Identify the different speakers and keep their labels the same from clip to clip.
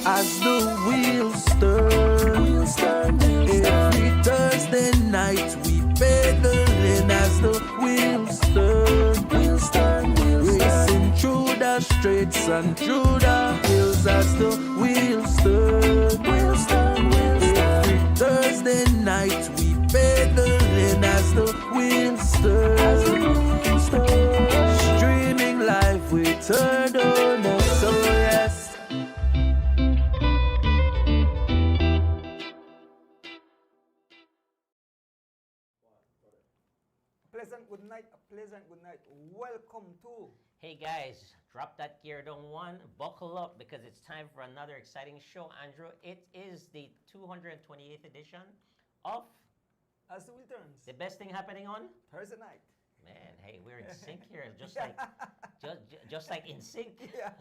Speaker 1: as the wheels turn. Every Thursday night we pedaling as the wheels turn. Racing through the streets and through the hills as the wheels turn. Every Thursday night we pedaling as the wheels turn. Streaming live we turn on us, so yes.
Speaker 2: Pleasant good night. Welcome to.
Speaker 3: Hey guys, drop that gear down one, buckle up because it's time for another exciting show, Andrew. It is the 228th edition of
Speaker 2: As the Wheel Turns.
Speaker 3: the best thing happening on
Speaker 2: Thursday night.
Speaker 3: Man, hey, we're in sync here, just like in sync.
Speaker 2: Yeah.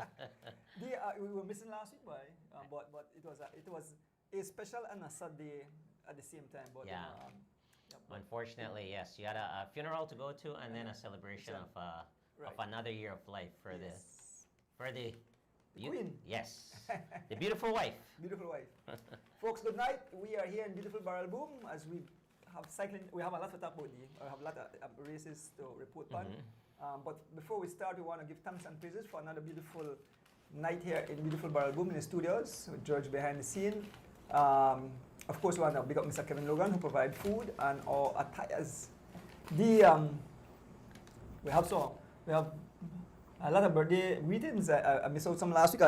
Speaker 2: We were missing last week, boy. But it was a special and a sad day at the same time. But
Speaker 3: Yeah.
Speaker 2: but
Speaker 3: Unfortunately, yes, you had a funeral to go to and then a celebration of
Speaker 2: Right.
Speaker 3: another year of life for the
Speaker 2: Queen.
Speaker 3: Yes, the beautiful wife.
Speaker 2: Beautiful wife. Folks, good night. We are here in beautiful Barrel Boom as we have cycling. We have a lot to talk about. We have a lot of races to report on. But before we start, we want to give thanks and praises for another beautiful night here in beautiful Barrel Boom in the studios with George behind the scene. Of course, we want to big up Mr. Kevin Logan who provide food and our attires. We have a lot of birthday greetings. I missed out some last week.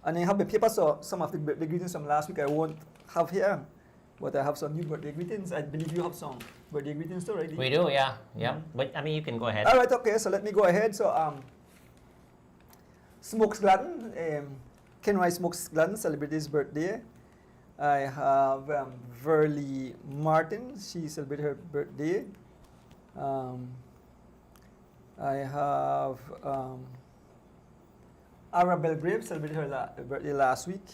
Speaker 2: And I have the paper, so some of the birthday greetings from last week I won't have here. But I have some new birthday greetings. I believe you have some birthday greetings too, right?
Speaker 3: We do, yeah. But I mean, you can go ahead.
Speaker 2: All right, okay. So let me go ahead. So Smokes Gladden, Ken Rice Smokes Gladden celebrated his birthday. I have Verly Martin. She celebrated her birthday. I have Arabelle Graves celebrated her birthday last week.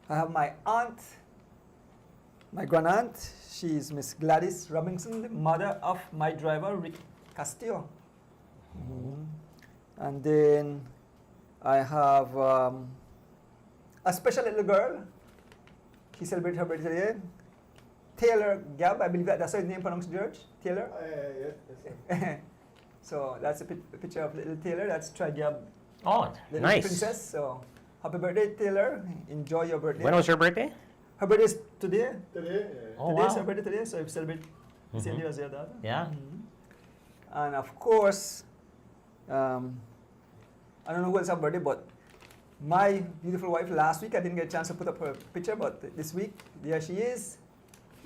Speaker 2: I have my aunt, my grand-aunt. She's Miss Gladys Robinson, the mother of my driver, Rick Castillo. And then I have a special little girl. She celebrated her birthday today. Taylor Gab, I believe that's her name pronounced, George? Taylor?
Speaker 4: Yes.
Speaker 2: So that's a picture of little Taylor. That's Gab.
Speaker 3: Oh,
Speaker 2: Little
Speaker 3: nice.
Speaker 2: princess. So happy birthday, Taylor. Enjoy your birthday.
Speaker 3: When was your birthday?
Speaker 2: Her birthday is today.
Speaker 4: Today,
Speaker 3: Oh,
Speaker 2: Today is
Speaker 3: wow.
Speaker 2: her birthday today, so you celebrate the same day as your daughter.
Speaker 3: Yeah.
Speaker 2: And of course, I don't know who else have birthday, but my beautiful wife last week, I didn't get a chance to put up her picture, but this week, there she is.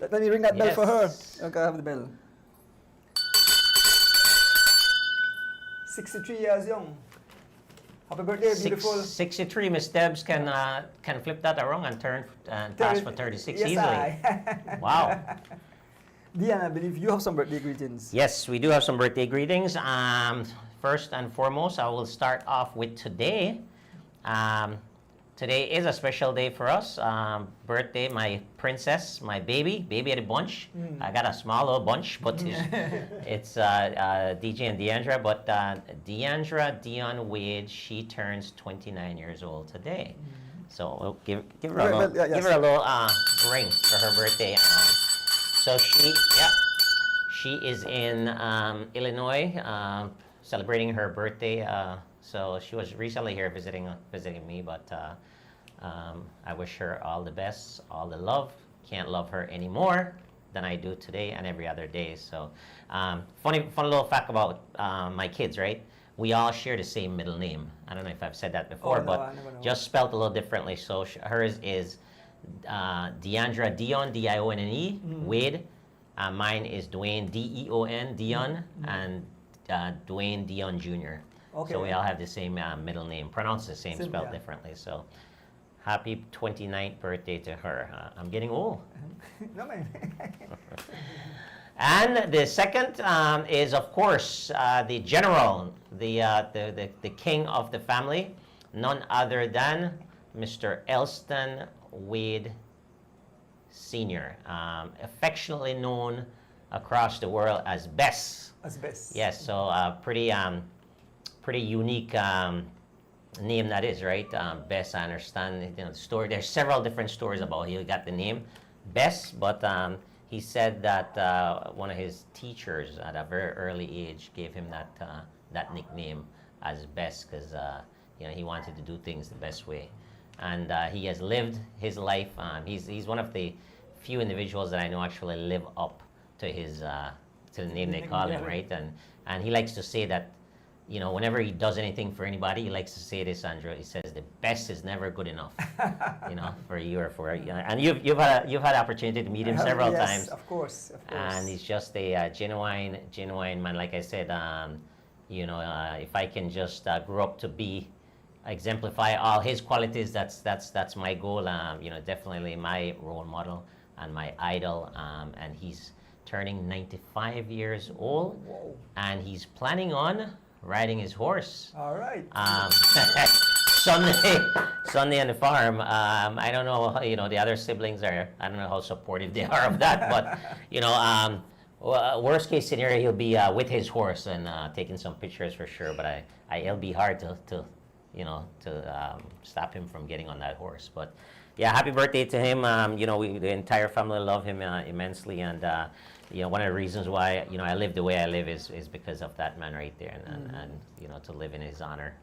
Speaker 2: Let me ring that bell for her.
Speaker 3: Yes.
Speaker 2: Okay, I have the bell. 63 years young. Happy birthday, beautiful.
Speaker 3: 63, Miss Debs can flip that around and turn and pass for 36
Speaker 2: yes,
Speaker 3: easily. Wow.
Speaker 2: Dion, I believe you have some birthday greetings.
Speaker 3: Yes, we do have some birthday greetings. First and foremost, I will start off with today. Today is a special day for us. Birthday, my princess, my baby of the bunch. I got a small little bunch, but it's DJ and Deandra. But Deandra Dion Wade, she turns 29 years old today. So we'll give her a little, give her a little ring for her birthday. So she is in Illinois, celebrating her birthday. So she was recently here visiting me, but I wish her all the best, all the love. Can't love her any more than I do today and every other day. So funny little fact about my kids, right? We all share the same middle name. I don't know if I've said that before, but just spelled a little differently. So hers is Deandra Dion, D-I-O-N-N-E, Wade. Mine is Dwayne, D-E-O-N, Dion, and Dwayne Dion Jr.
Speaker 2: Okay.
Speaker 3: So we all have the same middle name, pronounced the same, spelled differently. So happy 29th birthday to her. I'm getting old.
Speaker 2: No, man.
Speaker 3: And the second is, of course, the general, the king of the family, none other than Mr. Elston Wade Sr., affectionately known across the world as Bess.
Speaker 2: As Bess.
Speaker 3: Yes, so pretty unique name that is, right? Bess, I understand, the story. There's several different stories about he got the name Bess, but he said that one of his teachers at a very early age gave him that nickname as Bess because he wanted to do things the best way, and he has lived his life. He's one of the few individuals that I know actually live up to his to the name they call him, right? And he likes to say that, whenever he does anything for anybody, he likes to say this, Andrew. He says the best is never good enough, for you or for and you've had the opportunity to meet him several
Speaker 2: yes,
Speaker 3: times.
Speaker 2: Of course.
Speaker 3: And he's just a genuine man. Like I said, if I can just grow up to exemplify all his qualities, that's my goal. Definitely my role model and my idol. And he's turning 95 years old,
Speaker 2: Whoa.
Speaker 3: and he's planning on riding his horse.
Speaker 2: All right.
Speaker 3: Sunday on the farm. I don't know, the other siblings I don't know how supportive they are of that, but, worst case scenario, he'll be with his horse and taking some pictures for sure, but it'll be hard to stop him from getting on that horse. But yeah, happy birthday to him. The entire family love him immensely, and one of the reasons why I live the way I live is because of that man right there, and to live in his honor.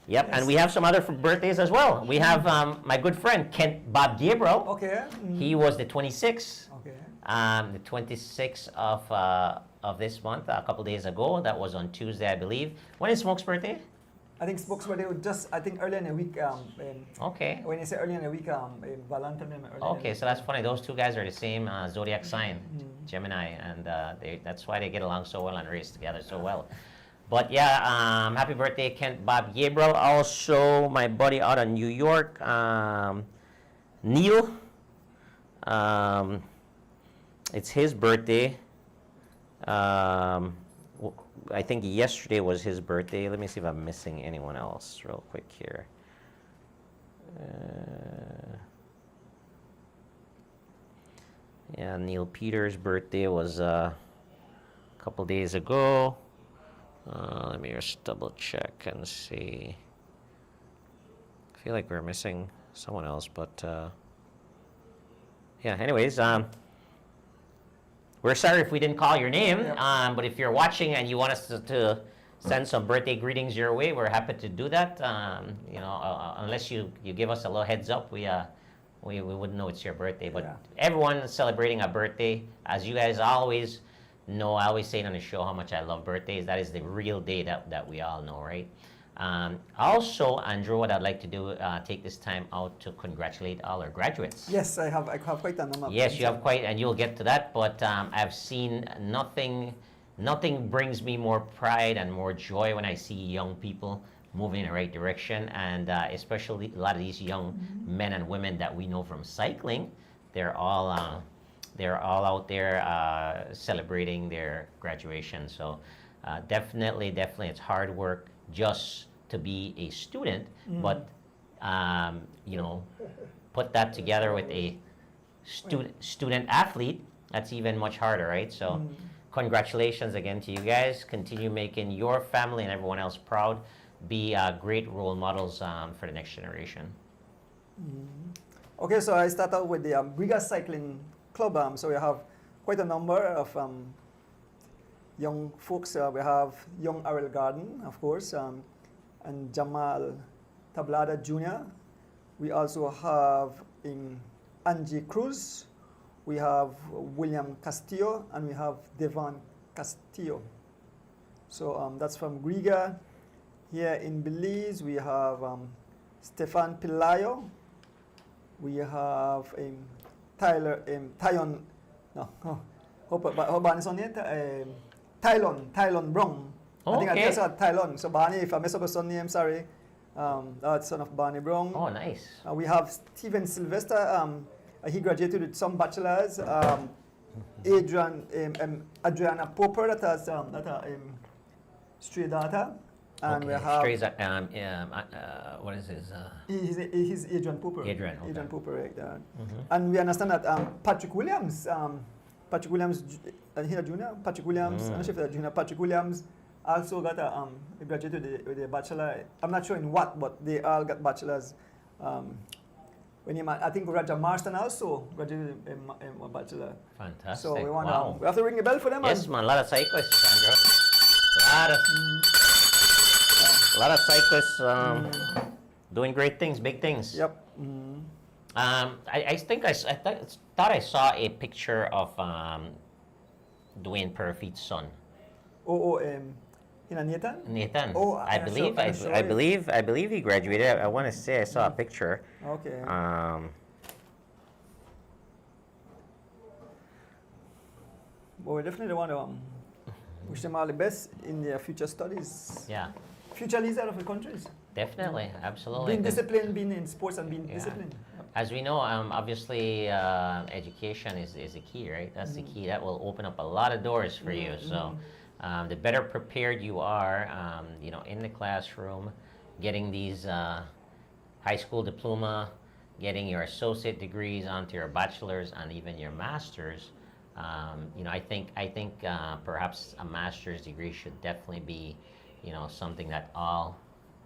Speaker 3: Yep,
Speaker 2: Yes.
Speaker 3: and we have some other birthdays as well. We have my good friend Kent Bob Gabriel.
Speaker 2: Okay.
Speaker 3: He was the 26th.
Speaker 2: Okay.
Speaker 3: The 26th of this month, a couple days ago. That was on Tuesday, I believe. When is Smoke's birthday?
Speaker 2: I think Spokes were there just, earlier in the week.
Speaker 3: Okay.
Speaker 2: When you say earlier in the week, Valentine.
Speaker 3: Okay, so that's funny. Those two guys are the same zodiac sign, Gemini, and that's why they get along so well and race together so well. But yeah, happy birthday, Kent Bob Gabriel. Also, my buddy out of New York, Neil. It's his birthday. I think yesterday was his birthday. Let me see if I'm missing anyone else real quick here. Yeah, Neil Peters' birthday was a couple days ago. Let me just double check and see. I feel like we're missing someone else, but yeah, anyways, we're sorry if we didn't call your name,
Speaker 2: Yep.
Speaker 3: but if you're watching and you want us to send some birthday greetings your way, we're happy to do that. Unless you give us a little heads up, we wouldn't know it's your birthday. But
Speaker 2: Yeah.
Speaker 3: everyone is celebrating a birthday. As you guys always know, I always say it on the show how much I love birthdays. That is the real day that we all know, right? Also, Andrew, what I'd like to do, take this time out to congratulate all our graduates.
Speaker 2: Yes, I have quite a number. of
Speaker 3: Yes,
Speaker 2: them.
Speaker 3: you have quite, and you'll get to that, but I've seen nothing brings me more pride and more joy when I see young people moving in the right direction, and especially a lot of these young men and women that we know from cycling. They're all out there celebrating their graduation. So definitely, it's hard work just to be a student, but put that together with a student athlete, that's even much harder, right? So congratulations again to you guys. Continue making your family and everyone else proud. Be great role models for the next generation.
Speaker 2: Okay, so I start out with the Briga Cycling Club. So we have quite a number of young folks. We have young Ariel Garden, of course, and Jamal Tablada Jr. We also have Angie Cruz. We have William Castillo, and we have Devon Castillo. So that's from Griga. Here in Belize, we have Stefan Pilayo. We have Tylon, no, how Barney son name? Tylon Brown. I think I
Speaker 3: Okay.
Speaker 2: just said Tylon. So Barney, if I mess up a son name, sorry. That's son of Barney Brown.
Speaker 3: Oh, nice.
Speaker 2: We have Steven Sylvester. He graduated with some bachelors. Adriana Popper, that has stray data. And we have
Speaker 3: Strays, what is his?
Speaker 2: he's Adrian Popper.
Speaker 3: Adrian, okay.
Speaker 2: Adrian Popper, right there. And we understand that Patrick Williams, here junior, Patrick Williams, I'm not sure if they're junior, Patrick Williams also got a graduated with a bachelor. I'm not sure in what, but they all got bachelors. I think Raja Marston also graduated a bachelor.
Speaker 3: Fantastic.
Speaker 2: So we want
Speaker 3: wow.
Speaker 2: we have to ring a bell for them.
Speaker 3: Yes, man, a lot of cyclists, Sandro. A lot of cyclists doing great things, big things.
Speaker 2: Yep.
Speaker 3: I think I thought I saw a picture of Dwayne Perfeet's son,
Speaker 2: Nathan?
Speaker 3: Nathan.
Speaker 2: Oh,
Speaker 3: I
Speaker 2: I'm
Speaker 3: believe
Speaker 2: sure- I'm sure
Speaker 3: I
Speaker 2: it-
Speaker 3: believe he graduated. I want to say I saw a picture.
Speaker 2: Okay. Well, we definitely want to wish them all the best in their future studies.
Speaker 3: Yeah,
Speaker 2: Future leaders of the countries.
Speaker 3: definitely, absolutely.
Speaker 2: Being
Speaker 3: 'Cause
Speaker 2: disciplined, being in sports and being
Speaker 3: Yeah.
Speaker 2: disciplined.
Speaker 3: as we know, obviously, education is the key, right? That's the key. That will open up a lot of doors for you. So, the better prepared you are, in the classroom, getting these high school diploma, getting your associate degrees onto your bachelor's and even your master's. I think perhaps a master's degree should definitely be, something that all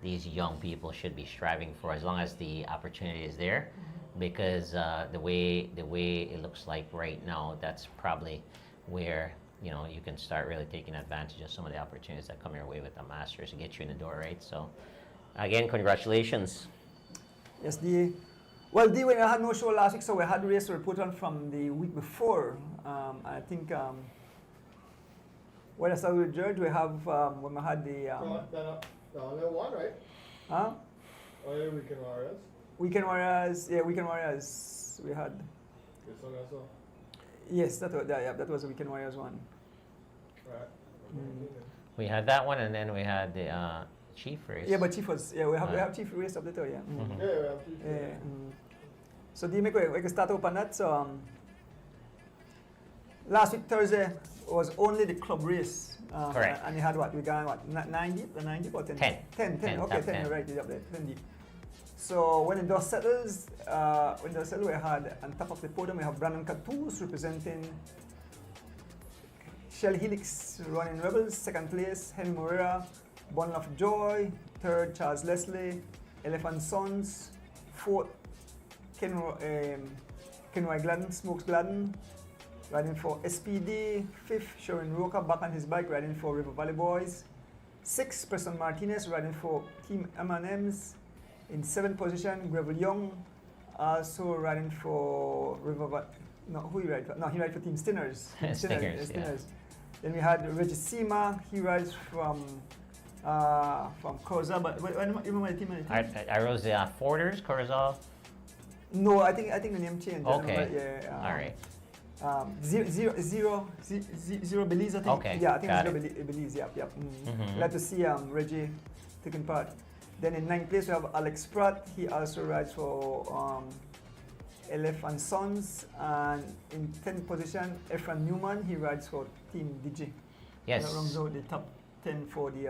Speaker 3: these young people should be striving for, as long as the opportunity is there. Because the way it looks like right now, that's probably where you can start really taking advantage of some of the opportunities that come your way with a master's to get you in the door, right? So, again, congratulations.
Speaker 2: Yes, D, we had no show last week, so we had race to report on from the week before. I think, I started with George, we have, when we had the,
Speaker 4: only one, right?
Speaker 2: huh?
Speaker 4: Only Weekend Warriors.
Speaker 2: Weekend Warriors, we had.
Speaker 4: This one also.
Speaker 2: Yes, that was the Weekend Warriors one.
Speaker 4: Right.
Speaker 3: We had that one, and then we had the chief race.
Speaker 2: Yeah, but Chief was, we have Chief race up there, yeah.
Speaker 3: Mhm.
Speaker 4: Yeah, we have two.
Speaker 2: Yeah. So do you make we can start up on that? So last week Thursday was only the club race.
Speaker 3: Correct.
Speaker 2: And you had what? We got what? 90 or 10?
Speaker 3: 10.
Speaker 2: 10.
Speaker 3: 10,
Speaker 2: Okay,
Speaker 3: top
Speaker 2: 10.
Speaker 3: 10.
Speaker 2: You're right. You're up there. 10 deep. So when the dust settles, we had on top of the podium we have Brandon Catus representing Shell Helix running Rebels. Second place Henry Moreira, Bundle of Joy. Third Charles Leslie, Elephant Sons. Fourth Kenroy Gladden, Smokes Gladden, riding for SPD. Fifth, Sharon Roca, back on his bike, riding for River Valley Boys. Sixth, Preston Martinez, riding for Team M&M's. In seventh position, Gravel Young, also riding for River Valley. No, who he ride for? No, he rides for Team Stinners.
Speaker 3: Stingers, yeah.
Speaker 2: Then we had Reggie Sima, he rides from Corza, but you remember the team?
Speaker 3: I rose the Forders, Corozal.
Speaker 2: No, I think the name changed.
Speaker 3: Okay.
Speaker 2: Yeah.
Speaker 3: All right.
Speaker 2: Zero Belize, I think.
Speaker 3: Okay,
Speaker 2: Yeah, I think
Speaker 3: got
Speaker 2: it's Zero Belize. Yep.
Speaker 3: Mhm.
Speaker 2: Glad to see Reggie taking part. Then in ninth place we have Alex Pratt. He also rides for LF and Sons. And in 10th position, Efren Newman. He rides for Team DG.
Speaker 3: Yes.
Speaker 2: That rounds out the top 10 for the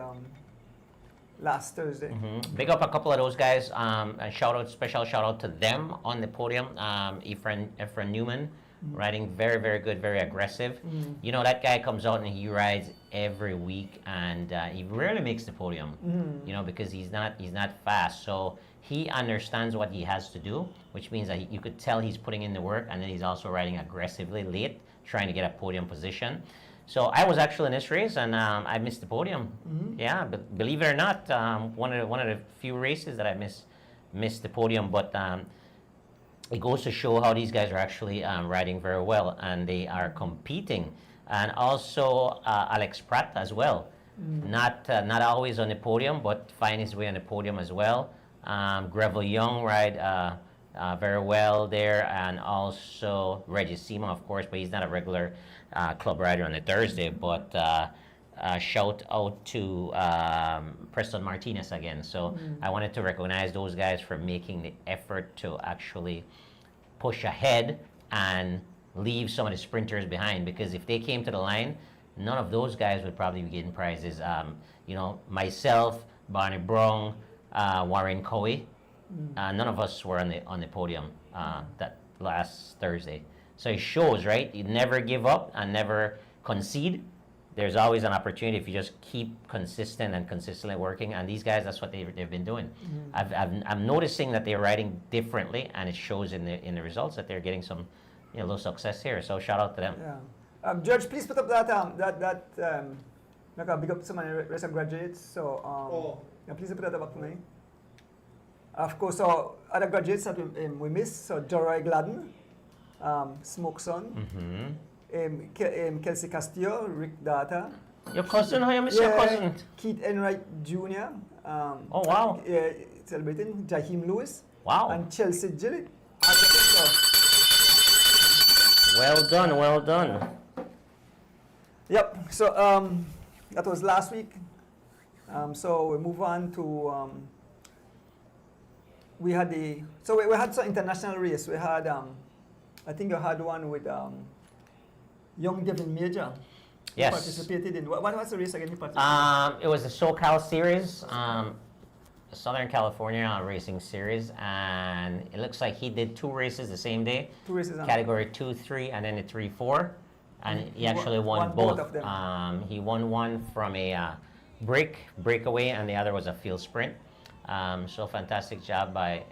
Speaker 2: last Thursday.
Speaker 3: Big up a couple of those guys. And special shout out to them on the podium. Efren Newman, riding very, very good, very aggressive. That guy comes out and he rides every week, and he rarely makes the podium. Because he's not fast. So he understands what he has to do, which means that you could tell he's putting in the work, and then he's also riding aggressively late, trying to get a podium position. So I was actually in this race, and I missed the podium. Yeah, but believe it or not, one of the few races that I missed the podium. But it goes to show how these guys are actually riding very well, and they are competing. And also Alex Pratt as well, not always on the podium, but find his way on the podium as well. Gravel Young ride very well there, and also Reggie Sima, of course, but he's not a regular club rider on the Thursday. But shout out to Preston Martinez again. So I wanted to recognize those guys for making the effort to actually push ahead and leave some of the sprinters behind, because if they came to the line, none of those guys would probably be getting prizes. Myself, Barney Brown, Warren Cowie, none of us were on the podium that last Thursday. So it shows, right? You never give up and never concede. there's always an opportunity if you just keep consistent and consistently working. And these guys, that's what they've been doing. I'm noticing that they're riding differently, and it shows in the results that they're getting some, little success here. So shout out to them.
Speaker 2: Yeah. Judge, please put up like a big up to some recent graduates. So yeah, please put that up for me. Of course, so other graduates that we missed. So Joroy Gladden, Smoke Son, Kelsey Castillo, Rick Data.
Speaker 3: Your cousin? How you miss your cousin?
Speaker 2: Keith Enright Jr.
Speaker 3: Oh, wow.
Speaker 2: Celebrating Jaheim Lewis.
Speaker 3: Wow.
Speaker 2: And Chelsea Gillett.
Speaker 3: Well done, well done.
Speaker 2: Yep. So that was last week. So we move on to we had some international race. We had I think you had one with young Devin Major.
Speaker 3: Yes.
Speaker 2: Participated in what was the race again? He participated?
Speaker 3: It was the SoCal Series, Southern California Racing Series, and it looks like he did 2 races the same day.
Speaker 2: 2 races.
Speaker 3: Category 2, 3, and then the 3, 4, and he actually won
Speaker 2: both
Speaker 3: both.
Speaker 2: of them.
Speaker 3: He won one from a breakaway, and the other was a field sprint. So fantastic job by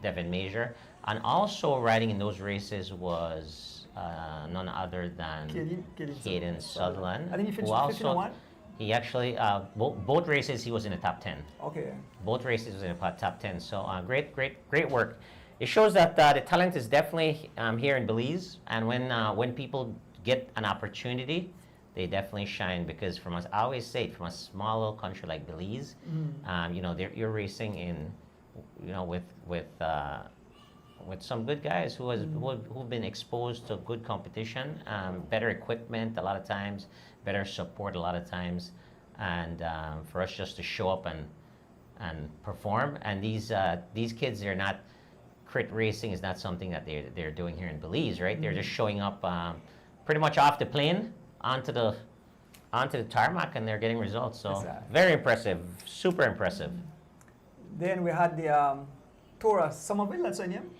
Speaker 3: Devin Major, and also riding in those races was none other than Caden Sutherland.
Speaker 2: I think he finished
Speaker 3: who also,
Speaker 2: 51.
Speaker 3: He actually, both races he was in the top 10.
Speaker 2: Okay.
Speaker 3: Both races was in the top 10. So great work. It shows that the talent is definitely here in Belize, and when people get an opportunity, they definitely shine, because I always say, from a small little country like Belize, you're racing in, with some good guys who've been exposed to good competition, better equipment a lot of times, better support a lot of times, and for us just to show up and perform. And these kids, they're not, crit racing is not something that they're doing here in Belize, right? They're just showing up pretty much off the plane onto the tarmac, and they're getting results. So very impressive, super impressive.
Speaker 2: Then we had the Torah Somerville, that's her name?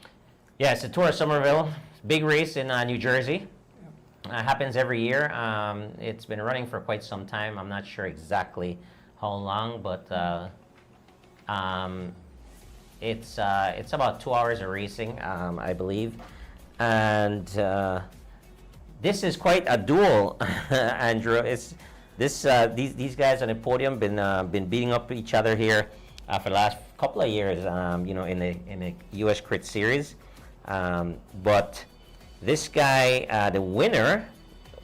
Speaker 3: Yes, the Tour of Somerville, big race in New Jersey. Happens every year. It's been running for quite some time. I'm not sure exactly how long, but it's about 2 hours of racing, I believe. And this is quite a duel, Andrew. These guys on the podium been beating up each other here for the last couple of years, in the U.S. Crit Series. But this guy, the winner,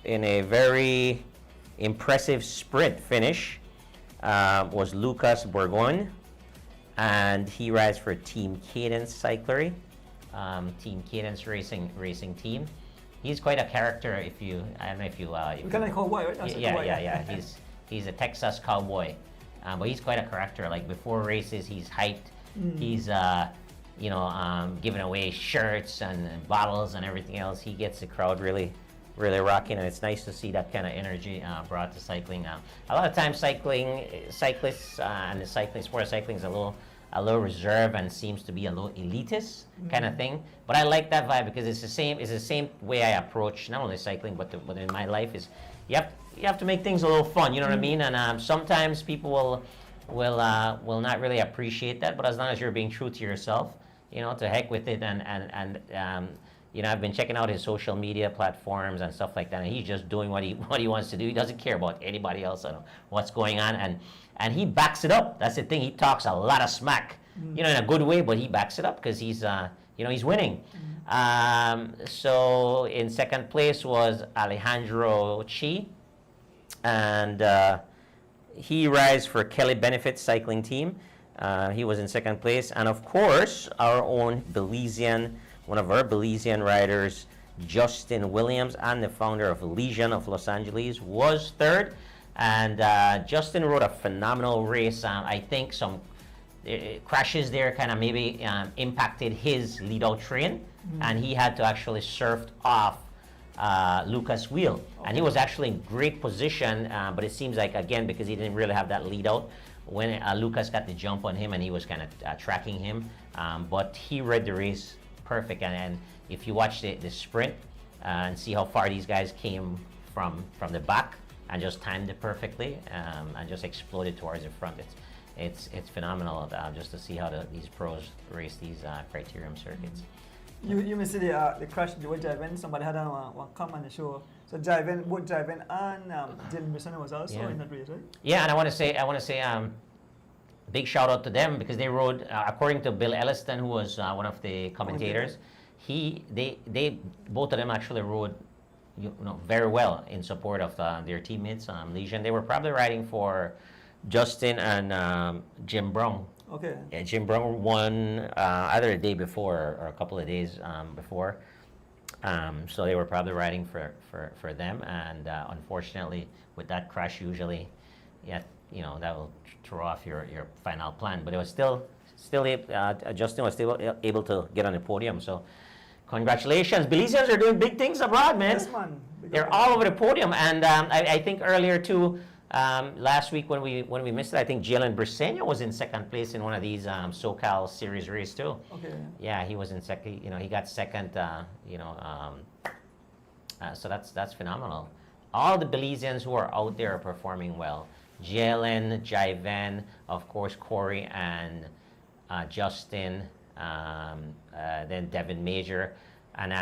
Speaker 3: in a very impressive sprint finish, was Lucas Bourgogne, and he rides for Team Cadence Cyclery, Team Cadence racing team. He's quite a character. I don't know if you.
Speaker 2: We kind of cowboy, right? That's
Speaker 3: yeah. He's a Texas cowboy, but he's quite a character. Like before races, he's hyped. He's giving away shirts and bottles and everything else. He gets the crowd really rocking, and it's nice to see that kind of energy brought to cycling. A lot of times, cyclists and the sport of cycling is a little reserved and seems to be a little elitist kind of thing. But I like that vibe, because it's the same way I approach not only cycling but in my life. Is you have to make things a little fun. You know what I mean? And sometimes people will not really appreciate that. But as long as you're being true to yourself, to heck with it. And I've been checking out his social media platforms and stuff like that, and he's just doing what he wants to do. He doesn't care about anybody else and what's going on, and he backs it up. That's the thing. He talks a lot of smack, in a good way, but he backs it up because he's winning. So in second place was Alejandro Chi, and he rides for Kelly Benefit Cycling Team. He was in second place, and of course, our own one of our Belizean riders, Justin Williams, and the founder of Legion of Los Angeles, was third. And Justin rode a phenomenal race. I think some crashes there kind of maybe impacted his lead-out train, and he had to actually surf off Lucas' wheel. And he was actually in great position, but it seems like, again, because he didn't really have that lead-out, when Lucas got the jump on him, and he was kind of tracking him. But he read the race perfect, and if you watch the sprint and see how far these guys came from the back, and just timed it perfectly, and just exploded towards the front. It's phenomenal just to see how these pros race these criterium circuits.
Speaker 2: You may see the crash with Jiven. Somebody had one comment on the show. So Jiven, both Jiven and Jalen Brisson was also
Speaker 3: Yeah.
Speaker 2: in that race, right?
Speaker 3: Yeah, and I want to say big shout out to them because they rode according to Bill Elliston, who was one of the commentators. They both of them actually rode very well in support of their teammates, Legion. They were probably riding for Justin and Jim Brown.
Speaker 2: Okay.
Speaker 3: Yeah, Jim Brown won either the day before or a couple of days before. So they were probably riding for them, and unfortunately, with that crash, usually, that will throw off your final plan. But it was still Justin was still able to get on the podium. So, congratulations, Belizeans are doing big things abroad, man.
Speaker 2: Yes, man. Big
Speaker 3: They're
Speaker 2: up.
Speaker 3: all over the podium, and I think earlier too. Last week when we missed it, I think Jalen Briseño was in second place in one of these SoCal Series race too.
Speaker 2: Okay.
Speaker 3: Yeah, he was in second. He got second. So that's phenomenal. All the Belizeans who are out there are performing well. Jalen, Jiven, of course, Corey and Justin, then Devin Major, and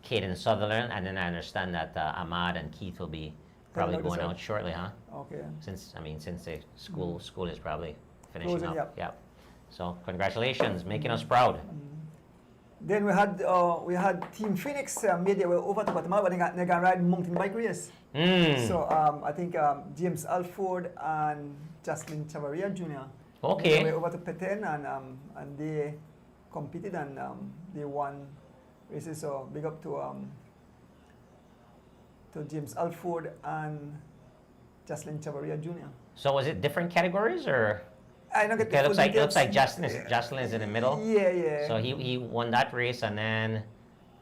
Speaker 3: Caden Sutherland, and then I understand that Ahmad and Keith will be probably going out shortly, huh?
Speaker 2: Okay.
Speaker 3: Since the school is probably finishing
Speaker 2: Closing,
Speaker 3: up.
Speaker 2: yep.
Speaker 3: Yep. So congratulations, making us proud.
Speaker 2: Then we had Team Phoenix made their way over to Guatemala, but they can ride mountain bike race. So I think James Alford and Jocelyn Chavarria Jr.
Speaker 3: Okay.
Speaker 2: made their way over to Petén and they competed and they won races. So big up to James Alford and Jocelyn Chavarria Jr.
Speaker 3: So was it different categories or?
Speaker 2: I don't get the
Speaker 3: Okay,
Speaker 2: full
Speaker 3: looks like
Speaker 2: details.
Speaker 3: Jocelyn is in the middle.
Speaker 2: Yeah.
Speaker 3: So he won that race, and then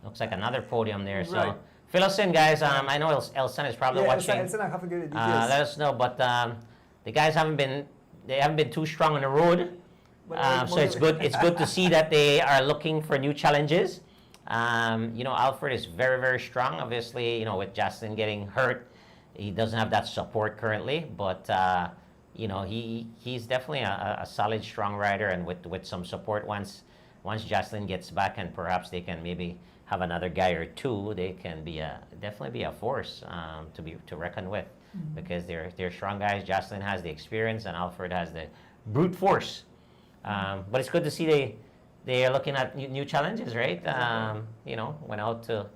Speaker 3: looks like another podium there. So
Speaker 2: Right.
Speaker 3: fill us in, guys. I know Elson is probably watching.
Speaker 2: Elson, I have to give you the details.
Speaker 3: Let us know. But the guys haven't been too strong on the road.
Speaker 2: But
Speaker 3: So it's good. It's good to see that they are looking for new challenges. Alfred is very, very strong. Obviously, with Justin getting hurt, he doesn't have that support currently. But he's definitely a solid, strong rider, and with some support once Jocelyn gets back, and perhaps they can maybe have another guy or two, they can definitely be a force to reckon with, because they're strong guys. Jocelyn has the experience, and Alfred has the brute force. But it's good to see they are looking at new challenges, right? Went out to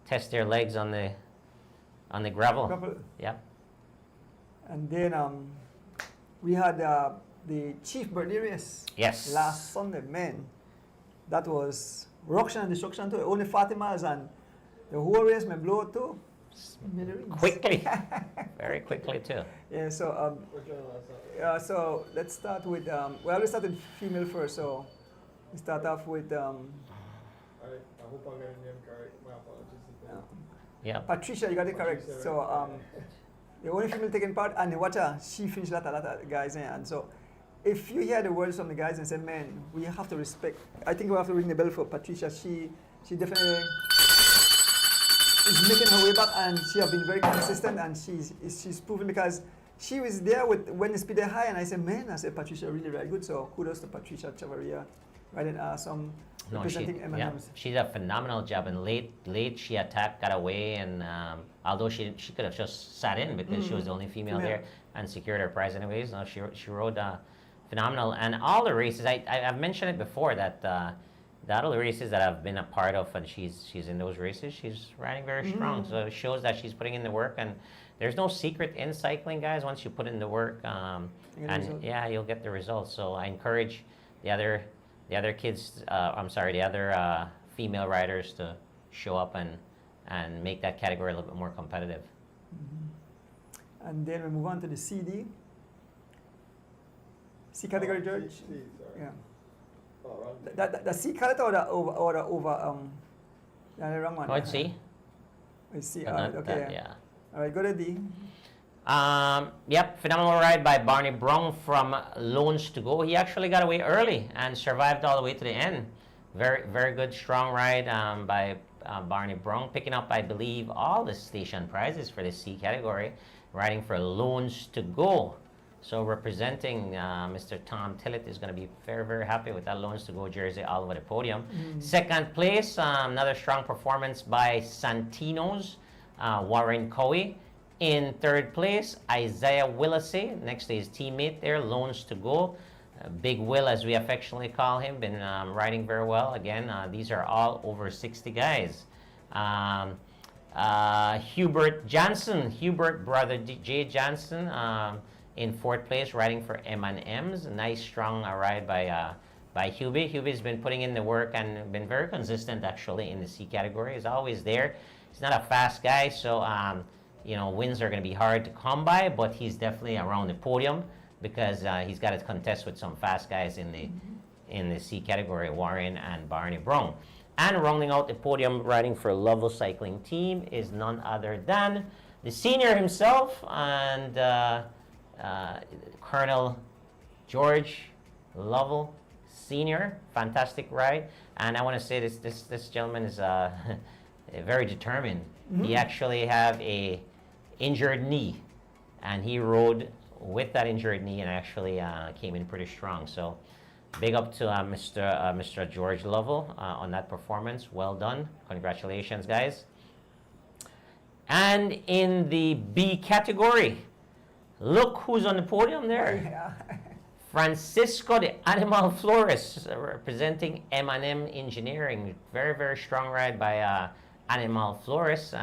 Speaker 3: test their legs on the gravel. Yep.
Speaker 2: And then we had the Chief birthday race.
Speaker 3: Yes.
Speaker 2: Last Sunday, man. That was ruction and destruction too. Only 40 miles, and the whole race may blow too.
Speaker 3: Quickly. Very quickly too.
Speaker 2: Yeah. So
Speaker 4: Which one was that?
Speaker 2: so let's start with we start with female first. So we start off with
Speaker 4: I hope I got the name correct. My apologies.
Speaker 3: Yeah.
Speaker 2: Patricia. You got it correct.
Speaker 4: Patricia,
Speaker 2: So
Speaker 4: right.
Speaker 2: the only female taking part, and watch her, she finished that guys, and so if you hear the words from the guys and say, man, we have to respect. I think we have to ring the bell for Patricia. She definitely is making her way back, and she has been very consistent, and she's proven, because she was there when the speed is high, and I said, Patricia really very good. So kudos to Patricia Chavarria, riding some representing M&Ms.
Speaker 3: She did a phenomenal job, and late she attacked, got away, and although she could have just sat in because she was the only female there and secured her prize anyways. No, she rode phenomenal, and all the races. I've mentioned it before that all the races that I've been a part of, and she's in those races, she's riding very strong. So it shows that she's putting in the work, and there's no secret in cycling, guys. Once you put in the work, you'll get the results. So I encourage the other female riders to show up and make that category a little bit more competitive.
Speaker 2: And then we move on to the C category, George.
Speaker 4: C, sorry.
Speaker 2: Yeah.
Speaker 4: Oh, wrong.
Speaker 2: The C category or the over the wrong one.
Speaker 3: Oh, it's C?
Speaker 2: It's C.
Speaker 3: But not
Speaker 2: Okay.
Speaker 3: that, yeah.
Speaker 2: All right, go to D.
Speaker 3: Phenomenal ride by Barney Brown from Loans to Go. He actually got away early and survived all the way to the end. Very, very good, strong ride by Barney Brown, picking up, I believe, all the station prizes for the C category. riding for Loans to Go. So representing Mr. Tom Tillett is going to be very, very happy with that Loans to Go jersey all over the podium. Second place, another strong performance by Santino's Warren Cowie. In third place, Isaiah Willisey, next to his teammate there, Loans to Go. Big Will, as we affectionately call him, been riding very well. Again, these are all over 60 guys. Hubert Johnson, Hubert brother Jay Johnson, in fourth place, riding for M&M's. Nice, strong ride by Hubie. Hubie's been putting in the work and been very consistent, actually, in the C category. He's always there. He's not a fast guy, so wins are going to be hard to come by, but he's definitely around the podium because he's got to contest with some fast guys in the C category, Warren and Barney Brown. And rounding out the podium, riding for Lovell Cycling Team is none other than the senior himself and Colonel George Lovell Sr. Fantastic ride. And I want to say this gentleman is very determined. He actually have a injured knee, and he rode with that injured knee and actually came in pretty strong. So big up to Mr. George Lovell on that performance. Well done. Congratulations, guys. And in the B category, look who's on the podium there.
Speaker 2: Yeah.
Speaker 3: Francisco the Animal Flores, representing M&M Engineering. Very, very strong ride by Animal Flores.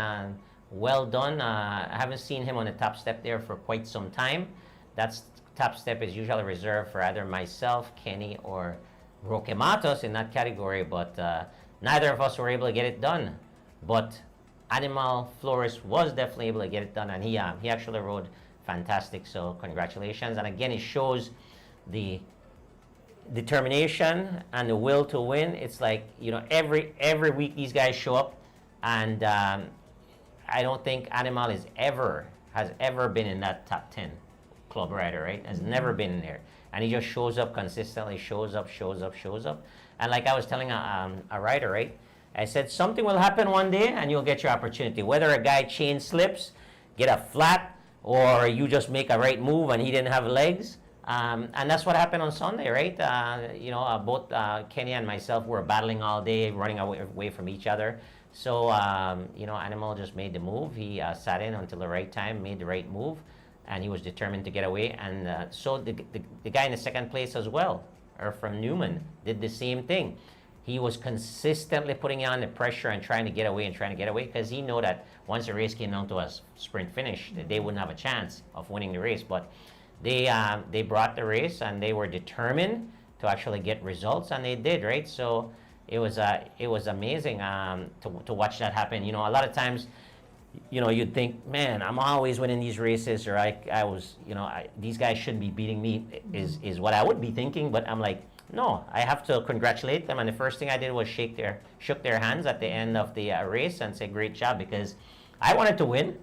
Speaker 3: Well done. I haven't seen him on the top step there for quite some time. That top step is usually reserved for either myself, Kenny, or Roque Matos in that category, but neither of us were able to get it done. But Animal Flores was definitely able to get it done, and he actually rode fantastic, so congratulations. And again, it shows the determination and the will to win. It's like, every week these guys show up, and I don't think Animal has ever been in that top 10 club rider, right? Has never been in there. And he just shows up consistently, shows up. And like I was telling a rider, right? I said, something will happen one day and you'll get your opportunity. Whether a guy chain slips, get a flat, or you just make a right move and he didn't have legs. And that's what happened on Sunday, right? Both Kenny and myself were battling all day, running away from each other. So, Animal just made the move. He sat in until the right time, made the right move, and he was determined to get away. And so the guy in the second place as well, or from Newman, did the same thing. He was consistently putting on the pressure and trying to get away because he knew that once the race came down to a sprint finish, that they wouldn't have a chance of winning the race. But they brought the race and they were determined to actually get results, and they did, right? So it was amazing to watch that happen. A lot of times, you'd think, man, I'm always winning these races, or these guys shouldn't be beating me, is what I would be thinking. But I'm like, no, I have to congratulate them. And the first thing I did was shook their hands at the end of the race and say, great job, because I wanted to win,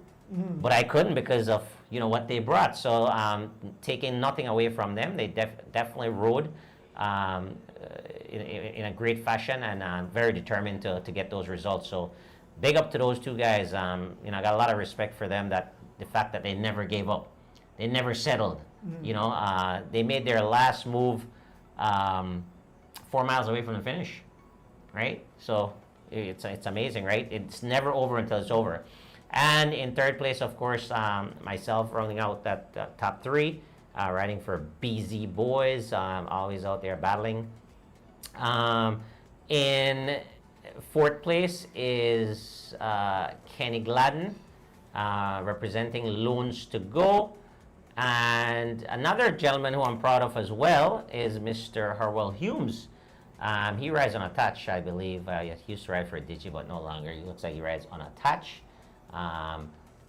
Speaker 3: but I couldn't because of what they brought. So taking nothing away from them, they definitely rode in a great fashion and very determined to get those results. So big up to those two guys. I got a lot of respect for them, that the fact that they never gave up, they never settled. They made their last move 4 miles away from the finish, right? So it's amazing, right? It's never over until it's over. And in third place, of course, myself rounding out that top three, riding for BZ Boys, always out there battling. In fourth place is Kenny Gladden, representing Loans to Go. And another gentleman who I'm proud of as well is Mr. Harwell Humes. He rides on a touch, I believe. He used to ride for a Digi, but no longer. He looks like he rides on a touch.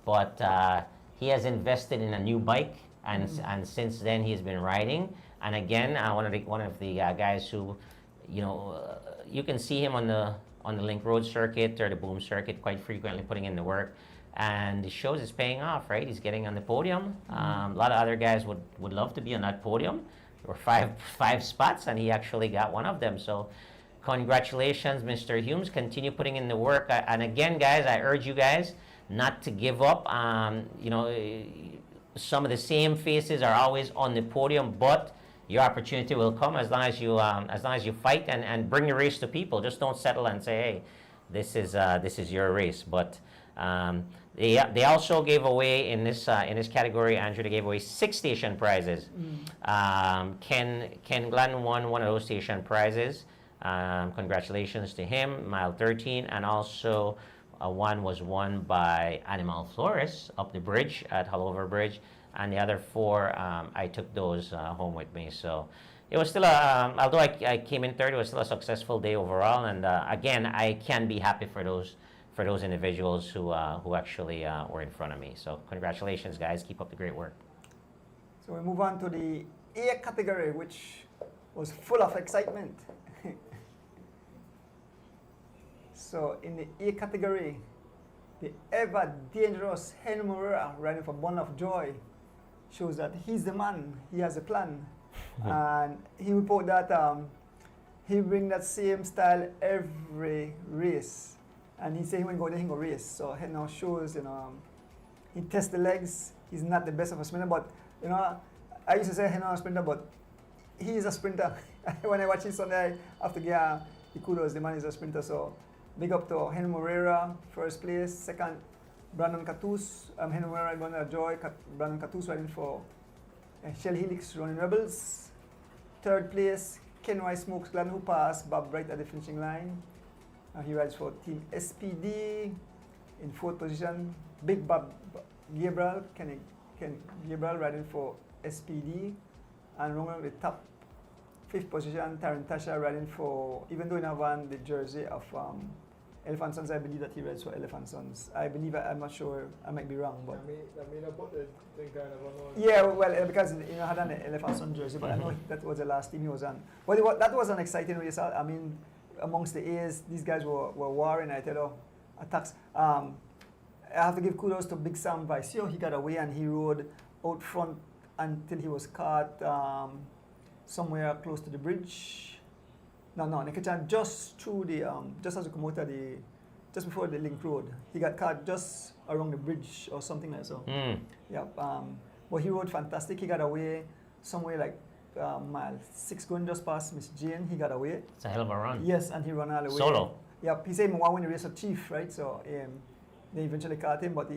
Speaker 3: But he has invested in a new bike, and since then he's been riding. And again, one of the guys who, you can see him on the Link Road circuit or the Boom circuit quite frequently, putting in the work. And the shows is paying off, right? He's getting on the podium. A lot of other guys would love to be on that podium. There were five spots, and he actually got one of them. So congratulations, Mr. Humes. Continue putting in the work. And again, guys, I urge you guys not to give up. Some of the same faces are always on the podium, but your opportunity will come as long as you fight and bring your race to people. Just don't settle and say, hey, this is your race. But they also gave away in this category, Andrew, they gave away 6 station prizes. Ken Glenn won one of those station prizes. Congratulations to him, mile 13, and also one was won by Animal Flores up the bridge at Hullover Bridge, and the other 4 I took those home with me. So it was still although I came in third, it was still a successful day overall. And again, I can be happy for those individuals who actually were in front of me. So congratulations, guys. Keep up the great work.
Speaker 2: So we move on to the A category, which was full of excitement. So in the A category, the ever dangerous Henry Moreira riding for Bundle of Joy shows that he's the man, he has a plan. And he reported that he bring that same style every race. And he said he won't go there, he go race. So he now shows, he tests the legs. He's not the best of a sprinter, but I used to say he's not a sprinter, but he is a sprinter. When I watch him Sunday, I have to give the kudos, the man is a sprinter. So big up to Henry Moreira, first place. Second, Brandon Catus. Henry Moreira, Bundle of Joy. Brandon Catus riding for Shell Helix running Rebels. Third place, Ken Y Smokes Glenn, who passed Bob Bright at the finishing line. He rides for Team SPD. In 4th position, Big Bob Gabriel, Ken Gabriel riding for SPD. And Roman with top 5th position, Tarantasha riding for, even though he never won the jersey of Elephant Sons, I believe that he rides for Elephant Sons. I'm not sure, I might be wrong, but.
Speaker 4: I mean about the thing kind of unknown.
Speaker 2: Yeah, well, because he had an Elephant Sons jersey, but I know that was the last team he was on. But that was an exciting race. I mean, amongst the A's, these guys were warring, I tell you, attacks. I have to give kudos to Big Sam Vicio. He got away and he rode out front until he was caught somewhere close to the bridge. No, Nekachan just through the, just as you come out of just before the link road. He got caught just around the bridge or something like so. Yeah, but he rode fantastic. He got away somewhere like mile 6 going just past Miss Jane. He got away.
Speaker 3: It's a hell of a run.
Speaker 2: Yes, and he ran all the way.
Speaker 3: Solo.
Speaker 2: Yep, he said he won the race of Chief, right? So they eventually caught him, but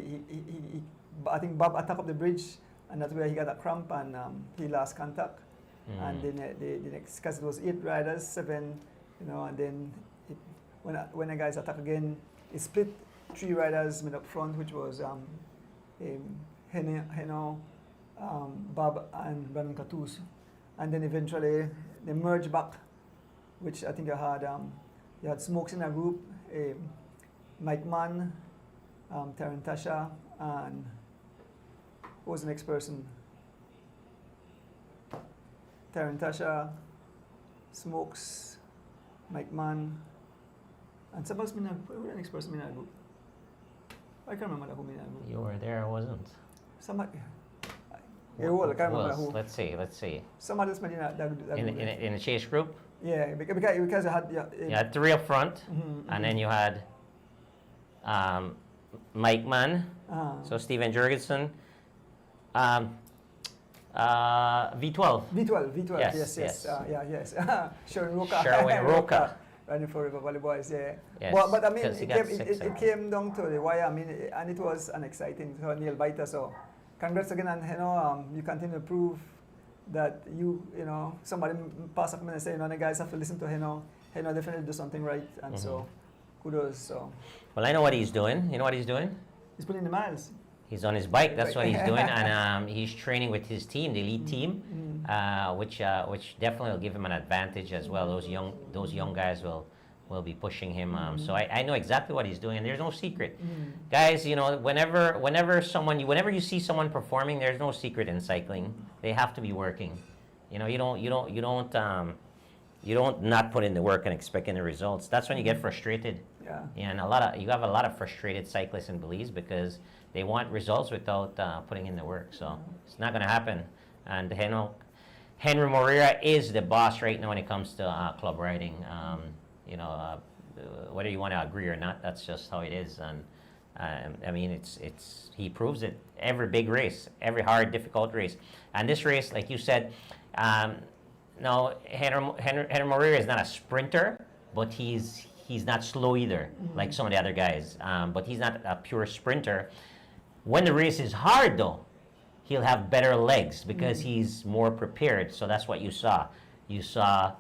Speaker 2: I think Bob attacked up the bridge, and that's where he got a cramp and he lost contact. And then the next, because it was 8 riders, 7, and then when the guys attack again, it split 3 riders mid up front, which was Heno, Bob, and Brandon Catus. And then eventually they merged back, which I think you had Smokes in a group, Mike Mann, Tarantasha, and who was the next person? Tarantasha, Smokes, Mike Mann, and somebody else. Who was the next person in that group? I can't remember who in that group.
Speaker 3: You were there, I wasn't.
Speaker 2: Somebody. Yeah, well, I can't remember who.
Speaker 3: Let's see.
Speaker 2: Somebody else in that group.
Speaker 3: In the chase group?
Speaker 2: Yeah, because I had.
Speaker 3: You had 3 up front, and then you had Mike Mann, so Steven Jurgensen, V12.
Speaker 2: V12, yes.
Speaker 3: Yes.
Speaker 2: Yes. Sherwin
Speaker 3: Roca.
Speaker 2: Running for River Valley Boys, yeah.
Speaker 3: Yes,
Speaker 2: But I mean,
Speaker 3: because he got 6
Speaker 2: it came down to the wire, I mean, and it was an exciting nail biter. So, congrats again, and you continue to prove that somebody pass up and say, the guys have to listen to Heno definitely do something right, and so kudos. So.
Speaker 3: Well, I know what he's doing. You know what he's doing?
Speaker 2: He's putting the miles.
Speaker 3: He's on his bike. That's what he's doing, and he's training with his team, the elite team, which definitely will give him an advantage as well. Those young guys will be pushing him. So I know exactly what he's doing, and there's no secret, guys. Whenever you see someone performing, there's no secret in cycling. They have to be working. You don't not put in the work and expecting the results. That's when you get frustrated.
Speaker 2: Yeah.
Speaker 3: And you have a lot of frustrated cyclists in Belize because they want results without putting in the work. So it's not going to happen. And Henry Moreira is the boss right now when it comes to club riding. Whether you want to agree or not, that's just how it is. And I mean, he proves it every big race, every hard, difficult race. And this race, like you said, no, Henry Moreira is not a sprinter, but he's not slow either, like some of the other guys. But he's not a pure sprinter. When the race is hard, though, he'll have better legs because he's more prepared. So that's what you saw. You saw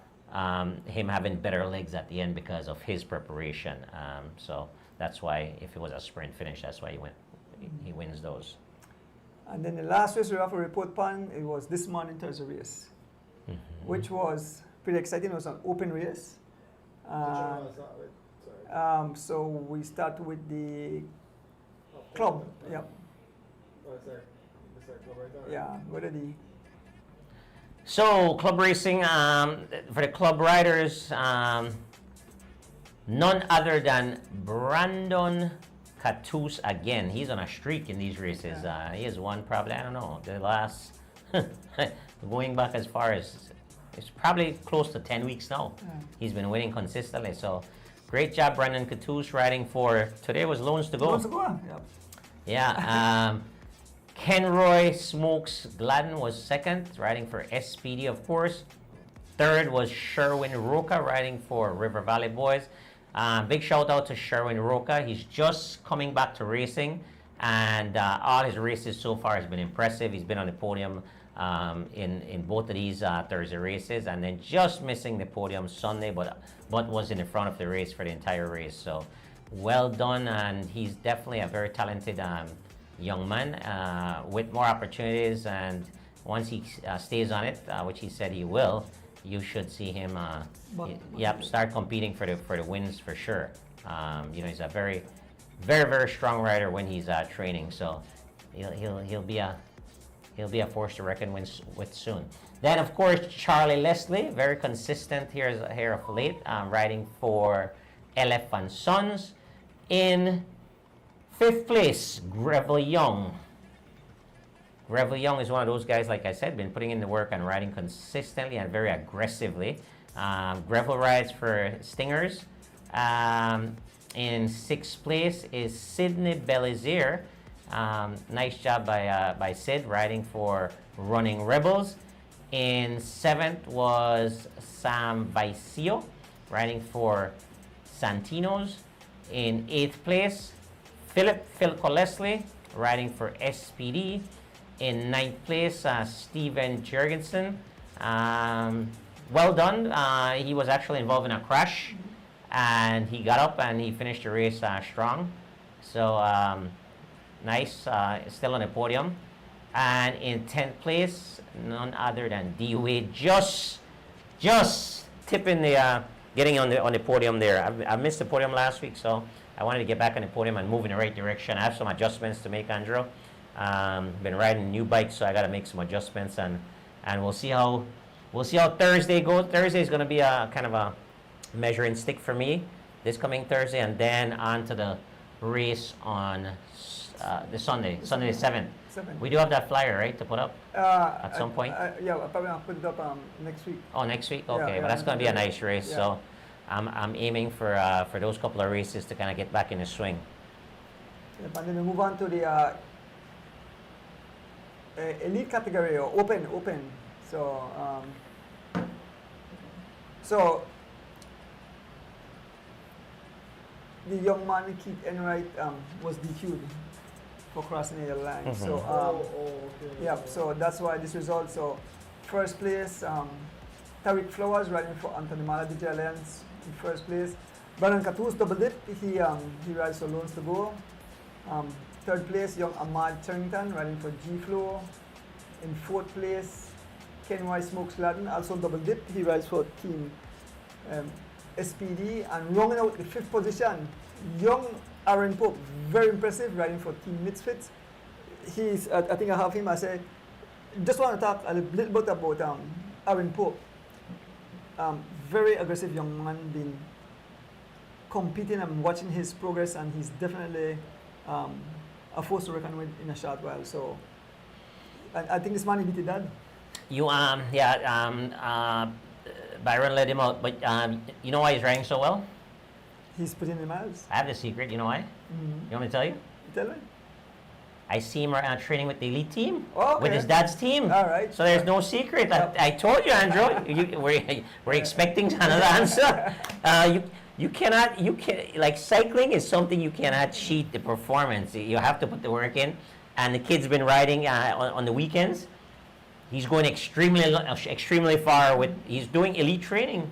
Speaker 3: him having better legs at the end because of his preparation. So that's why, if it was a sprint finish, that's why he wins those.
Speaker 2: And then the last race we have a report on, it was this morning Thursday race, which was pretty exciting. It was an open race.
Speaker 4: Which one was that with? Sorry.
Speaker 2: So we start with the club. Yep.
Speaker 4: Oh, sorry. Is that club right there?
Speaker 2: Yeah. What are the?
Speaker 3: So club racing, for the club riders, none other than Brandon Catus again. He's on a streak in these races. He has won probably, I don't know, the last, going back as far as, it's probably close to 10 weeks now. He's been winning consistently. So great job, Brandon Catus, riding for, today was Loans to Go.
Speaker 2: Loans to Go, yep.
Speaker 3: Yeah. Kenroy Smokes Gladden was second, riding for SPD, of course. Third was Sherwin Roca, riding for River Valley Boys. Big shout out to Sherwin Roca. He's just coming back to racing, and all his races so far has been impressive. He's been on the podium in both of these Thursday races, and then just missing the podium Sunday, but was in the front of the race for the entire race. So well done, and he's definitely a very talented young man with more opportunities, and once he stays on it, which he said he will, you should see him start competing for the wins for sure. He's a very, very, very strong rider when he's training, so he'll be a force to reckon with soon. Then of course Charlie Leslie, very consistent here of late, riding for LF and Sons. In 5th place, Greville Young. Greville Young is one of those guys, like I said, been putting in the work and riding consistently and very aggressively. Greville rides for Stingers. In 6th place is Sidney Belizier. Nice job by Sid, riding for Running Rebels. In 7th was Sam Vicio, riding for Santinos. In 8th place, Philco Leslie, riding for SPD. In 9th place, Steven Jurgensen. Well done. He was actually involved in a crash, and he got up and he finished the race strong. So nice, still on the podium. And in 10th place, none other than D Wade, just tipping the getting on the podium there. I missed the podium last week, so I wanted to get back on the podium and move in the right direction. I have some adjustments to make, Andrew. Been riding a new bike, so I got to make some adjustments, and we'll see how Thursday goes. Thursday is going to be a kind of a measuring stick for me this coming Thursday, and then on to the race on the Sunday the 7th. We do have that flyer, right, to put up at some point?
Speaker 2: Yeah, I'll probably put it up next week.
Speaker 3: Oh, next week? Okay, well, that's going to be a nice race.
Speaker 2: Yeah.
Speaker 3: So I'm aiming for those couple of races to kind of get back in the swing.
Speaker 2: Yep, and then we move on to the elite category, or open. So the young man Keith Enright was DQ'd for crossing the line.
Speaker 3: Mm-hmm.
Speaker 2: So
Speaker 4: Okay.
Speaker 2: yeah, so that's why this result. So first place, Tariq Flowers riding for Anthony Mala DJ Alliance in first place. Brandon Catus double dip. He rides for Loans to Go. Third place, young Ahmad Charrington riding for G Flow. In 4th place, Kenroy Smokes Gladden, also double dip. He rides for Team SPD. And rounding out the 5th position, young Aaron Pope, very impressive, riding for Team Misfits. He's, I think I have him. I said, just want to talk a little bit about Aaron Pope. Very aggressive young man, been competing and watching his progress, and he's definitely a force to reckon with in a short while. So, I think this man beat it dad.
Speaker 3: Byron let him out, but you know why he's riding so well?
Speaker 2: He's putting the miles.
Speaker 3: I have the secret. You know why? You want me to tell you?
Speaker 2: Tell me.
Speaker 3: I see him training with the elite team,
Speaker 2: Oh,
Speaker 3: with
Speaker 2: okay.
Speaker 3: his dad's team.
Speaker 2: All right.
Speaker 3: So there's no secret.
Speaker 2: Yep.
Speaker 3: I told you, Andrew. We're expecting another answer. You cannot. Like cycling is something you cannot cheat the performance. You have to put the work in. And the kid's been riding on the weekends. He's going extremely far with. He's doing elite training,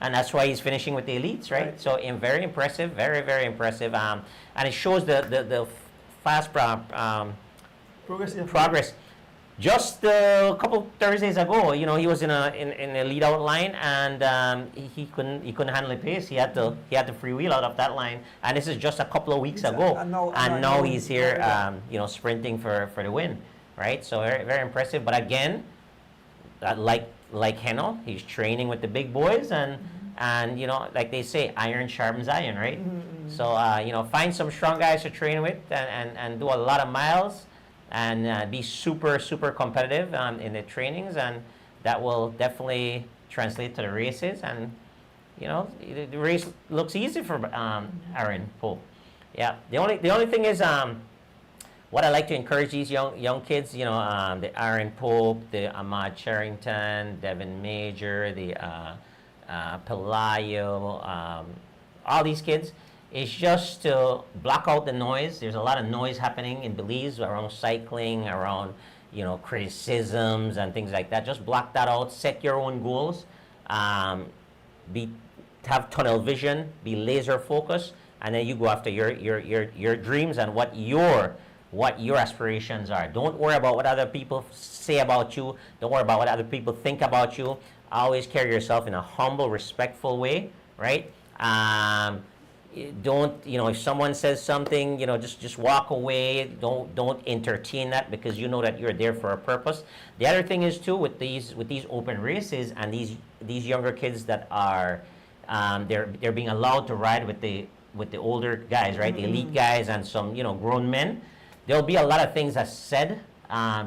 Speaker 3: and that's why he's finishing with the elites, right?
Speaker 2: Right.
Speaker 3: So very impressive, very impressive. And it shows the fast
Speaker 2: Progress. Yeah.
Speaker 3: progress. Just a couple Thursdays ago, he was in a lead out line, and he couldn't handle the pace. He had to freewheel out of that line, and this is just a couple of weeks ago.
Speaker 2: And
Speaker 3: now he's here,
Speaker 2: yeah.
Speaker 3: sprinting for the win, right? So very impressive. But again, like Heno, he's training with the big boys, and like they say, iron sharpens iron, right? So find some strong guys to train with, and do a lot of miles. And be super competitive in the trainings, and that will definitely translate to the races. And the race looks easy for Aaron Pope. Yeah. The only thing is what I like to encourage these young kids. The Aaron Pope, the Ahmad Charrington, Devin Major, the Pelayo, all these kids. Is just to block out the noise. There's a lot of noise happening in Belize around cycling, around criticisms and things like that. Just block that out. Set your own goals. Have tunnel vision. Be laser focused, and then you go after your dreams and what your aspirations are. Don't worry about what other people say about you. Don't worry about what other people think about you. Always carry yourself in a humble, respectful way, right? Don't if someone says something, just walk away. Don't entertain that, because you know that you're there for a purpose. The other thing is too, with these open races and these younger kids that are they're being allowed to ride with the older guys, right? The elite guys and some grown men. There'll be a lot of things that's said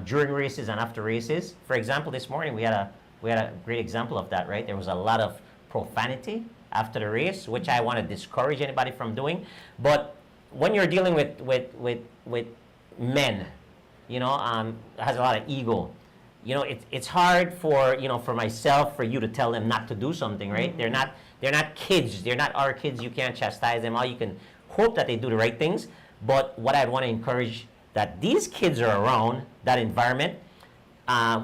Speaker 3: during races and after races. For example, this morning we had a great example of that, right? There was a lot of profanity after the race, which I want to discourage anybody from doing. But when you're dealing with men, has a lot of ego. It's hard for for myself, for you to tell them not to do something, right? They're not kids. They're not our kids. You can't chastise them. All you can hope that they do the right things. But what I'd want to encourage, that these kids are around that environment.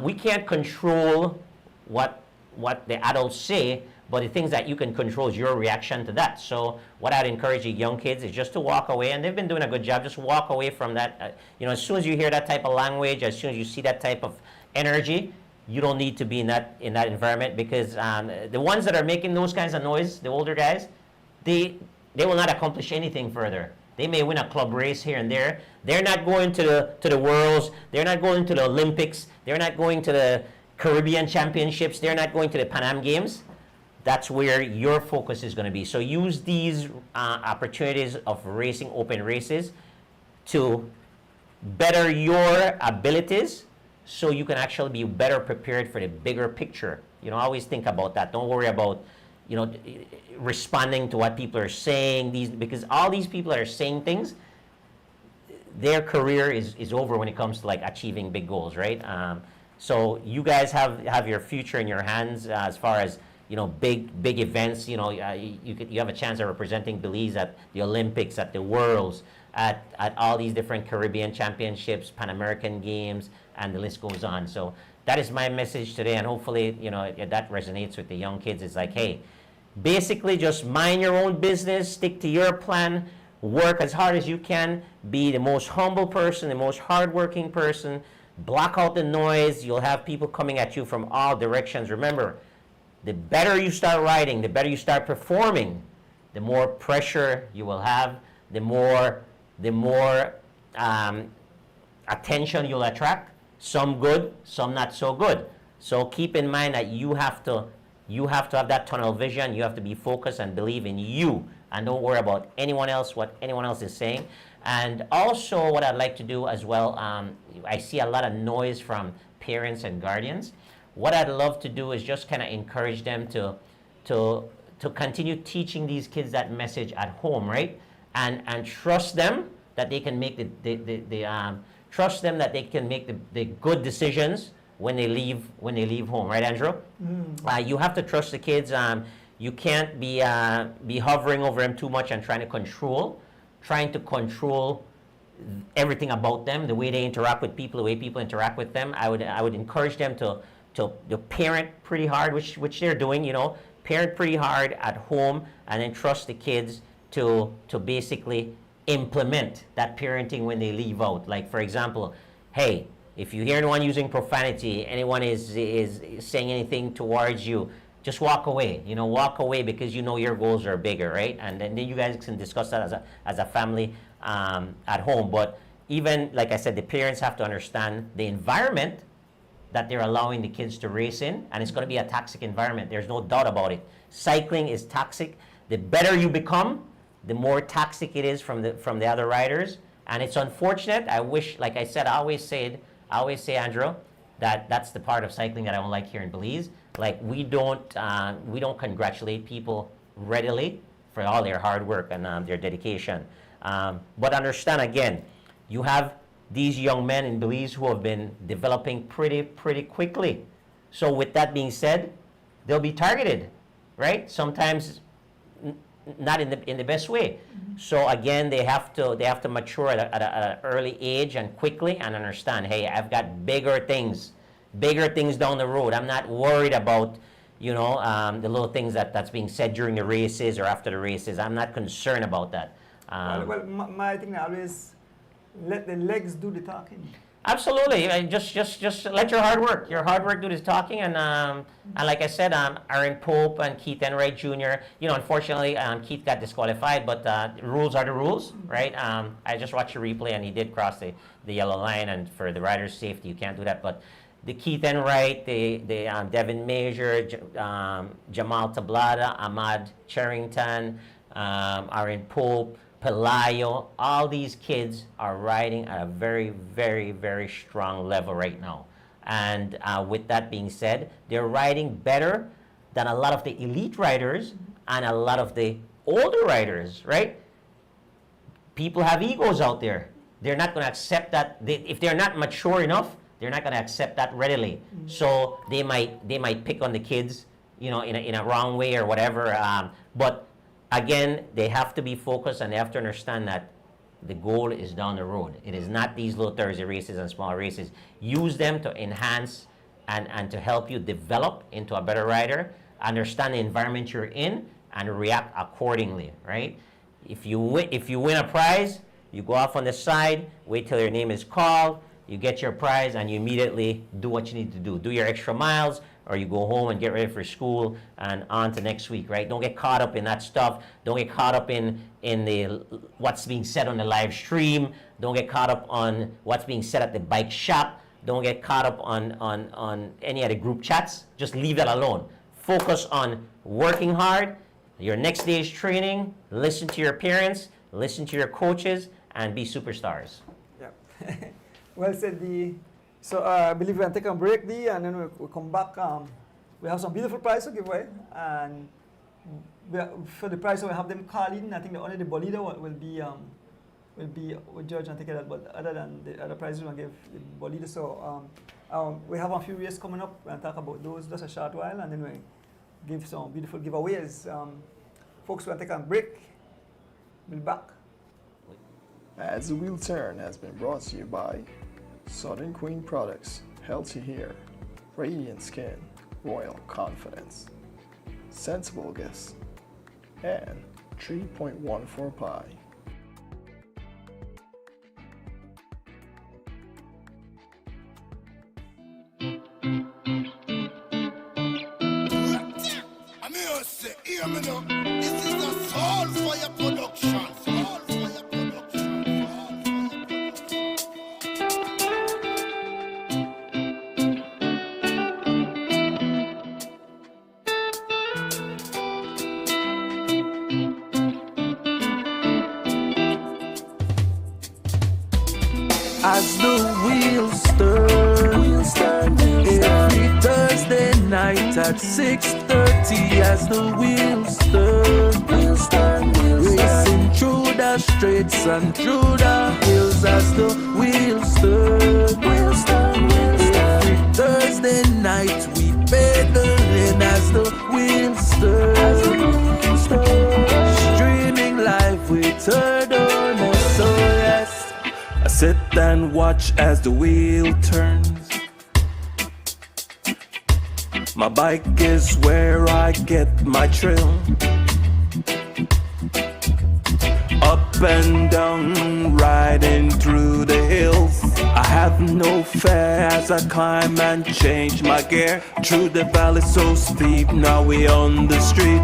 Speaker 3: We can't control what the adults say, but the things that you can control is your reaction to that. So what I'd encourage you young kids is just to walk away, and they've been doing a good job. Just walk away from that. As soon as you hear that type of language, as soon as you see that type of energy, you don't need to be in that environment, because the ones that are making those kinds of noise, the older guys, they will not accomplish anything further. They may win a club race here and there. They're not going to the Worlds. They're not going to the Olympics. They're not going to the Caribbean Championships. They're not going to the Pan Am Games. That's where your focus is going to be. So use these opportunities of racing open races to better your abilities, so you can actually be better prepared for the bigger picture. Always think about that. Don't worry about responding to what people are saying. Because all these people that are saying things, their career is over when it comes to like achieving big goals, right? So you guys have your future in your hands as far as big events. You have a chance of representing Belize at the Olympics, at the Worlds, at all these different Caribbean Championships, Pan American Games, and the list goes on. So that is my message today, and hopefully that resonates with the young kids. It's like, hey, basically just mind your own business, stick to your plan, work as hard as you can, be the most humble person, the most hardworking person, block out the noise. You'll have people coming at you from all directions. Remember, the better you start riding, the better you start performing, the more pressure you will have, the more attention you'll attract. Some good, some not so good. So keep in mind that you have to have that tunnel vision. You have to be focused and believe in you, and don't worry about anyone else, what anyone else is saying. And also, what I'd like to do as well, I see a lot of noise from parents and guardians. What I'd love to do is just kind of encourage them to to continue teaching these kids that message at home, right? And trust them that they can make trust them that they can make the good decisions when they leave home, right, Andrew? You have to trust the kids. You can't be hovering over them too much and trying to control everything about them, the way they interact with people, the way people interact with them. I would encourage them to parent pretty hard, which they're doing, you know, parent pretty hard at home, and then trust the kids to basically implement that parenting when they leave out. Like, for example, hey, if you hear anyone using profanity, anyone is saying anything towards you, just walk away. You know, walk away, because you know your goals are bigger, right? And then you guys can discuss that as a family at home. But even, like I said, the parents have to understand the environment that they're allowing the kids to race in, and it's going to be a toxic environment. There's no doubt about it. Cycling is toxic. The better you become, the more toxic it is from the other riders, and it's unfortunate. I wish, like I said, I always say, Andrew, that's the part of cycling that I don't like here in Belize. Like, we don't congratulate people readily for all their hard work and their dedication. But understand, again, you have these young men in Belize who have been developing pretty quickly. So with that being said, they'll be targeted, right? Sometimes not in the best way. So again, they have to mature at an early age and quickly, and understand, hey, I've got bigger things down the road. I'm not worried about, you know, the little things that's being said during the races or after the races. I'm not concerned about that.
Speaker 2: My thing always, let the legs do the talking.
Speaker 3: Absolutely. Just let your hard work do this talking. And like I said, Aaron Pope and Keith Enright Jr., you know, unfortunately, Keith got disqualified, but rules are the rules, right? I just watched the replay, and he did cross the yellow line, and for the rider's safety, you can't do that. But the Keith Enright, the Devin Major, Jamal Tablada, Ahmad Charrington, Aaron Pope, Pelayo, all these kids are riding at a very, very, very strong level right now. And with that being said, they're riding better than a lot of the elite riders and a lot of the older riders, right? People have egos out there. They're not going to accept that. If they're not mature enough, they're not going to accept that readily. So they might pick on the kids, you know, in a wrong way or whatever. But again, they have to be focused, and they have to understand that the goal is down the road. It is not these little Thursday races and small races. Use them to enhance and to help you develop into a better rider, understand the environment you're in, and react accordingly, right? If you win a prize, you go off on the side, wait till your name is called, you get your prize, and you immediately do what you need to do. Do your extra miles, or you go home and get ready for school and on to next week, right? Don't get caught up in that stuff. Don't get caught up in the what's being said on the live stream. Don't get caught up on what's being said at the bike shop. Don't get caught up on any of the group chats. Just leave that alone. Focus on working hard, your next day's training, listen to your parents, listen to your coaches, and be superstars.
Speaker 2: Yeah. Well said, So I believe we're going to take a break, and then we'll come back. We have some beautiful prizes to give away, and for the prize, we'll have them call in. I think only the Bolida will be judged and take it out, but other than the other prizes, we'll give the Bolida. So we have a few races coming up, and talk about those just a short while, and then we'll give some beautiful giveaways. Folks, we'll take a break. We'll be back.
Speaker 4: As the Wheel Turn has been brought to you by Southern Queen Products, healthy hair, radiant skin, royal confidence, sensible guests, and 3.14 Pi.
Speaker 1: This is a Soul Fire production. As the wheels turn every Thursday night at 6:30. 6:30 as the wheels turn. Racing through the streets and through the hills as the wheels turn. Every Thursday night we pedaling as the wheels turn. Streaming live with Turner, so yes, I sit and watch as the wheel turns. My bike is where I get my thrill. Up and down, riding through the hills. I have no fear as I climb and change my gear. Through the valley so steep, now we on the street.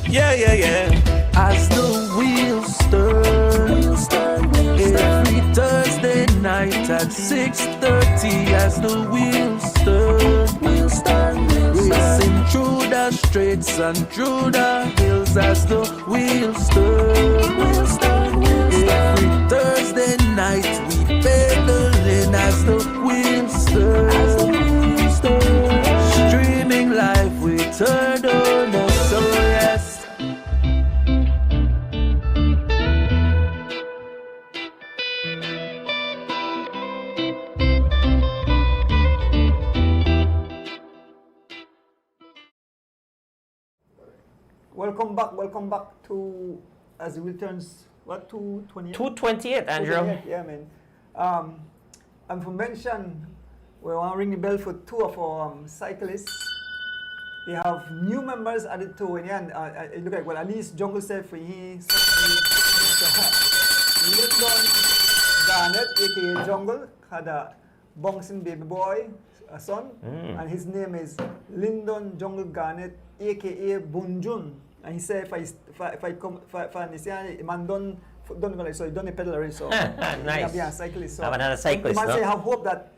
Speaker 1: Yeah, yeah, yeah. As the wheels turn, every Thursday night at 6:30 as the wheels turn. Racing through the streets and through the hills as the wheels turn. Every Thursday night we pedaling as the wheels turn. Streaming live with Turner, so yes.
Speaker 2: Welcome back to as the wheel turns. What 2:28?
Speaker 3: 2:28, Andrew.
Speaker 2: 2:28, yeah, man. And for mention, we want to ring the bell for two of our cyclists. They have new members added to it, and it look like, well, at least Jungle said for he. Lyndon Garnett, aka Jungle, had a bouncing baby boy, a son, and his name is Lyndon Jungle Garnett, aka Bunjun. And he said, if I come, if man don't go, so he done a pedal already, so
Speaker 3: nice.
Speaker 2: Be a cyclist. So
Speaker 3: I'm another cyclist,
Speaker 2: man
Speaker 3: no?
Speaker 2: say, have hope that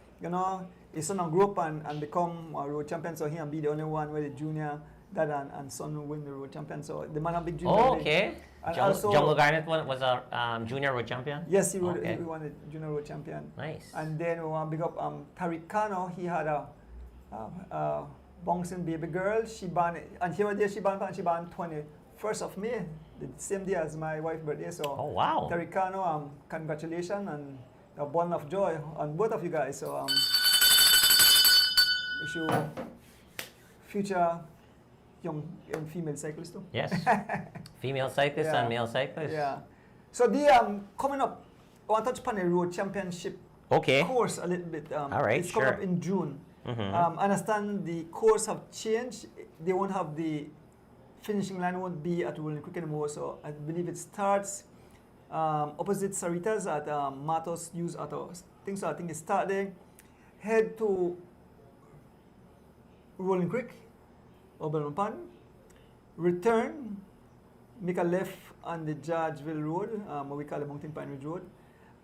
Speaker 2: his son will grow up and become a road champion, so he can be the only one where the junior dad and son will win the road champion. So the man a big junior.
Speaker 3: Oh, okay.
Speaker 2: And
Speaker 3: Jungle Garnett was a junior road champion?
Speaker 2: Yes, he won the junior road champion.
Speaker 3: Nice.
Speaker 2: And then we want to big up Tariq Kano. He had a bouncing baby girl. She born, and she born 21st of May, the same day as my wife's birthday. So
Speaker 3: Oh, wow.
Speaker 2: Tariq Kano, congratulations and a bond of joy on both of you guys. So wish you future young female cyclists too.
Speaker 3: Yes. Female cyclists
Speaker 2: Yeah.
Speaker 3: and male cyclists.
Speaker 2: Yeah. So the coming up, I want to touch upon the road championship
Speaker 3: Okay.
Speaker 2: course a little bit.
Speaker 3: All right,
Speaker 2: it's coming
Speaker 3: sure.
Speaker 2: up in June.
Speaker 3: Mhm.
Speaker 2: I understand the course have changed. They won't have the finishing line won't be at Rolling Creek anymore. So I believe it starts opposite Saritas at Matos News Auto. So I think it start there. Head to Rolling Creek or Belmont, return, make a left on the Georgeville Road, what we call the Mountain Pine Ridge Road.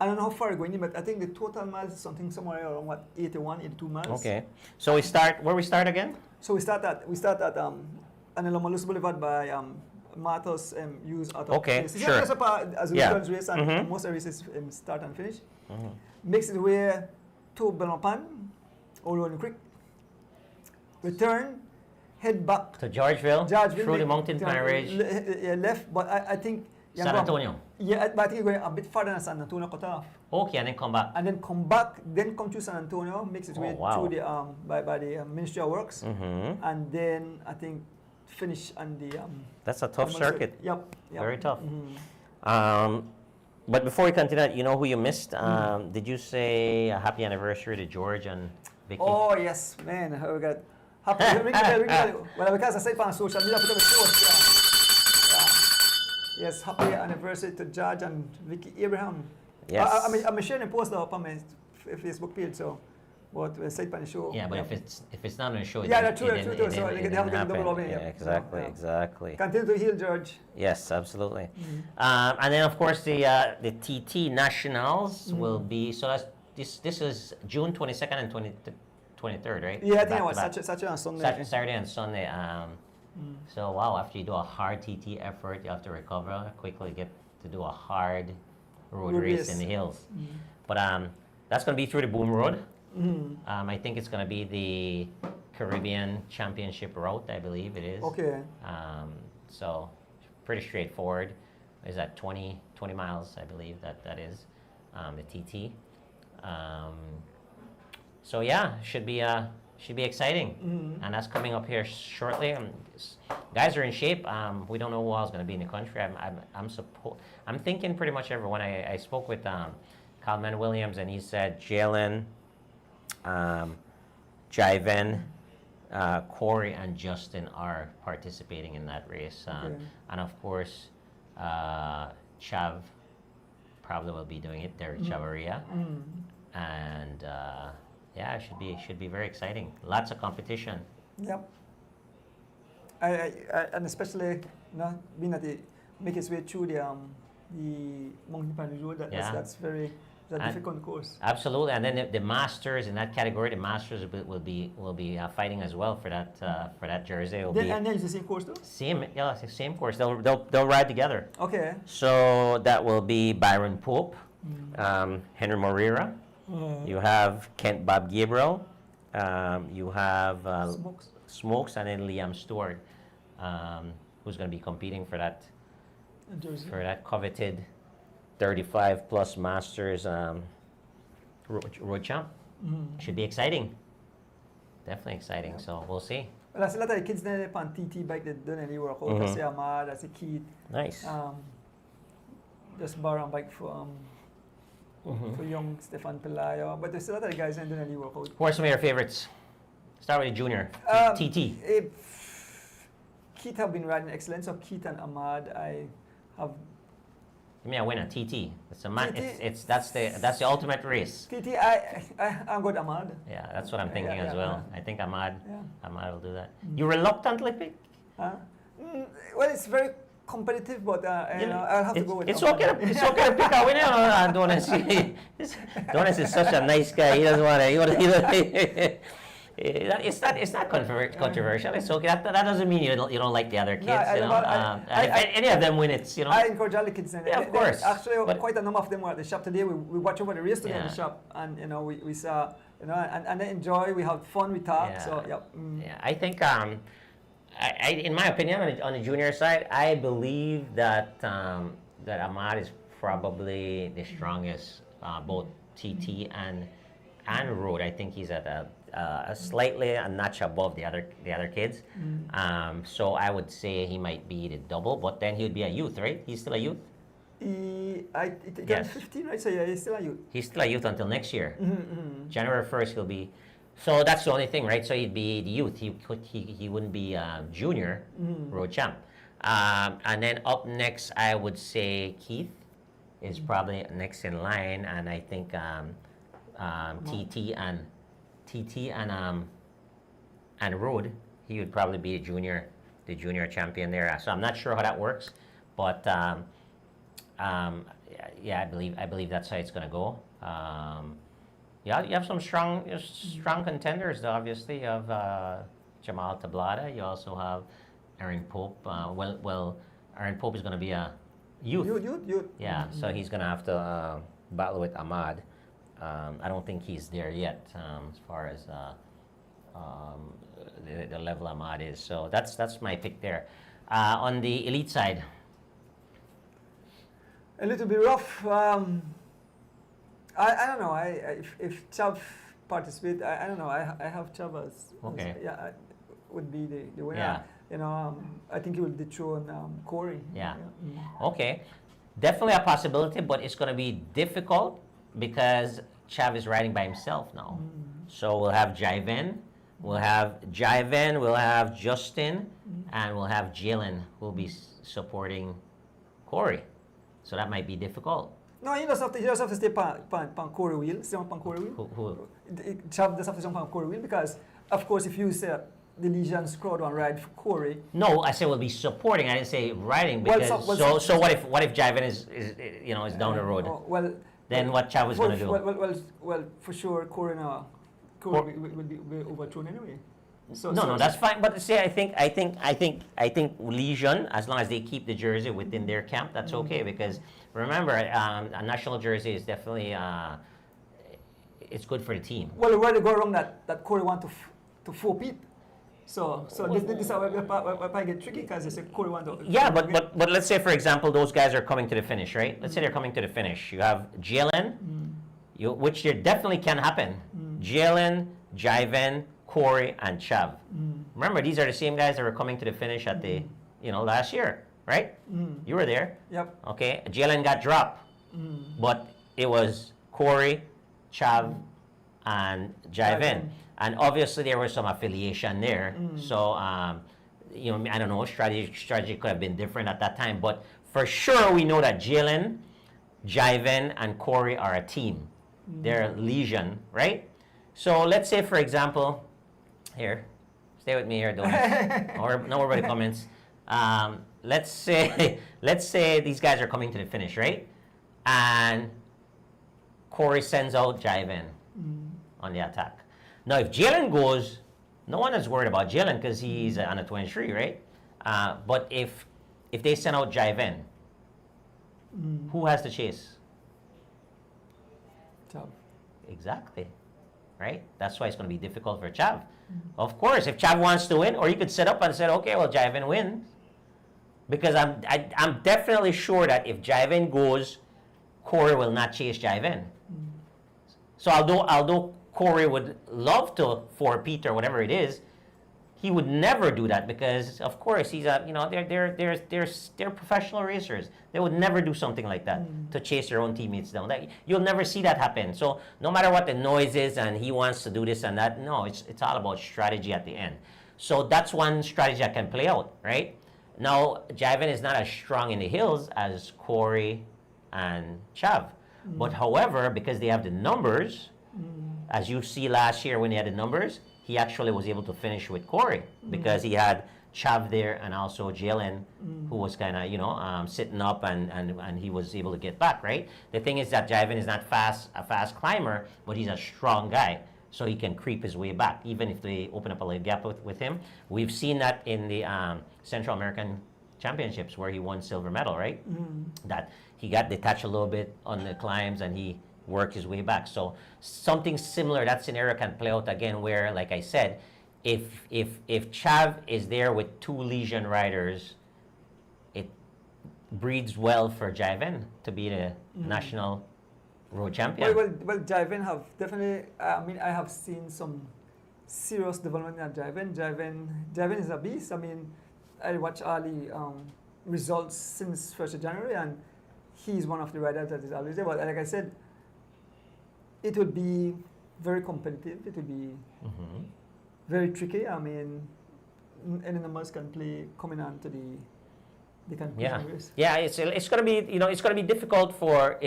Speaker 2: I don't know how far going, but I think the total miles is something somewhere around 82 miles.
Speaker 3: Okay. So we start, where we start again?
Speaker 2: So we start at Anelomalus Boulevard by Matos Use Auto.
Speaker 3: Okay,
Speaker 2: Place.
Speaker 3: sure.
Speaker 2: Just as a
Speaker 3: Yeah.
Speaker 2: returns race, and
Speaker 3: Mhm.
Speaker 2: most of the races start and finish. Makes it way to Belmont or Rolling Creek. Return, head back
Speaker 3: To Georgeville,
Speaker 2: Georgeville,
Speaker 3: through the Mountain Pine Ridge,
Speaker 2: left, but I think
Speaker 3: San Antonio.
Speaker 2: Yeah, but I think you're going a bit farther than San Antonio cut off,
Speaker 3: Okay, and then come back.
Speaker 2: and then come back, then come to San Antonio, makes its way
Speaker 3: Oh, wow.
Speaker 2: through the by the Ministry of Works,
Speaker 3: Mm-hmm.
Speaker 2: and then I think finish on the
Speaker 3: That's a tough circuit.
Speaker 2: Yep.
Speaker 3: Very tough.
Speaker 2: Mhm.
Speaker 3: But before we continue, you know who you missed? Did you say a happy anniversary to George and Vicky?
Speaker 2: Oh yes, man, we got happy. ring the bell. Well, because I said on social media, put up a post. Yeah. Yes, happy anniversary to George and Vicky Abraham.
Speaker 3: Yes.
Speaker 2: I'm sharing a post up on my Facebook page, so but we said on the show.
Speaker 3: Yeah, but
Speaker 2: yeah.
Speaker 3: if it's not on the show,
Speaker 2: Yeah,
Speaker 3: then
Speaker 2: that's true,
Speaker 3: it
Speaker 2: that's
Speaker 3: didn't-
Speaker 2: true,
Speaker 3: it
Speaker 2: so
Speaker 3: didn't-
Speaker 2: they
Speaker 3: it
Speaker 2: have
Speaker 3: didn't
Speaker 2: to get double
Speaker 3: happen.
Speaker 2: over here.
Speaker 3: Yeah,
Speaker 2: So,
Speaker 3: exactly,
Speaker 2: yeah.
Speaker 3: exactly.
Speaker 2: Continue to heal, George.
Speaker 3: Yes, absolutely. And then of course the TT Nationals will be, so that's this is June 22nd and 23rd, right?
Speaker 2: Yeah, I think
Speaker 3: Back
Speaker 2: it
Speaker 3: to
Speaker 2: was
Speaker 3: back.
Speaker 2: Saturday on Sunday.
Speaker 3: Saturday and Sunday. So wow, after you do a hard TT effort, you have to recover quickly, get to do a hard road
Speaker 2: Road
Speaker 3: race
Speaker 2: race.
Speaker 3: in the hills. But that's going to be through the Boom Road. I think it's going to be the Caribbean Championship route, I believe it is.
Speaker 2: Okay.
Speaker 3: So pretty straightforward. Is that 20 miles, I believe that is, the TT. So yeah, should be exciting, and that's coming up here shortly. Guys are in shape. We don't know who else is going to be in the country. I'm thinking pretty much everyone. I spoke with Calman Williams, and he said Jalen, Jiven, Corey, and Justin are participating in that race,
Speaker 2: Okay.
Speaker 3: and of course, Chav probably will be doing it. Derek Chavarria, and yeah, it should be very exciting. Lots of competition.
Speaker 2: Yep. And especially, being that they make its way through the Monkey Pan Road,
Speaker 3: Yeah.
Speaker 2: that's very a
Speaker 3: And-
Speaker 2: difficult course.
Speaker 3: Absolutely, and then the Masters in that category, the Masters will be fighting as well for that jersey. It'll be
Speaker 2: And then it's the same course too?
Speaker 3: same course. They'll ride together.
Speaker 2: Okay.
Speaker 3: So that will be Byron Pope, Henry Moreira. You have Kent Bob Gabriel. You have
Speaker 2: Smokes.
Speaker 3: Smokes, and then Liam Stewart, who's going to be competing for that
Speaker 2: Jersey.
Speaker 3: coveted 35 plus Masters road champ. Should be exciting. Definitely exciting. So we'll see.
Speaker 2: Well, I see a lot of the kids there on TT bike that don't any workout. I see Ahmad, I see Keith.
Speaker 3: Nice.
Speaker 2: Just borrow on bike for young Stefan Pelayo. But there's a lot of the guys that don't any workout.
Speaker 3: Who are some of your favorites? Start with the junior. TT.
Speaker 2: Keith have been riding excellent. So Keith and Ahmad, I have
Speaker 3: Give me a winner. TT. It's a man.
Speaker 2: TT.
Speaker 3: That's the ultimate race.
Speaker 2: TT. I'm good Ahmad.
Speaker 3: Yeah, that's what I'm thinking
Speaker 2: Yeah,
Speaker 3: as
Speaker 2: yeah,
Speaker 3: well. I think Ahmad
Speaker 2: Yeah.
Speaker 3: will do that. You reluctantly pick?
Speaker 2: Well, it's very competitive, but I'll have to go with
Speaker 3: It's
Speaker 2: Ahmad.
Speaker 3: okay. It's okay to pick a winner. Donis is such a nice guy. He doesn't want to. It's not controversial. It's okay. That doesn't mean you don't like the other kids. If any of them win, it's
Speaker 2: I encourage all the kids.
Speaker 3: Yeah, of course.
Speaker 2: Actually,
Speaker 3: But-
Speaker 2: quite a number of them were at the shop today. We watched over the race today in
Speaker 3: Yeah.
Speaker 2: the shop, and we saw and they enjoy. We have fun. We talk.
Speaker 3: Yeah.
Speaker 2: So yeah.
Speaker 3: Yeah, I think, in my opinion, on the junior side, I believe that Ahmad is probably the strongest, both TT and road. I think he's at a slightly a notch above the other kids. So I would say he might be the double, but then he would be a youth, right? He's still a youth.
Speaker 2: He
Speaker 3: Yes.
Speaker 2: 15, right? So yeah, he's still a youth.
Speaker 3: He's still a youth until next year. January 1st he'll be. So that's the only thing, right? So he'd be the youth. He wouldn't be junior road champ. And then up next, I would say Keith is probably next in line, and I think TT and Road, he would probably be the junior champion there. So I'm not sure how that works, but yeah, I believe that's how it's gonna go. Yeah, you have some strong contenders, though, obviously. You have Jamal Tablada. You also have Aaron Pope. Well, Aaron Pope is going to be a youth.
Speaker 2: Youth.
Speaker 3: Yeah, so he's going to have to battle with Ahmad. I don't think he's there yet as far as the level Ahmad is. So that's my pick there. On the elite side,
Speaker 2: A little bit rough. I don't know. If Chav participate, I don't know. I have Chav as
Speaker 3: Okay.
Speaker 2: would be the winner.
Speaker 3: Yeah.
Speaker 2: I think he will dethrone Corey.
Speaker 3: Yeah. Okay, definitely a possibility, but it's going to be difficult because Chav is riding by himself now. So we'll have Jiven, we'll have Justin, and we'll have Jalen who'll be supporting Corey. So that might be difficult.
Speaker 2: No, he doesn't have to stay on Corey wheel. Stay on Corey wheel.
Speaker 3: Who?
Speaker 2: Chav doesn't have to jump on Corey wheel because, of course, if you say the Legions crowd one ride for Corey.
Speaker 3: No, I said we'll be supporting. I didn't say riding
Speaker 2: Well,
Speaker 3: because. So what if Jiven is down the road?
Speaker 2: Well.
Speaker 3: Then what Chav is going to do?
Speaker 2: Well, for sure, Corey will be overthrown anyway. So,
Speaker 3: No, that's fine. But see, I think Legion, as long as they keep the jersey within their camp, that's okay. Because remember, a national jersey is definitely it's good for the team.
Speaker 2: Well, where they go wrong that Corey want to forfeit. So this is where I get tricky because they say Corey want to.
Speaker 3: Yeah, but let's say, for example, those guys are coming to the finish, right? Let's say they're coming to the finish. You have Jalen, which there definitely can happen. Jalen, Jiven, Corey, and Chav. Remember, these are the same guys that were coming to the finish at the, last year, right? You were there.
Speaker 2: Yep.
Speaker 3: Okay, Jalen got dropped, but it was Corey, Chav, and Jiven. And obviously there was some affiliation there. So, I don't know, strategy could have been different at that time. But for sure, we know that Jalen, Jiven, and Corey are a team. They're a legion, right? So let's say, for example, here, stay with me here, don't no worry about the comments. Let's say these guys are coming to the finish, right? And Corey sends out Jiven on the attack. Now, if Jalen goes, no one is worried about Jalen because he's under 23, right? But if they send out Jiven, who has to chase?
Speaker 2: Chav.
Speaker 3: Exactly, right? That's why it's going to be difficult for Chav. Of course, if Chav wants to win, or you could set up and say, okay, well, Jiven wins. Because I'm definitely sure that if Jiven goes, Corey will not chase Jiven. So although Corey would love to for Pete or whatever it is, he would never do that because, of course, he's they're professional racers. They would never do something like that to chase their own teammates down. You'll never see that happen. So no matter what the noise is and he wants to do this and that, no, it's all about strategy at the end. So that's one strategy that can play out, right? Now, Jiven is not as strong in the hills as Corey and Chav. But however, because they have the numbers, as you see last year when he had the numbers, he actually was able to finish with Corey because he had Chav there and also Jalen, who was kind of, sitting up and he was able to get back, right? The thing is that Jiven is not a fast climber, but he's a strong guy. So he can creep his way back, even if they open up a little gap with him. We've seen that in the Central American Championships where he won silver medal, right? That he got detached a little bit on the climbs and he worked his way back. So something similar, that scenario can play out again where, like I said, if Chav is there with two Legion riders, it breeds well for Jiven to be the national road champion.
Speaker 2: Well, Jiven have definitely, I have seen some serious development in Jiven. Jiven is a beast. I watch all the results since 1st of January and he's one of the riders that is always there. But like I said, it would be very competitive. It would be very tricky. Any numbers can play coming on to the conclusion race.
Speaker 3: Yeah, it's going to be it's going to be difficult for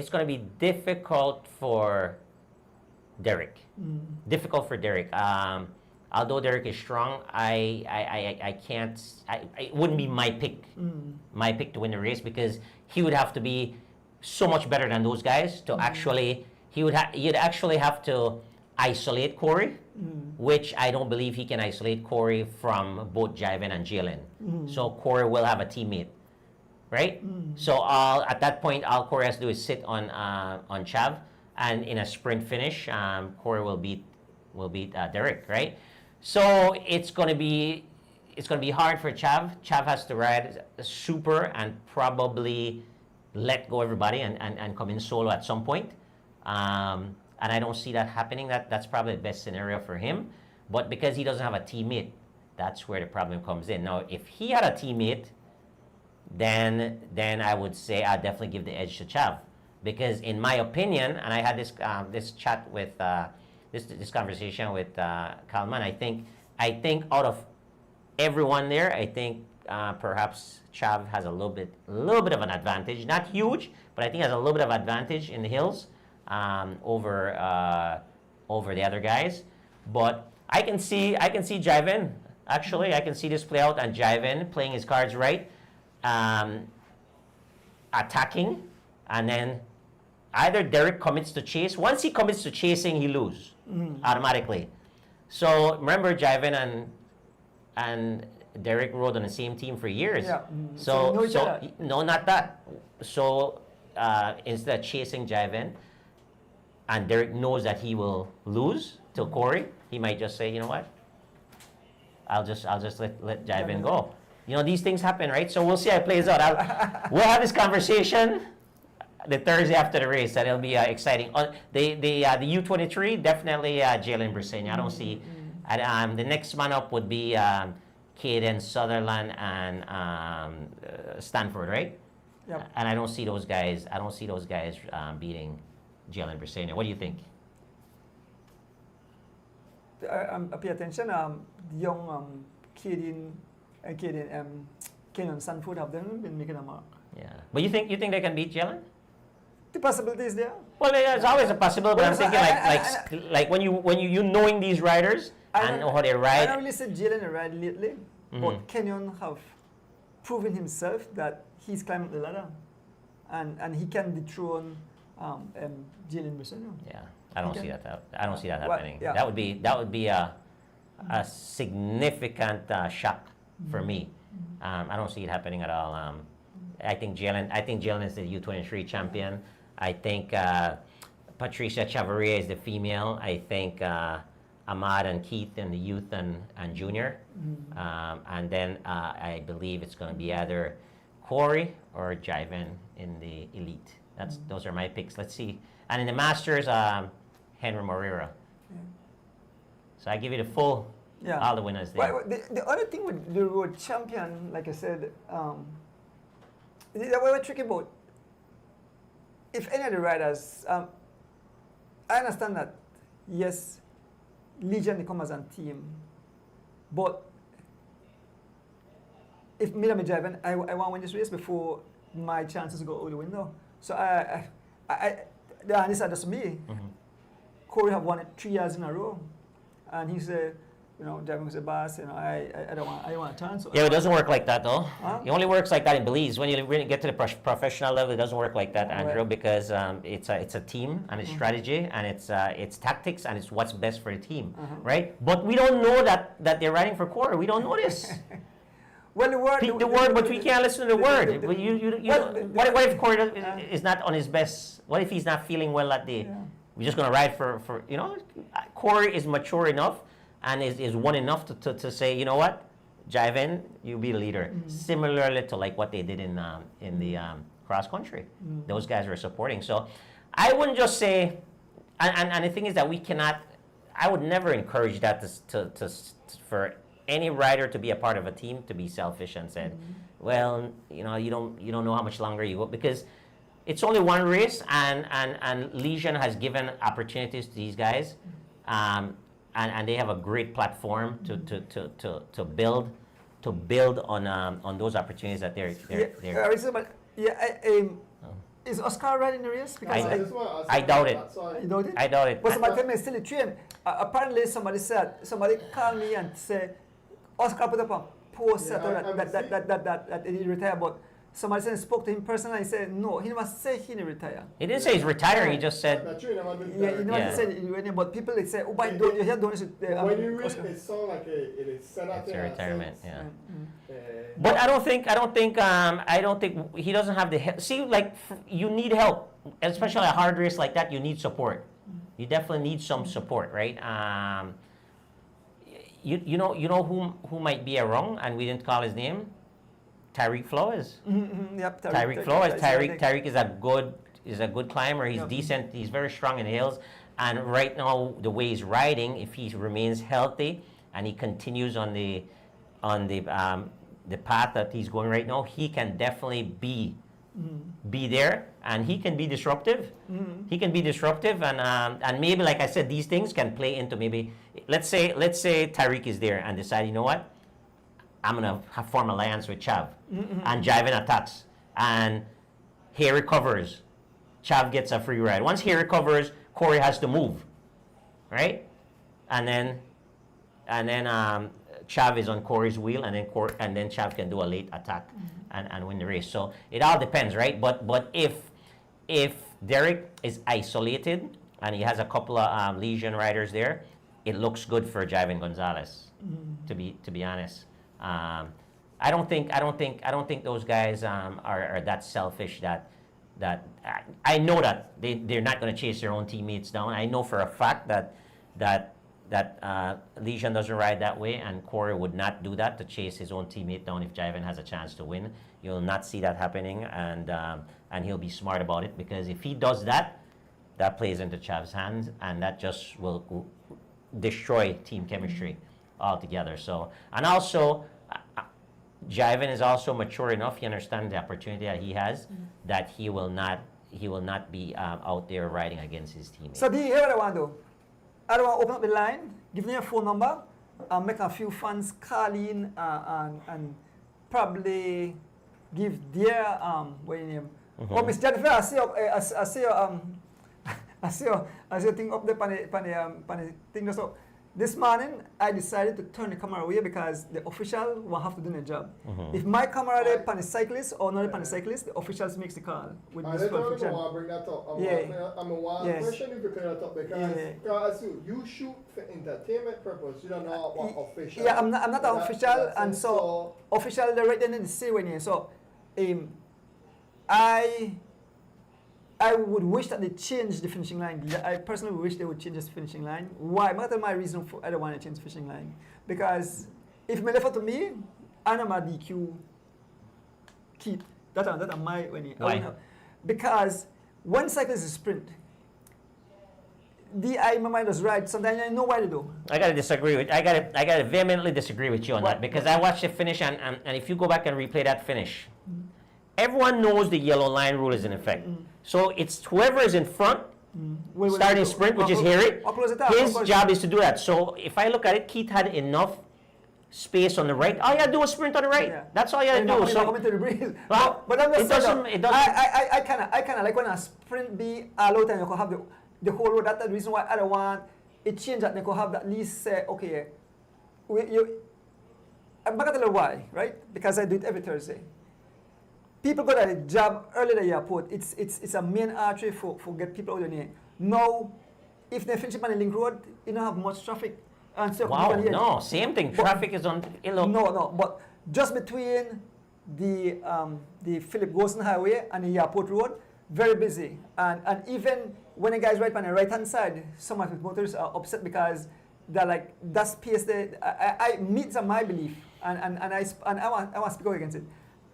Speaker 3: Derek. Difficult for Derek. Although Derek is strong, I can't. It wouldn't be my pick. My pick to win the race because he would have to be so much better than those guys to actually. You'd actually have to isolate Corey, which I don't believe he can isolate Corey from both Jiven and Jalen. So Corey will have a teammate, right? So at that point, all Corey has to do is sit on Chav, and in a sprint finish, Corey will beat Derek, right? So it's gonna be hard for Chav. Chav has to ride super and probably let go everybody and come in solo at some point. And I don't see that happening. That's probably the best scenario for him. But because he doesn't have a teammate, that's where the problem comes in. Now, if he had a teammate, then I would say I'd definitely give the edge to Chav. Because in my opinion, and I had this chat with this conversation with Kalman, I think out of everyone there, I think perhaps Chav has a little bit of an advantage. Not huge, but I think has a little bit of advantage in the hills. Over the other guys, but I can see Jiven. Actually, I can see this play out and Jiven playing his cards right, attacking, and then either Derek commits to chase. Once he commits to chasing, he loses automatically. So remember, Jiven and Derek rode on the same team for years.
Speaker 2: Yeah.
Speaker 3: So no, not that. So instead of chasing Jiven, and Derek knows that he will lose to Corey, he might just say, you know what? I'll just let Jaivin go. You know, these things happen, right? So we'll see how it plays out. We'll have this conversation the Thursday after the race. That'll be exciting. The U23, definitely Jalen Briseno. I don't see. The next man up would be Caden Sutherland and Stanford, right?
Speaker 2: Yep.
Speaker 3: And I don't see those guys. Beating Jalen Briseno. What do you think?
Speaker 2: I pay attention. The young Caden and Kenan Sanford have them been making a mark.
Speaker 3: Yeah, but you think they can beat Jalen?
Speaker 2: The possibility is there.
Speaker 3: Well, there's always a possibility, but
Speaker 2: Well,
Speaker 3: I'm thinking like when you knowing these riders and know how they
Speaker 2: I
Speaker 3: ride.
Speaker 2: don't really see Jalen ride lately, but Kenyon have proven himself that he's climbing the ladder, and he can dethrone Jalen Briseno.
Speaker 3: Yeah, I don't see that. I don't see that
Speaker 2: Well,
Speaker 3: happening.
Speaker 2: yeah.
Speaker 3: That would be a significant shock for me. I don't see it happening at all. I think Jalen is the U23 champion. I think Patricia Chavarria is the female. I think Ahmad and Keith in the youth and junior. And then I believe it's going to be either Corey or Jaivin in the elite. Those are my picks. Let's see. And in the Masters, Henry Moreira.
Speaker 2: Yeah.
Speaker 3: So I give you the full, all the winners there.
Speaker 2: Well, the other thing with the road champion, like I said, that we're tricky about. If any of the riders, I understand that, yes, Legion they come as a team, but if me and Jaivin, I want to win this race before my chances go out the window. So the answer is me. Corey have won it 3 years in a row, and he said, you know, Jaivin was a boss. You know, I don't want a chance.
Speaker 3: Yeah, it doesn't work like that though.
Speaker 2: Huh?
Speaker 3: It only works like that in Belize. When you really get to the professional level, it doesn't work like that, Andrew,
Speaker 2: Right.
Speaker 3: because it's a team and it's strategy and it's tactics and it's what's best for the team, right? But we don't know that they're riding for Corey. We don't know this.
Speaker 2: Well, the word,
Speaker 3: Speak the word, but we can't listen to the word. But what if Corey is not on his best? What if he's not feeling well that day?
Speaker 2: Yeah.
Speaker 3: We're just going to ride for Corey is mature enough and is one enough to say, you know what, Jaivin, you be the leader. Similarly to like what they did in the cross country. Those guys were supporting. So I wouldn't just say, and the thing is that we cannot, I would never encourage that for any rider to be a part of a team to be selfish and said, well, you don't know how much longer you go, because it's only one race, and Legion has given opportunities to these guys, and they have a great platform to build on those opportunities that they're.
Speaker 2: Is Oscar riding the race? Because
Speaker 3: I doubt it.
Speaker 2: you know it?
Speaker 3: I doubt it.
Speaker 2: But somebody tell me still a train. Apparently, somebody called me and said Oscar put up a post that he retired, but somebody said spoke to him personally. He said no, he never said he didn't retire.
Speaker 3: He didn't say he's retiring. He just said.
Speaker 2: Yeah, you know what he said. But people they say, oh, but you hear doing this.
Speaker 5: When you read it, it sounds like it is set up
Speaker 3: It's a
Speaker 5: there.
Speaker 3: retirement. Yeah.
Speaker 5: Uh,
Speaker 3: But I don't think he doesn't have the help. See, like you need help, especially a hard race like that. You need support. You definitely need some support, right? You know who might be wrong, and we didn't call his name. Tyreek Flores.
Speaker 2: Yep,
Speaker 3: Tyreek Flores. Tyreek is a good climber. He's decent. He's very strong in the hills. And right now, the way he's riding, if he remains healthy and he continues on the path that he's going right now, he can definitely be there, and he can be disruptive. He can be disruptive, and maybe, like I said, these things can play into maybe. Let's say Tyreek is there and decide, you know what, I'm gonna form alliance with Chav, and Jaivin attacks, and he recovers. Chav gets a free ride. Once he recovers, Corey has to move, right? And then Chav is on Corey's wheel, and then Chav can do a late attack and win the race. So it all depends, right? But if Derek is isolated and he has a couple of Legion riders there, it looks good for Jaivin Gonzalez. To be honest, I don't think those guys are that selfish that I know that they're not going to chase their own teammates down. I know for a fact that that Legion doesn't ride that way, and Corey would not do that to chase his own teammate down if Jiven has a chance to win. You'll not see that happening, and he'll be smart about it, because if he does that, that plays into Chav's hands, and that just will destroy team chemistry altogether. So, and also, Jiven is also mature enough. He understands the opportunity that he has, that he will not be out there riding against his teammates.
Speaker 2: So, here what I want to do. I don't want to open up the line, give me a phone number, and make a few fans call in and probably give their what your name. Oh, Miss Jennifer, I see your thing up there on the thing. So this morning I decided to turn the camera away because the official will have to do their job. If my camera there on the cyclist or not on the cyclist, the officials makes the call with
Speaker 5: I
Speaker 2: this
Speaker 5: don't
Speaker 2: perfection.
Speaker 5: want to bring that up. I'm a
Speaker 2: Yes.
Speaker 5: question if you clear that up because you shoot for entertainment purpose. You don't know what official.
Speaker 2: Yeah, I'm not an official, and so official they right then in the say when you so I would wish that they change the finishing line. I personally wish they would change the finishing line. Why? I'm going to tell my reason for I don't want to change the finishing line. Because if me left it to me, I know my DQ keep. That's my when you.
Speaker 3: Why?
Speaker 2: Because when cyclists sprint, my mind was right. Sometimes I know why they do.
Speaker 3: I gotta vehemently disagree with you on that, because I watched the finish, and if you go back and replay that finish, everyone knows the yellow line rule is in effect. So it's whoever is in front, starting sprint, which is Harry, his job is to do that. So if I look at it, Keith had enough space on the right. All you gotta do is sprint on the right.
Speaker 2: Yeah.
Speaker 3: That's all you gotta do. So,
Speaker 2: But I'm
Speaker 3: it doesn't.
Speaker 2: I kind of like when a sprint be allowed and you can have the whole road. That's the reason why I don't want it change that they could have at least say, okay, I'm not gonna tell you why, right? Because I do it every Thursday. People got a job early in the airport. It's a main artery for get people out of there. Now, if they finish on the link road, you don't have much traffic. And so
Speaker 3: wow, no, same thing. Traffic is on.
Speaker 2: No, but just between the Philip Gosden Highway and the airport road, very busy. And even when the guys ride on the right hand side, some of the motorists are upset because they're like that space there. I meet my belief, and I want to speak out against it.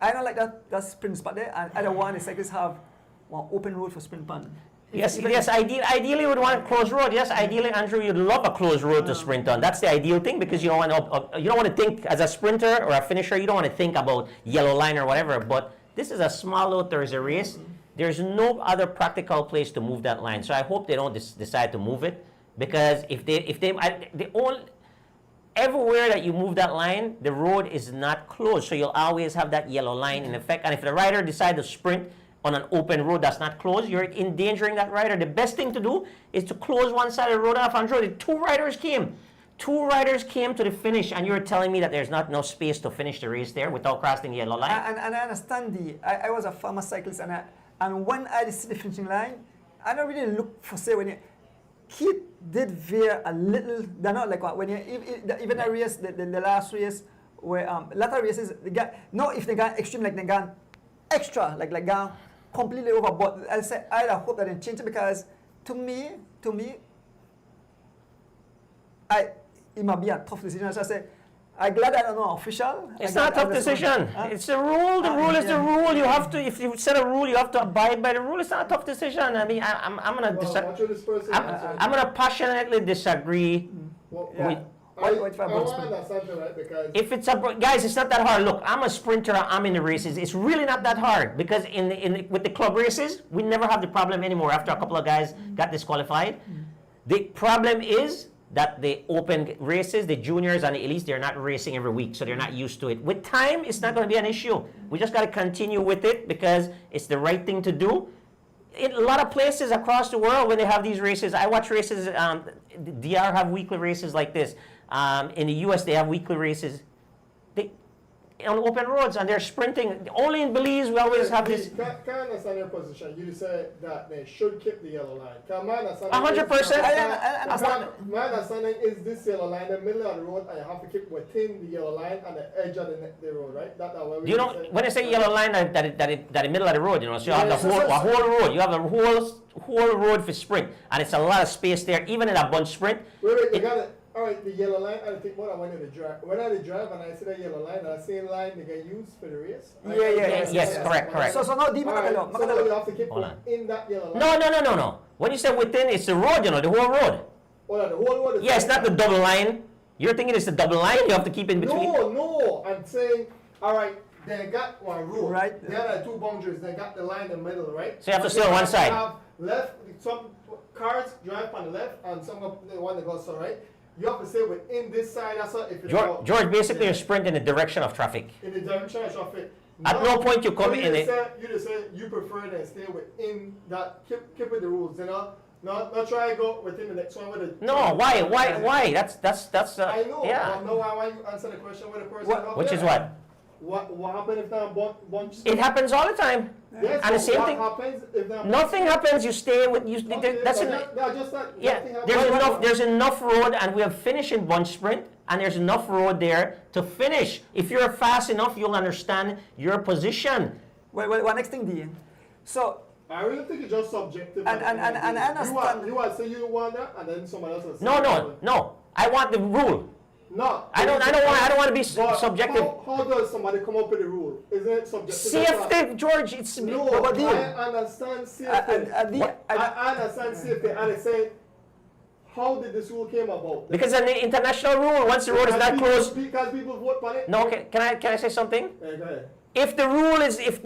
Speaker 2: I don't like that sprint spot there, and I don't want the cyclists have one open road for sprint pan.
Speaker 3: Yes, ideally you would want a closed road. Yes, ideally, Andrew, you'd love a closed road to sprint on. That's the ideal thing, because you don't want to think as a sprinter or a finisher. You don't want to think about yellow line or whatever. But this is a small little Thursday race. There's no other practical place to move that line. So I hope they don't decide to move it, because everywhere that you move that line, the road is not closed. So you'll always have that yellow line in effect. And if the rider decides to sprint on an open road that's not closed, you're endangering that rider. The best thing to do is to close one side of the road off. Andrew, two riders came to the finish, and you're telling me that there's not enough space to finish the race there without crossing the yellow line?
Speaker 2: And I understand I was a former cyclist, and when I see the finishing line, I don't really look for say when Keith did veer a little. They're not like when even a race, the last race where latter races the guy. No, if they got extreme, like they got extra, like gone completely over. But I hope that they change it, because to me, it might be a tough decision. So I say, I'm glad I don't know official.
Speaker 3: It's not a tough decision. It's the rule. The rule is the rule. You have to, if you set a rule, you have to abide by the rule. It's not a tough decision. I mean, I'm gonna passionately disagree with.
Speaker 5: I want to understand right, because
Speaker 3: If it's guys, it's not that hard. Look, I'm a sprinter. I'm in the races. It's really not that hard, because with the club races, we never have the problem anymore. After a couple of guys got disqualified, the problem is that the open races, the juniors and the elites, they're not racing every week, so they're not used to it. With time, it's not going to be an issue. We just got to continue with it, because it's the right thing to do. In a lot of places across the world, when they have these races, I watch races. DR have weekly races like this. In the US, they have weekly races on open roads, and they're sprinting. Only in Belize, we always have this.
Speaker 5: Can I understand your position? You said that they should keep the yellow line.
Speaker 3: 100%.
Speaker 5: My understanding is this yellow line in the middle of the road, and you have to keep within the yellow line and the edge of the road, right?
Speaker 3: You know, when I say yellow line, that the middle of the road, you know, so you have the whole road. You have a whole road for sprint, and it's a lot of space there, even in a bunch sprint.
Speaker 5: Wait, you got it. alright, the yellow line, I think what I wanted to drive. When I drive and I see that yellow line, that same line they get used for the race.
Speaker 3: Yes, correct.
Speaker 2: So now di
Speaker 5: Alright,
Speaker 2: makadalo,
Speaker 5: so now you
Speaker 2: makadalo.
Speaker 5: have to keep
Speaker 3: Hold on.
Speaker 5: in that yellow line.
Speaker 3: No. When you say within, it's the road, you know, the whole road.
Speaker 5: Hold on, the whole road is
Speaker 3: Yeah, it's not the double line. You're thinking it's the double line. You have to keep in between.
Speaker 5: No, I'm saying, alright, they got one road.
Speaker 2: Right.
Speaker 5: They have two boundaries. They got the line in the middle, right?
Speaker 3: So you have to
Speaker 5: But
Speaker 3: stay on
Speaker 5: they
Speaker 3: one side.
Speaker 5: Have left, some cars drive on the left and some of the one that goes to the right. You have to stay within this side. That's what if you're
Speaker 3: George, basically you're sprinting in the direction of traffic.
Speaker 5: in the direction of traffic.
Speaker 3: At no point you come
Speaker 5: you
Speaker 3: in
Speaker 5: just
Speaker 3: it.
Speaker 5: say, you just say you prefer to stay within that. Keep with the rules, you know. Not try to go within the next one with the.
Speaker 3: No, why? That's
Speaker 5: I know.
Speaker 3: yeah.
Speaker 5: But no, I want you to answer the question with the person.
Speaker 2: What-
Speaker 5: up
Speaker 3: Which
Speaker 5: there.
Speaker 3: is what?
Speaker 5: What happened if that bunch?
Speaker 3: It happens all the time.
Speaker 5: Yes,
Speaker 3: And the
Speaker 5: but
Speaker 3: same
Speaker 5: what
Speaker 3: thing.
Speaker 5: happens if that
Speaker 3: Nothing happens. You stay with you.
Speaker 5: Okay,
Speaker 3: That's
Speaker 5: but
Speaker 3: it.
Speaker 5: no, just that.
Speaker 3: Yeah,
Speaker 5: nothing happens.
Speaker 3: there's enough. There's enough road, and we have finished in bunch sprint, and there's enough road there to finish. If you're fast enough, you'll understand your position.
Speaker 2: Well, next thing, Dean. So,
Speaker 5: I really think it's just subjective.
Speaker 2: And I understand.
Speaker 5: You want to say you want that, and then someone else will say.
Speaker 3: No. I want the rule.
Speaker 5: No.
Speaker 3: I don't want to be
Speaker 5: But
Speaker 3: subjective.
Speaker 5: How does somebody come up with a rule? Isn't it subjective?
Speaker 3: Safety, George. It's
Speaker 5: No,
Speaker 2: but Dean,
Speaker 5: I understand safety. I understand safety, and I say, how did this rule came about?
Speaker 3: because an international rule. Once the road is not closed.
Speaker 5: Because people vote on it.
Speaker 3: No. Can I say something?
Speaker 5: Yeah, go ahead.
Speaker 3: If the rule is if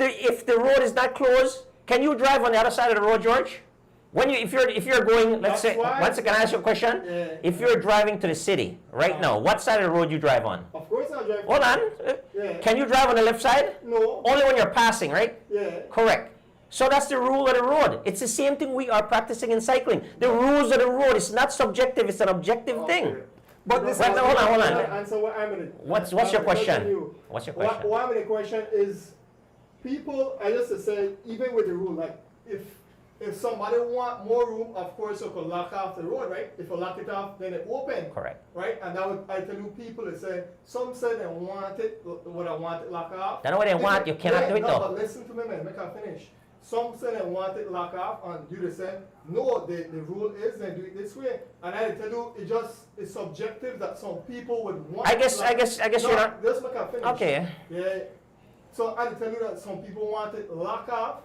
Speaker 3: the road is not closed, can you drive on the other side of the road, George? If you're going, let's
Speaker 5: That's
Speaker 3: say,
Speaker 5: why-
Speaker 3: once again, I ask you a question.
Speaker 5: Yeah.
Speaker 3: If you're driving to the city right now, what side of the road you drive on?
Speaker 5: Of course I drive.
Speaker 3: Hold on.
Speaker 5: Yeah.
Speaker 3: Can you drive on the left side?
Speaker 5: No.
Speaker 3: Only when you're passing, right?
Speaker 5: Yeah.
Speaker 3: Correct. So that's the rule of the road. It's the same thing we are practicing in cycling. The rules of the road is not subjective; it's an objective thing.
Speaker 2: But this
Speaker 3: Wait,
Speaker 2: is-
Speaker 3: hold on.
Speaker 5: Answer what I'm gonna.
Speaker 3: What's your
Speaker 5: I'm
Speaker 3: question?
Speaker 5: asking you.
Speaker 3: What's your question?
Speaker 5: What I'm gonna question is, people. I just to say, even with the rule, like if somebody want more room, of course you could lock off the road, right? If you lock it off, then it open.
Speaker 3: Correct.
Speaker 5: Right? And that would I tell you people to say some say they want it, what I want it lock off.
Speaker 3: That's what they want. You cannot do it
Speaker 5: no,
Speaker 3: though.
Speaker 5: But listen to me, man. Make I finish. Some say they want it lock off, and you just say no. The rule is they do it this way, and I tell you it's subjective that some people would want.
Speaker 3: I guess
Speaker 5: no,
Speaker 3: you're not.
Speaker 5: Just make I finish.
Speaker 3: Okay.
Speaker 5: Yeah. So I tell you that some people want it lock off,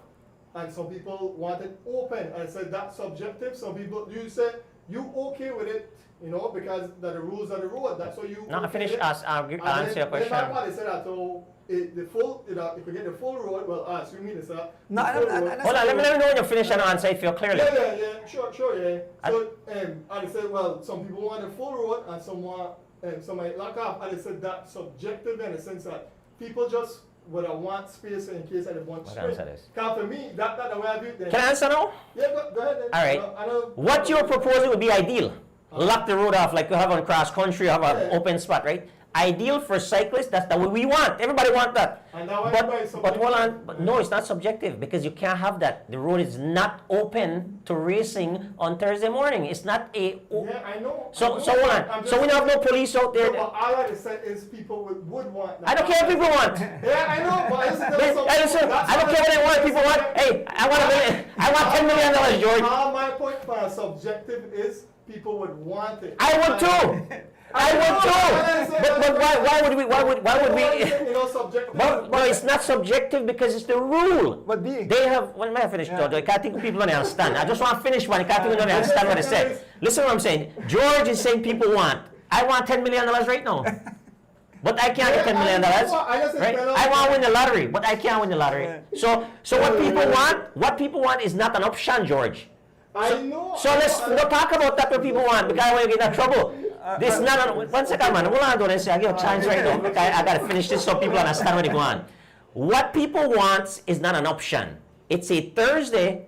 Speaker 5: and some people want it open. I said that's subjective. Some people you say you okay with it, you know, because the rules of the road. That's what you.
Speaker 3: No, I
Speaker 5: okay
Speaker 3: finish.
Speaker 5: with it.
Speaker 3: I'll answer your question.
Speaker 5: Then nobody said that. So the full, if you get the full road, well, assuming it's a.
Speaker 2: No,
Speaker 5: the full
Speaker 2: I-
Speaker 5: road.
Speaker 3: Hold on. Let me know when you finish and I'll answer it for you clearly.
Speaker 5: Yeah. Sure, yeah. So, I said, well, some people want a full road and some want, some might lock off. And I said that's subjective in the sense that people just would want space in case I want
Speaker 3: What
Speaker 5: straight.
Speaker 3: answer this?
Speaker 5: Because for me, that the way I do it. Then.
Speaker 3: Can I answer now?
Speaker 5: Yeah, go ahead. Then.
Speaker 3: All right.
Speaker 5: I know,
Speaker 3: What you're proposing would be ideal. Lock the road off like you have on cross country, you have an
Speaker 5: Yeah.
Speaker 3: open spot, right? Ideal for cyclists, that's the way we want. Everybody want that.
Speaker 5: And now everybody is
Speaker 3: But hold on,
Speaker 5: subjective.
Speaker 3: but no, it's not subjective because you can't have that. The road is not open to racing on Thursday morning. It's not a.
Speaker 5: Yeah, I know.
Speaker 3: So
Speaker 5: I know.
Speaker 3: hold
Speaker 5: I'm
Speaker 3: on.
Speaker 5: just
Speaker 3: So we don't have
Speaker 5: saying-
Speaker 3: no police out there.
Speaker 5: No, but all I said is people would want that.
Speaker 3: I don't care what people want.
Speaker 5: Yeah, I know, but
Speaker 3: Listen, I don't care what they want. People want. Hey, I want $10 million, George.
Speaker 5: All my point for subjective is people would want it.
Speaker 3: I would too. I would too. But why would we?
Speaker 5: You know, subjective.
Speaker 3: Well, it's not subjective because it's the rule.
Speaker 2: But B.
Speaker 3: They have. Well, may I finish, George? I can't think people don't understand. I just want to finish one. I can't think people don't understand what I said. Listen what I'm saying. George is saying people want. I want $10 million right now. But I can't get $10 million, right? I want to win the lottery, but I can't win the lottery. So what people want is not an option, George.
Speaker 5: I know.
Speaker 3: So let's not talk about that what people want because I want to get in trouble. This is not a, one second, man. Hold on, don't say. I give a chance right now. I got to finish this so people understand where they go on. What people want is not an option. It's a Thursday.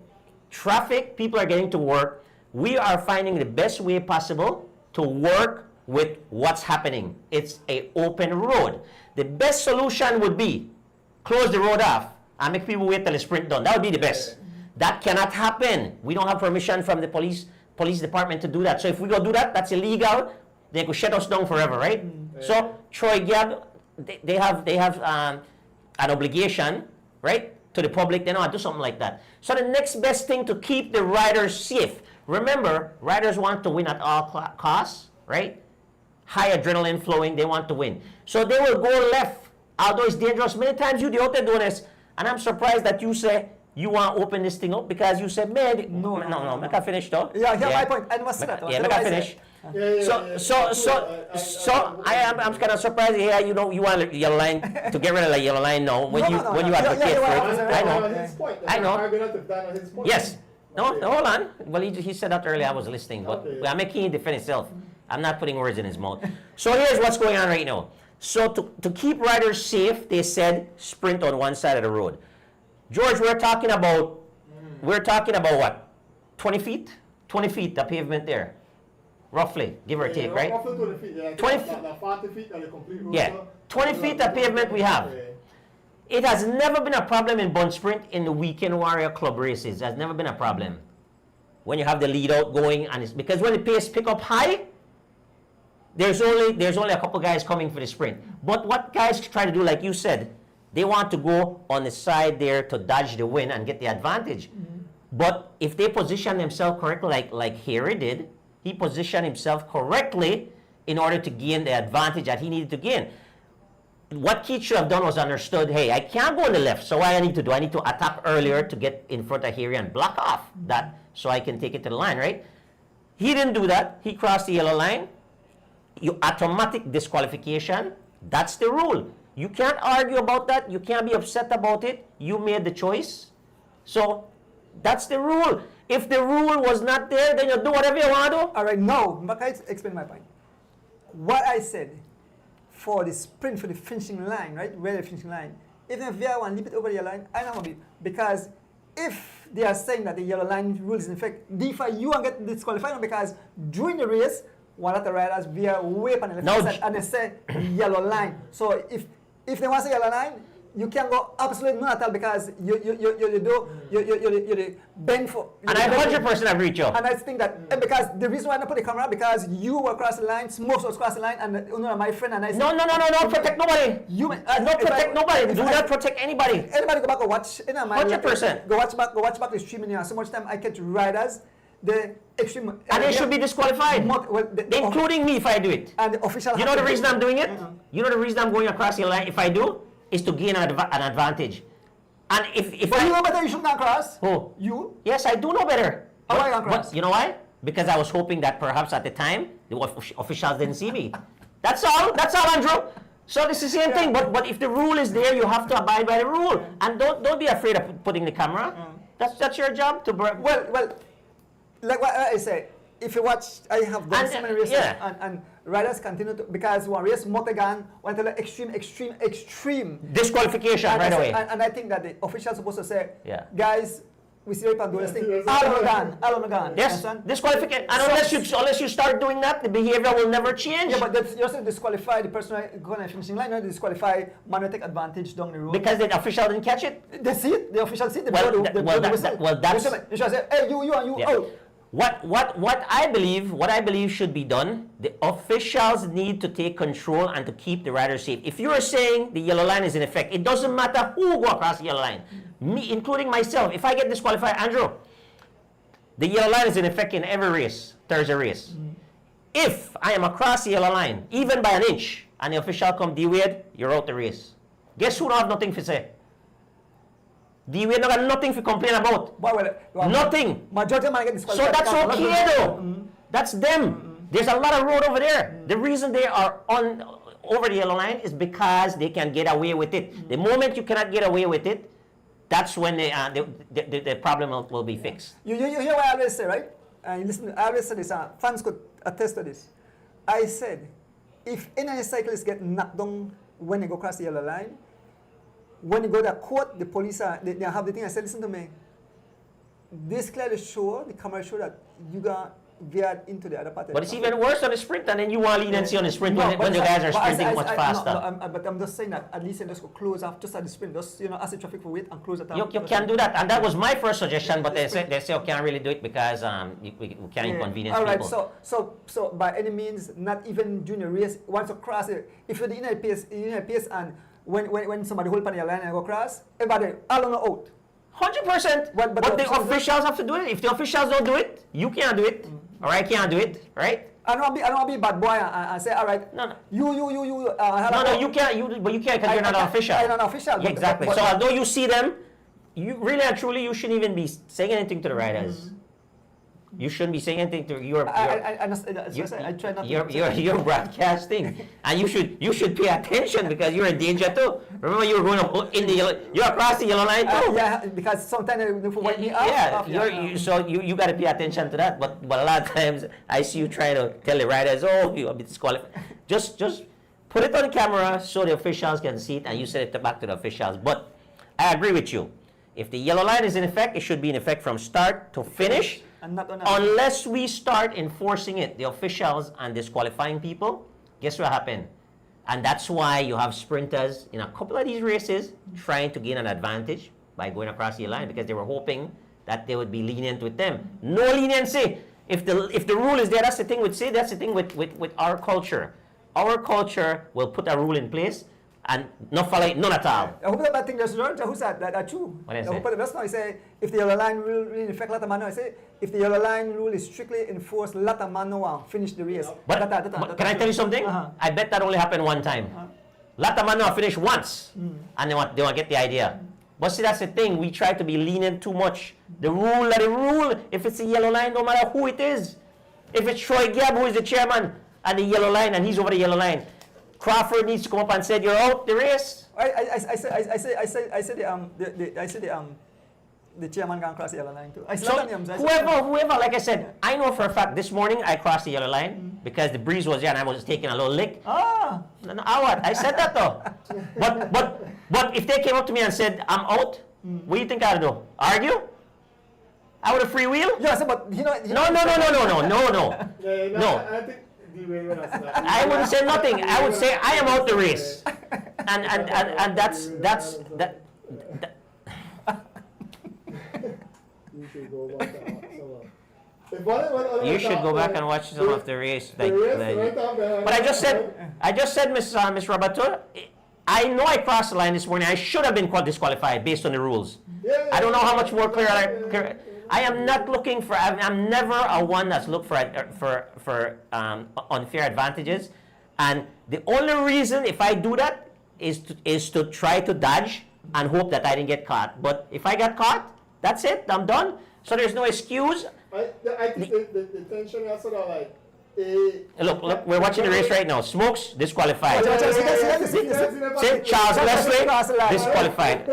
Speaker 3: Traffic. People are getting to work. We are finding the best way possible to work with what's happening. It's a open road. The best solution would be close the road off and make people wait till the sprint done. That would be the best. That cannot happen. We don't have permission from the police department to do that. So if we go do that, that's illegal. They could shut us down forever, right? So Troy Gab, they have an obligation, right, to the public. They know how to do something like that. So the next best thing to keep the riders safe. Remember, riders want to win at all costs, right? high adrenaline flowing, they want to win. So they will go left, although it's dangerous. Many times you out there doing this, and I'm surprised that you say you want to open this thing up because you said, man, no, make I finish though.
Speaker 2: Yeah, my point. I must say that.
Speaker 3: Yeah, make I finish. So I'm kind of surprised here. You know, you want yellow line to get rid of the yellow line now when you advocate for it. I know. Yes. No, hold on. Well, he said that earlier. I was listening, but I'm making him defend himself. I'm not putting words in his mouth. So here's what's going on right now. So to keep riders safe, they said sprint on one side of the road. George, we're talking about what? 20 feet? 20 feet, the pavement there. Roughly, give or take, right?
Speaker 5: Roughly 20 feet, yeah.
Speaker 3: 20
Speaker 5: feet. 40 feet and the complete road.
Speaker 3: Yeah, 20 feet of pavement we have. It has never been a problem in Bun Sprint in the Weekend Warrior Club races. It has never been a problem. When you have the lead out going, and it's because when the pace pick up high, there's only a couple guys coming for the sprint. But what guys try to do, like you said, they want to go on the side there to dodge the wind and get the advantage. But if they position themselves correctly, like Harry did, he positioned himself correctly in order to gain the advantage that he needed to gain. What Keith should have done was understood, hey, I can't go on the left, so what I need to do, I need to attack earlier to get in front of Harry and block off that so I can take it to the line, right? He didn't do that. He crossed the yellow line. You automatic disqualification. That's the rule. You can't argue about that. You can't be upset about it. You made the choice. So that's the rule. If the rule was not there, then you do whatever you want to do.
Speaker 2: All right, no, but I explain my point. What I said for the sprint, for the finishing line, right, where the finishing line, even if VR1 leap it over the yellow line, I know how to be, because if they are saying that the yellow line rule is in effect, you won't get disqualified because during the race, one of the riders veer way up on the left side and they say yellow line. So if they want to say yellow line, you can go absolutely not at all because you're the bend for.
Speaker 3: And I 100% agree with you.
Speaker 2: And I think that because the reason why I put the camera because you were across the line, Smokes was across the line, and my friend and I.
Speaker 3: No, protect nobody. Don't protect nobody. Do not protect anybody.
Speaker 2: Anybody go back and watch.
Speaker 3: 100%.
Speaker 2: Go watch back the stream. So much time I catch riders. The extreme.
Speaker 3: And they should be disqualified. Including me if I do it.
Speaker 2: And the official.
Speaker 3: You know the reason I'm doing it? You know the reason I'm going across the line if I do? Is to gain an advantage. And if
Speaker 2: but you know better, you should not cross.
Speaker 3: Who?
Speaker 2: You?
Speaker 3: Yes, I do know better.
Speaker 2: How are you not cross?
Speaker 3: You know why? Because I was hoping that perhaps at the time, the officials didn't see me. That's all, Andrew. So it's the same thing, but if the rule is there, you have to abide by the rule. And don't be afraid of putting the camera. That's your job to...
Speaker 2: Well, like what I say, if you watch, I have done so many races, and riders continue to, because one race, Motegan, went to the extreme
Speaker 3: disqualification right away.
Speaker 2: And I think that the officials are supposed to say, guys, we see people do this thing, all on the gun.
Speaker 3: Yes, disqualification. And unless you start doing that, the behavior will never change.
Speaker 2: Yeah, but you also disqualify the person going to the finishing line, not disqualify man take advantage down the road.
Speaker 3: Because the official didn't catch it?
Speaker 2: They see it, the official see it.
Speaker 3: That's...
Speaker 2: You should say, hey, you and you out.
Speaker 3: What I believe should be done, the officials need to take control and to keep the riders safe. If you are saying the yellow line is in effect, it doesn't matter who go across the yellow line. Me, including myself, if I get disqualified, Andrew, the yellow line is in effect in every race, Thursday race. If I am across the yellow line, even by an inch, and the official come, D-Wade, you're out the race. Guess who don't have nothing to say? D-Wade don't got nothing to complain about. Nothing.
Speaker 2: Majority of them get disqualified.
Speaker 3: So that's okay though. That's them. There's a lot of road over there. The reason they are over the yellow line is because they can get away with it. The moment you cannot get away with it, that's when the problem will be fixed.
Speaker 2: You hear what I always say, right? And listen, I always say this, fans could attest to this. I said, if any cyclist get knocked down when they go across the yellow line, when you go to the court, the police they have the thing. I said, listen to me. This clearly show, the camera show that you got veered into the other part.
Speaker 3: But it's even worse on the sprint, and then you want leniency on the sprint when the guys are sprinting much faster.
Speaker 2: But I'm just saying that at least just go close off just at the sprint, just as the traffic for wait and close it off.
Speaker 3: You can do that, and that was my first suggestion. But they say you can't really do it because we can't inconvenience
Speaker 2: all right,
Speaker 3: people.
Speaker 2: So by any means, not even during the race, once you cross it, if you're the inner pace and when somebody hold on your line and go across, everybody all on the out.
Speaker 3: 100%. But the officials have to do it. If the officials don't do it, you can't do it, or I can't do it, right?
Speaker 2: I don't want to be bad boy and say, all right,
Speaker 3: No, no.
Speaker 2: you.
Speaker 3: No, you can't. But you can't because you're not an official.
Speaker 2: I'm not an official.
Speaker 3: Yeah, exactly.
Speaker 2: But,
Speaker 3: So although you see them, you really and truly you shouldn't even be saying anything to the riders. You shouldn't be saying anything to your.
Speaker 2: I try not to.
Speaker 3: You're broadcasting, and you should pay attention because you're in danger too. Remember, you were going up in the yellow. You're across the yellow line too.
Speaker 2: Yeah, because sometimes they wake me up.
Speaker 3: Yeah, so you got to pay attention to that. But a lot of times I see you trying to tell the riders, oh, you'll be disqualified. Just put it on camera so the officials can see it, and you send it back to the officials. But I agree with you. If the yellow line is in effect, it should be in effect from start to finish.
Speaker 2: And not on
Speaker 3: Unless we start enforcing it, the officials and disqualifying people, guess what happened? And that's why you have sprinters in a couple of these races trying to gain an advantage by going across the line because they were hoping that they would be lenient with them. No leniency. If the rule is there, that's the thing that's the thing with our culture. Our culture will put a rule in place and not follow it, none at all.
Speaker 2: I hope that thing just learned. Who's that? That true.
Speaker 3: What is
Speaker 2: I hope just now I say if the yellow line rule really affect Latamano, I say if the yellow line rule is strictly enforced, Latamano finish the race.
Speaker 3: But can I tell you something? I bet that only happened one time. Latamano finished once, and they want to get the idea. But see, that's the thing. We try to be lenient too much. The rule. If it's a yellow line, no matter who it is. If it's Troy Gabb, who is the chairman at the yellow line, and he's over the yellow line, Crawford needs to come up and say, "You're out the race."
Speaker 2: I said the chairman can cross the yellow line too.
Speaker 3: So whoever, like I said, I know for a fact this morning I crossed the yellow line because the breeze was there and I was taking a little lick. I said that though. But if they came up to me and said I'm out, what do you think I'd do? Argue? I would have freewheel?
Speaker 2: Yes, but
Speaker 3: No.
Speaker 5: Yeah,
Speaker 3: No.
Speaker 5: I think the way when I said that.
Speaker 3: I wouldn't say nothing. I would say I am out the race, and that's that.
Speaker 5: You should go back and watch some of- If one-
Speaker 3: You should go back and watch some of the race.
Speaker 5: the race right up behind-
Speaker 3: But I just said, Miss Rabato, I know I crossed the line this morning. I should have been disqualified based on the rules.
Speaker 5: Yeah,
Speaker 3: I don't know how much more clear I am not looking for. I'm never a one that's looked for unfair advantages, and the only reason if I do that is to try to dodge and hope that I didn't get caught. But if I got caught, that's it. I'm done. So there's no excuse.
Speaker 5: I think the tension is sort of like.
Speaker 3: Look, we're watching the race right now. Smokes disqualified. See, Charles
Speaker 2: Leslie,
Speaker 3: Leslie
Speaker 2: cross the line.
Speaker 3: disqualified.
Speaker 2: Go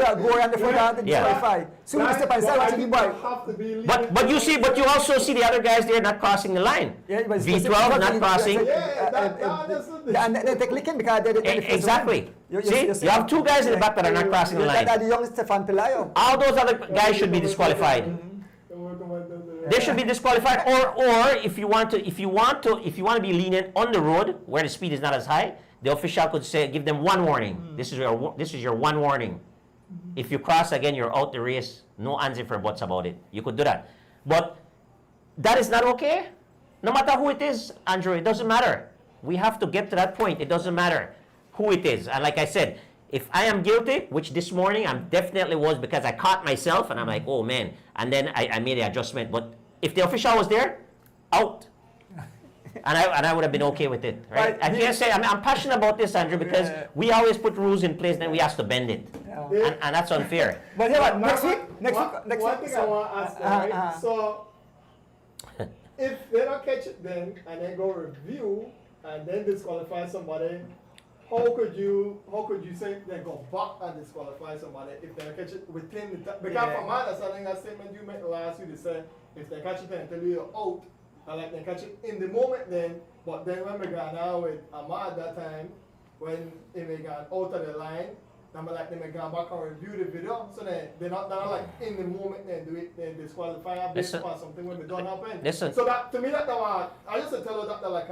Speaker 2: around the front, disqualified. So we step inside watching the boy.
Speaker 3: But you also see the other guys there not crossing the line. V12 not crossing.
Speaker 2: And they take licking because they
Speaker 3: Exactly. See, you have two guys in the back that are not crossing the line.
Speaker 2: The young Stefan Pelayo.
Speaker 3: All those other guys should be disqualified. They should be disqualified, or if you want to be lenient on the road where the speed is not as high, the official could say, give them one warning. This is your one warning. If you cross again, you're out the race. No ands if or buts about it. You could do that, but that is not okay. No matter who it is, Andrew, it doesn't matter. We have to get to that point. It doesn't matter who it is, and like I said, if I am guilty, which this morning I definitely was because I caught myself and I'm like, oh man, and then I made the adjustment. But if the official was there, out. And I would have been okay with it, right? I can't say, I'm passionate about this, Andrew, because we always put rules in place, then we have to bend it. And that's unfair.
Speaker 2: But here, next week.
Speaker 5: One thing I want to ask, right? So, if they don't catch it then, and then go review, and then disqualify somebody, how could you say they go back and disqualify somebody if they catch it within the time? Because from my understanding, that statement you made last week, they said if they catch it and tell you you're out, and like they catch it in the moment then, but then when we got now with Ahmad that time, when they got out of the line, I'm like they may go back and review the video, so they're not like in the moment then do it, then disqualify based on something when it don't happen.
Speaker 3: Listen.
Speaker 5: So that to me that I used to tell her that like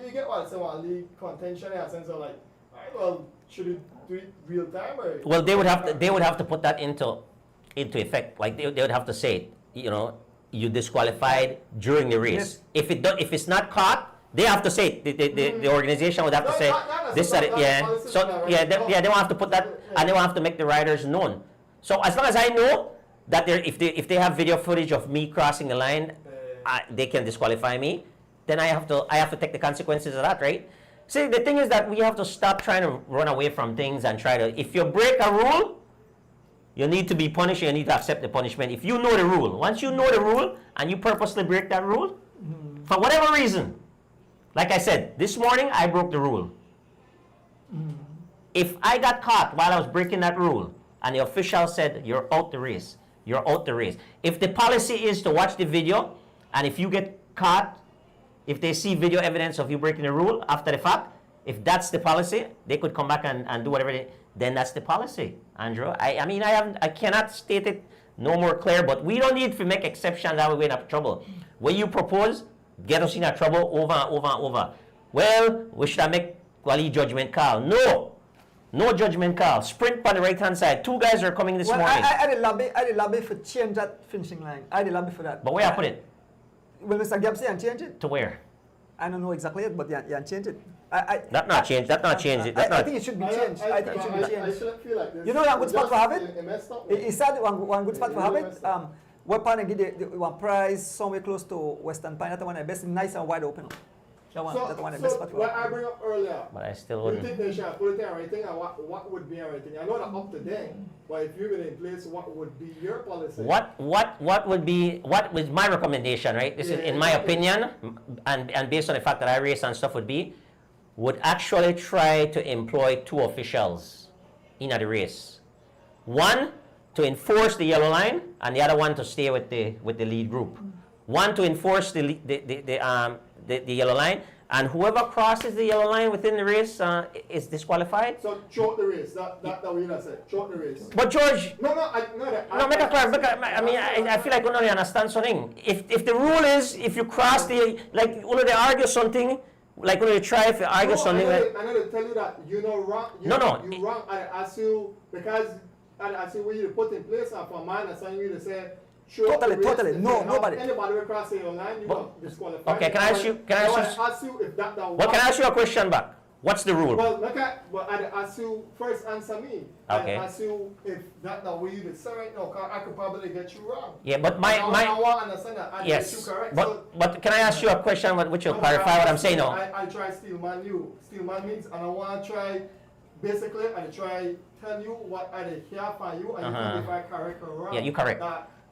Speaker 5: you get what I say about league contention in a sense of like, alright, well, should it do it real time or?
Speaker 3: Well, they would have to put that into effect. Like they would have to say, you disqualified during the race.
Speaker 2: Yes.
Speaker 3: If it's not caught, they have to say the organization would have to say this. They won't have to put that, and they won't have to make the riders known. So as long as I know that if they have video footage of me crossing the line, they can disqualify me. then I have to take the consequences of that, right? See, the thing is that we have to stop trying to run away from things and try to, if you break a rule, you need to be punished, you need to accept the punishment. If you know the rule, once you know the rule and you purposely break that rule, for whatever reason, like I said, this morning I broke the rule. If I got caught while I was breaking that rule and the official said, you're out the race, you're out the race. If the policy is to watch the video, and if you get caught, if they see video evidence of you breaking the rule after the fact, if that's the policy, they could come back and do whatever then that's the policy, Andrew. I cannot state it no more clear, but we don't need to make exceptions that we end up in trouble. When you propose, get us in a trouble over and over and over. Well, we should make quality judgment call. No judgment call. Sprint on the right-hand side. 2 guys are coming this morning.
Speaker 2: I did lobby for change that finishing line. I did lobby for that.
Speaker 3: But where I put it?
Speaker 2: Well, Mr. Gibbs, you change it?
Speaker 3: To where?
Speaker 2: I don't know exactly yet, but you change it.
Speaker 3: That not change it.
Speaker 2: I think it should be changed. I think it should be
Speaker 5: I
Speaker 2: changed.
Speaker 5: shouldn't feel like this.
Speaker 2: You know one good spot for have it?
Speaker 5: It messed up.
Speaker 2: He said one good spot
Speaker 5: It
Speaker 2: for have
Speaker 5: really
Speaker 2: it.
Speaker 5: messed up.
Speaker 2: Weapon and get the one prize somewhere close to Western Pine. That's one of the best, nice and wide open. That one of the best spot for
Speaker 5: what
Speaker 2: have
Speaker 5: I bring up earlier,
Speaker 3: But I still
Speaker 5: you
Speaker 3: wouldn't.
Speaker 5: think they should put it in writing and what would be in writing? I know that up to date, but if you're in place, what would be your policy?
Speaker 3: What was my recommendation, right? This is in my opinion, and based on the fact that I race and stuff would actually try to employ 2 officials in the race. One to enforce the yellow line, and the other one to stay with the lead group. One to enforce the yellow line, and whoever crosses the yellow line within the race is disqualified.
Speaker 5: So choke the race. That's what you said. Choke the race.
Speaker 3: But George, I feel like we don't understand something. If the rule is if you cross the they argue something. Like when you try if you argue something
Speaker 5: I know to tell you that you know wrong. You wrong. I ask you because I ask you what you put in place for mine and saying you to say
Speaker 2: Totally. No, nobody.
Speaker 5: Anybody will cross the line, you are disqualified.
Speaker 3: Okay, can I ask you
Speaker 5: if that
Speaker 3: well, can I ask you a question back? What's the rule?
Speaker 5: Well, I ask you first answer me.
Speaker 3: Okay.
Speaker 5: I ask you if that the way you say right now, 'cause I could probably get you wrong.
Speaker 3: Yeah, but
Speaker 5: I want to understand that. I get you correct.
Speaker 3: But can I ask you a question which will clarify what I'm saying now?
Speaker 5: I try steal man you. Steal man means, and I want to try, basically, I try tell you what I did hear from you, and you tell me if I correct or wrong.
Speaker 3: Yeah, you correct.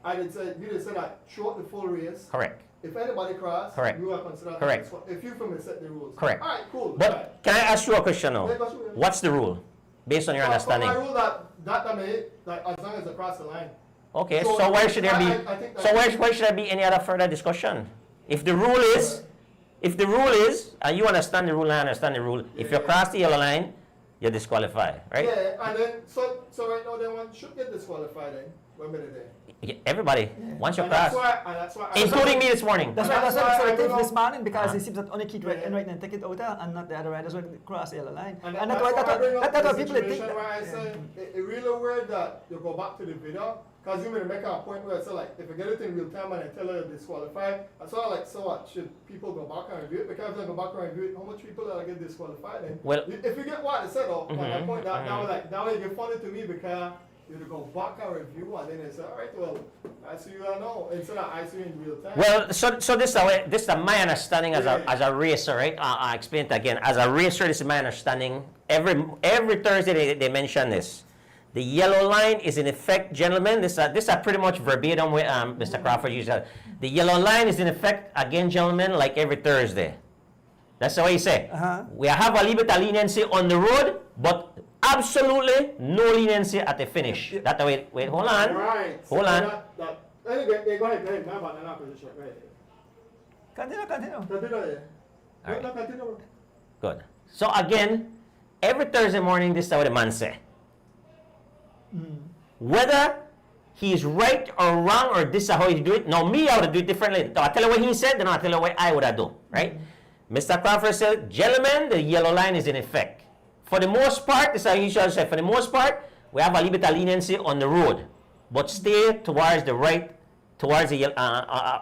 Speaker 5: You did say that throughout the full race.
Speaker 3: Correct.
Speaker 5: If anybody cross,
Speaker 3: Correct.
Speaker 5: you are considered.
Speaker 3: Correct.
Speaker 5: If you from set the rules.
Speaker 3: Correct.
Speaker 5: All right, cool.
Speaker 3: But can I ask you a question now?
Speaker 5: Yeah, go through it.
Speaker 3: What's the rule based on your understanding?
Speaker 5: My rule that made that as long as they cross the line.
Speaker 3: Okay,
Speaker 5: So,
Speaker 3: so where should there be?
Speaker 5: I think
Speaker 3: So where should there be any other further discussion? If the rule is, and you understand the rule, and I understand the rule. If you cross the yellow line, you're disqualified, right?
Speaker 5: Yeah, and then so right now then one should get disqualified then. When we there.
Speaker 3: Everybody, once you
Speaker 5: And
Speaker 3: cross,
Speaker 5: that's why.
Speaker 3: including me this morning.
Speaker 2: That's
Speaker 5: That's
Speaker 2: why
Speaker 5: why
Speaker 2: I
Speaker 5: I
Speaker 2: think
Speaker 5: don't
Speaker 2: this
Speaker 5: know.
Speaker 2: morning because it seems that only kick right and take it out there and not the other right. That's why they cross the yellow line.
Speaker 5: And
Speaker 2: And
Speaker 5: that's why I bring up
Speaker 2: that's
Speaker 5: the
Speaker 2: why people think.
Speaker 5: situation where I say it really weird that you go back to the video because you may make a point where I say like if you get it in real time and I tell you you're disqualified, I saw like so what should people go back and review it because if they go back and review it, how much people are get disqualified then?
Speaker 3: Well-
Speaker 5: if you get what I said though, my point that was get funny to me because you go back and review and then they say, all right, well, I see you now instead of I see you in real time.
Speaker 3: Well, so this is my understanding as a racer, right? I explain it again. As a racer, this is my understanding. Every Thursday they mention this. The yellow line is in effect, gentlemen. This is pretty much verbatim with Mr. Crawford used that. The yellow line is in effect again, gentlemen, like every Thursday. That's the way he say. We have a little bit of leniency on the road, but absolutely no leniency at the finish. That's the way. Wait, hold on.
Speaker 5: Right.
Speaker 3: Hold on.
Speaker 5: Anyway, go ahead. My banana position. Right.
Speaker 2: Continue.
Speaker 5: Continue.
Speaker 3: All right.
Speaker 5: No, continue.
Speaker 3: Good. So again, every Thursday morning, this is what the man say. Whether he's right or wrong or this is how he do it. Now me, I would do it differently. So I tell you what he said, then I tell you what I would have done. Right? Mr. Crawford said, gentlemen, the yellow line is in effect. For the most part, this is how he usually say, for the most part, we have a little bit of leniency on the road, but stay towards the right, towards the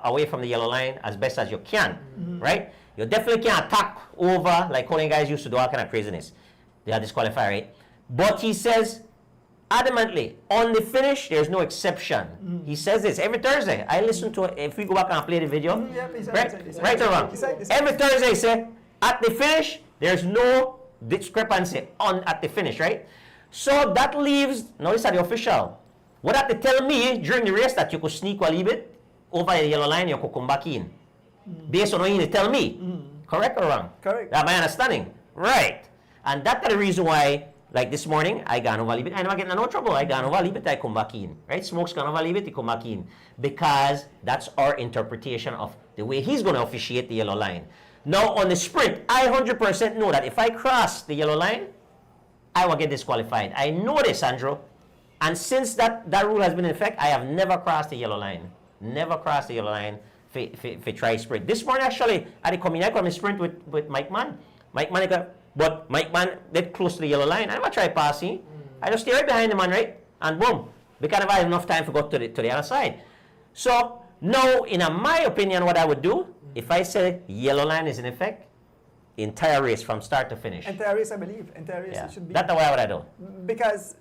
Speaker 3: away from the yellow line as best as you can. Right? You definitely can't attack over like calling guys used to do all kind of craziness. They are disqualified, right? But he says, adamantly, on the finish, there's no exception. He says this every Thursday. I listen to it. If we go back and play the video, right or wrong? Every Thursday, he say, at the finish, there's no discrepancy at the finish, right? So that leaves, now this is the official. What that they tell me during the race that you could sneak a little bit over the yellow line, you could come back in. Based on what you tell me. Correct or wrong?
Speaker 2: Correct.
Speaker 3: That my understanding. Right. And that's the reason why, like this morning, I gone over a little bit. I never get in no trouble. I gone over a little bit, I come back in. Right? Smoke's gone over a little bit, he come back in. Because that's our interpretation of the way he's going to officiate the yellow line. Now, on the sprint, I 100% know that if I cross the yellow line, I will get disqualified. I know this, Andrew. And since that rule has been in effect, I have never crossed the yellow line. Never crossed the yellow line for try sprint. This morning, actually, I come in sprint with Mike Mann. But Mike Mann, get close to the yellow line. I never try passing. I just stay right behind the man, right? And boom. Because I have enough time to go to the other side. So, now, in my opinion, what I would do, if I say yellow line is in effect, entire race from start to finish.
Speaker 2: Entire race, I believe. Entire race,
Speaker 3: Yeah.
Speaker 2: it should be.
Speaker 3: That's the way I would do.
Speaker 2: Because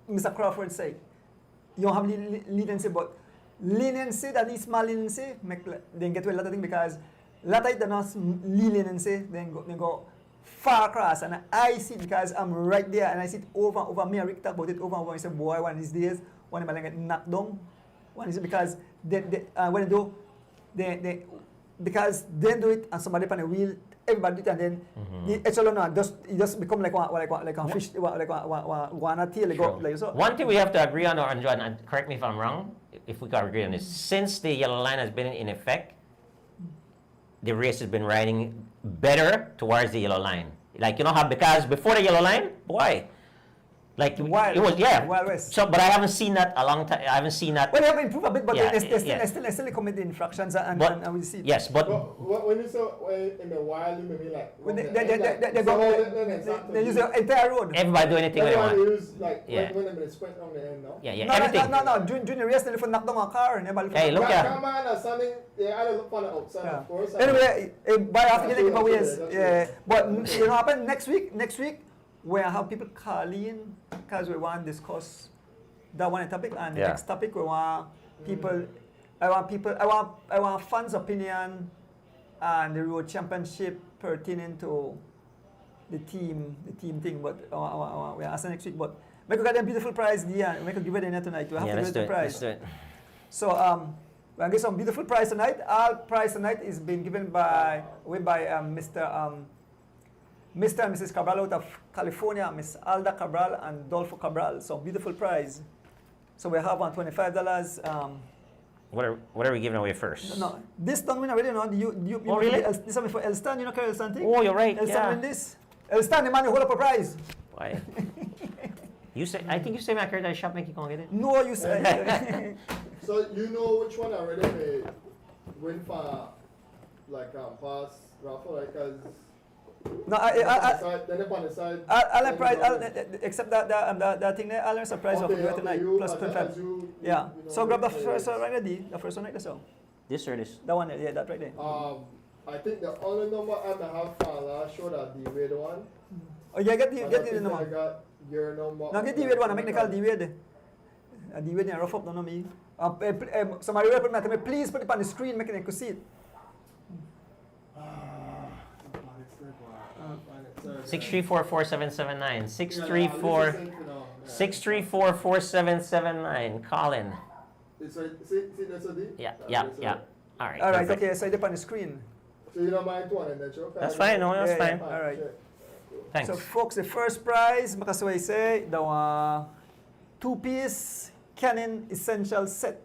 Speaker 2: Mr. Crawford said, you don't have leniency, but leniency, that is small leniency, make then get to a lot of things because a lot of it not leniency, then go far across. And I see it because I'm right there and I see it over and over. Me and Rick talk about it over and over. I say, boy, one of these days, one of them get knocked down. One is because when they do, because they do it and somebody on the wheel, everybody do it and then it's all not it just become like a fish, like one tail go like so.
Speaker 3: One thing we have to agree on, and correct me if I'm wrong, if we can agree on this, since the yellow line has been in effect, the race has been riding better towards the yellow line. Like, you know how, because before the yellow line, boy, like it was, yeah.
Speaker 2: Wild West.
Speaker 3: So, but I haven't seen that a long time. I haven't seen that.
Speaker 2: Well, they have improved a bit, but
Speaker 3: Yeah,
Speaker 2: they still commit the infractions and we see it.
Speaker 3: Yes, but
Speaker 5: When you saw in the wild, you maybe like.
Speaker 2: When they use the entire road.
Speaker 3: everybody do anything they
Speaker 5: Everyone
Speaker 3: want.
Speaker 5: use like
Speaker 3: Yeah.
Speaker 5: when they sprint on the end, no?
Speaker 3: Yeah,
Speaker 2: No,
Speaker 3: everything.
Speaker 2: no. During the race, they knock down a car and everybody.
Speaker 3: Hey, look at.
Speaker 5: Come on, something. They either look on the outside,
Speaker 2: Yeah.
Speaker 5: of course.
Speaker 2: Anyway, by after
Speaker 5: That's
Speaker 2: getting
Speaker 5: true,
Speaker 2: ways,
Speaker 5: that's
Speaker 2: yeah.
Speaker 5: true.
Speaker 2: But you know what happen next week we have people call in because we want to discuss that one topic and the
Speaker 3: Yeah.
Speaker 2: next topic we want people. I want fans' opinion on the road championship pertaining to the team thing. But we ask next week. But we could get a beautiful prize there. We could give it in tonight. We have
Speaker 3: Yeah,
Speaker 2: to
Speaker 3: let's
Speaker 2: give
Speaker 3: do
Speaker 2: it
Speaker 3: it.
Speaker 2: the prize.
Speaker 3: Let's do it.
Speaker 2: So we're gonna get some beautiful prize tonight. Our prize tonight is being given by Mr. and Mrs. Cabral out of California, Miss Alda Cabral and Dolfo Cabral. So beautiful prize. So we have on $25.
Speaker 3: What are we giving away first?
Speaker 2: No, this don't win already. No, you
Speaker 3: Oh, really?
Speaker 2: This one for Elstan. You know Elstan thing?
Speaker 3: Oh, you're right.
Speaker 2: Elstan
Speaker 3: Yeah.
Speaker 2: win this. Elstan, the man who hold up a prize.
Speaker 3: Why? You say? I think you say my card at shop make you come get it.
Speaker 2: No, you say.
Speaker 5: So you know which one already may win for like pass raffle, like cause
Speaker 2: No,
Speaker 5: then up on the side.
Speaker 2: I'll prize. Except that thing there. I'll surprise of you tonight. Plus 25. Yeah. So grab the first one right there. The first one right there. So
Speaker 3: This or this?
Speaker 2: that one there. Yeah, that right there.
Speaker 5: I think the only number I have for last show that the Wade one.
Speaker 2: Oh yeah, get the
Speaker 5: I
Speaker 2: number.
Speaker 5: got your number.
Speaker 2: No, get the Wade one. I make the call the Wade. The Wade rough up. No me. Somebody will put me. Please put it on the screen, make it could see it.
Speaker 3: 634-4779. 634-4779. Colin.
Speaker 5: See, that's a D?
Speaker 3: Yeah. All right.
Speaker 2: All right.
Speaker 3: perfect.
Speaker 2: Okay. So it's on the screen.
Speaker 5: So you don't mind one and then show?
Speaker 3: That's fine. No, that's
Speaker 2: Yeah,
Speaker 3: fine.
Speaker 2: yeah. All right.
Speaker 3: Thanks.
Speaker 2: So folks, the first prize, makasaway say, the 2-piece Canon Essential Set.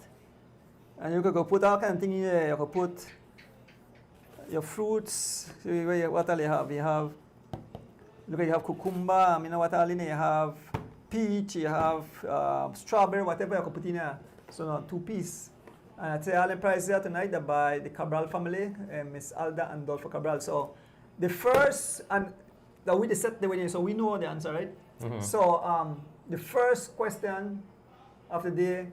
Speaker 2: And you could go put all kind of thing in there. You could put your fruits. What all you have? You have, look, you have cucumber. You know what all in there? You have peach. You have strawberry. Whatever you could put in there. So no, 2-piece. And I'd say all the prizes here tonight are by the Cabral family, Miss Alda and Dolfo Cabral. So the first, and with the set the way, so we know the answer, right?
Speaker 3: Mhm.
Speaker 2: So the first question of the day,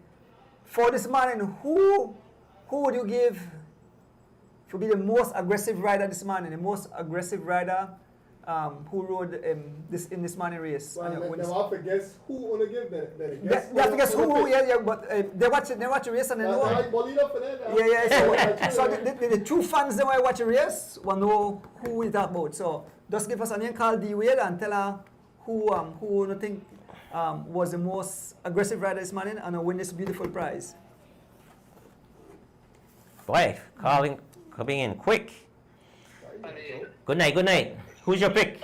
Speaker 2: for this morning, who would you give to be the most aggressive rider this morning? The most aggressive rider who rode this morning race.
Speaker 5: Well,
Speaker 2: And
Speaker 5: they
Speaker 2: when
Speaker 5: have to guess who wanna give the
Speaker 2: they,
Speaker 5: guess.
Speaker 2: they have to guess who, yeah, but they watch the race and they know.
Speaker 5: Like Bolita for that.
Speaker 2: Yeah. So the true fans they want to watch the race will know who we talk about. So just give us a name, call D Wade, and tell her who you think was the most aggressive rider this morning and win this beautiful prize.
Speaker 3: Boy, coming in quick. Good night. Who's your pick?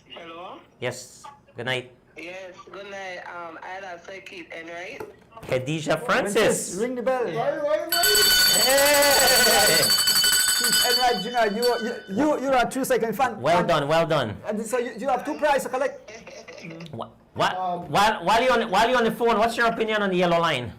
Speaker 6: Hello?
Speaker 3: Yes, good night.
Speaker 6: Yes, good night. I had a second and right?
Speaker 3: Khadija Francis.
Speaker 2: Ring the bell.
Speaker 5: Right.
Speaker 3: Hey!
Speaker 2: Enright Junior, you're a true cycling fan.
Speaker 3: Well done.
Speaker 2: And so you have 2 prizes to collect.
Speaker 3: While you're on the phone, what's your opinion on the yellow line?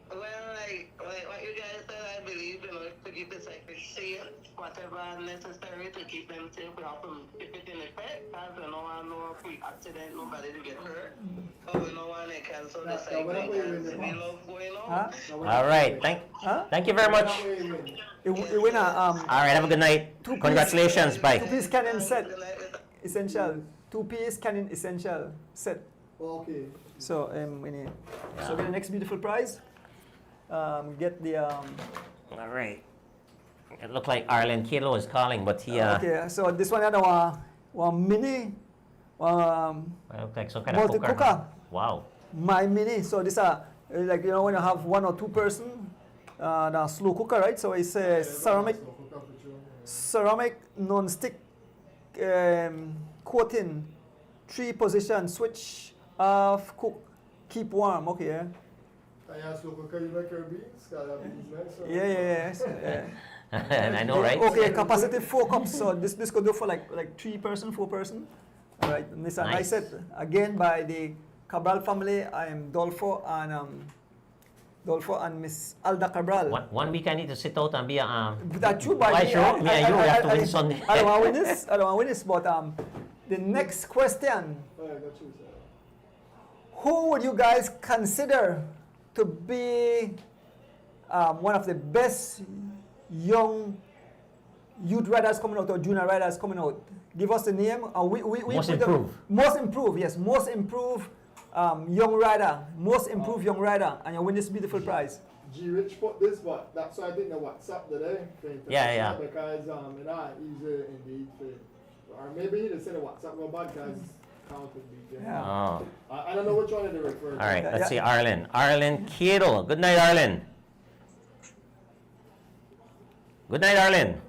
Speaker 6: Well, like what you guys said, I believe, to keep the cycle safe, whatever necessary to keep them safe, we have to keep it in effect, because we don't want no freak accident, nobody to get hurt. So we don't want to cancel the cycling, because we love going on.
Speaker 3: All right, thank you very much.
Speaker 2: You win a
Speaker 3: All right, have a good night. Congratulations, bye.
Speaker 2: 2-piece Canon set. Essential. 2-piece Canon essential set.
Speaker 5: Okay.
Speaker 2: So so get the next beautiful prize. Get the
Speaker 3: All right. It looked like Arlen Kilo is calling, but he
Speaker 2: okay. So this one had one mini
Speaker 3: it looked like some kind of
Speaker 2: multi-cooker.
Speaker 3: cooker. Wow.
Speaker 2: My mini. So this are like when you have 1 or 2 person, the slow cooker, right? So it's a ceramic non-stick coating, 3 position switch off, cook, keep warm. Okay. Yeah. Yeah.
Speaker 3: I know, right?
Speaker 2: Okay, capacity 4 cups. So this could do for like 3 person, 4 person. All right. And this is a nice set again by the Cabral family. I am Dolfo and Miss Alda Cabral.
Speaker 3: One week I need to sit out and be a
Speaker 2: That you by
Speaker 3: Why,
Speaker 2: me,
Speaker 3: sure? Me and you have to win Sunday.
Speaker 2: I don't want to win this. But the next question: who would you guys consider to be one of the best young youth riders coming out or junior riders coming out? Give us the name. We
Speaker 3: Most
Speaker 2: put them-
Speaker 3: improved.
Speaker 2: Most improved, yes. Most improved young rider. Most improved young rider. And you win this beautiful prize.
Speaker 5: G Rich put this, but that's why I think the WhatsApp today.
Speaker 3: Yeah.
Speaker 5: Because easier indeed. Or maybe he just said the WhatsApp go bad because count would be good.
Speaker 2: Yeah.
Speaker 3: Oh.
Speaker 5: I don't know which one they refer to.
Speaker 3: All right,
Speaker 2: Yeah,
Speaker 3: let's see
Speaker 2: yeah.
Speaker 3: Arlen. Arlen Kilo. Good night, Arlen. Good night, Arlen.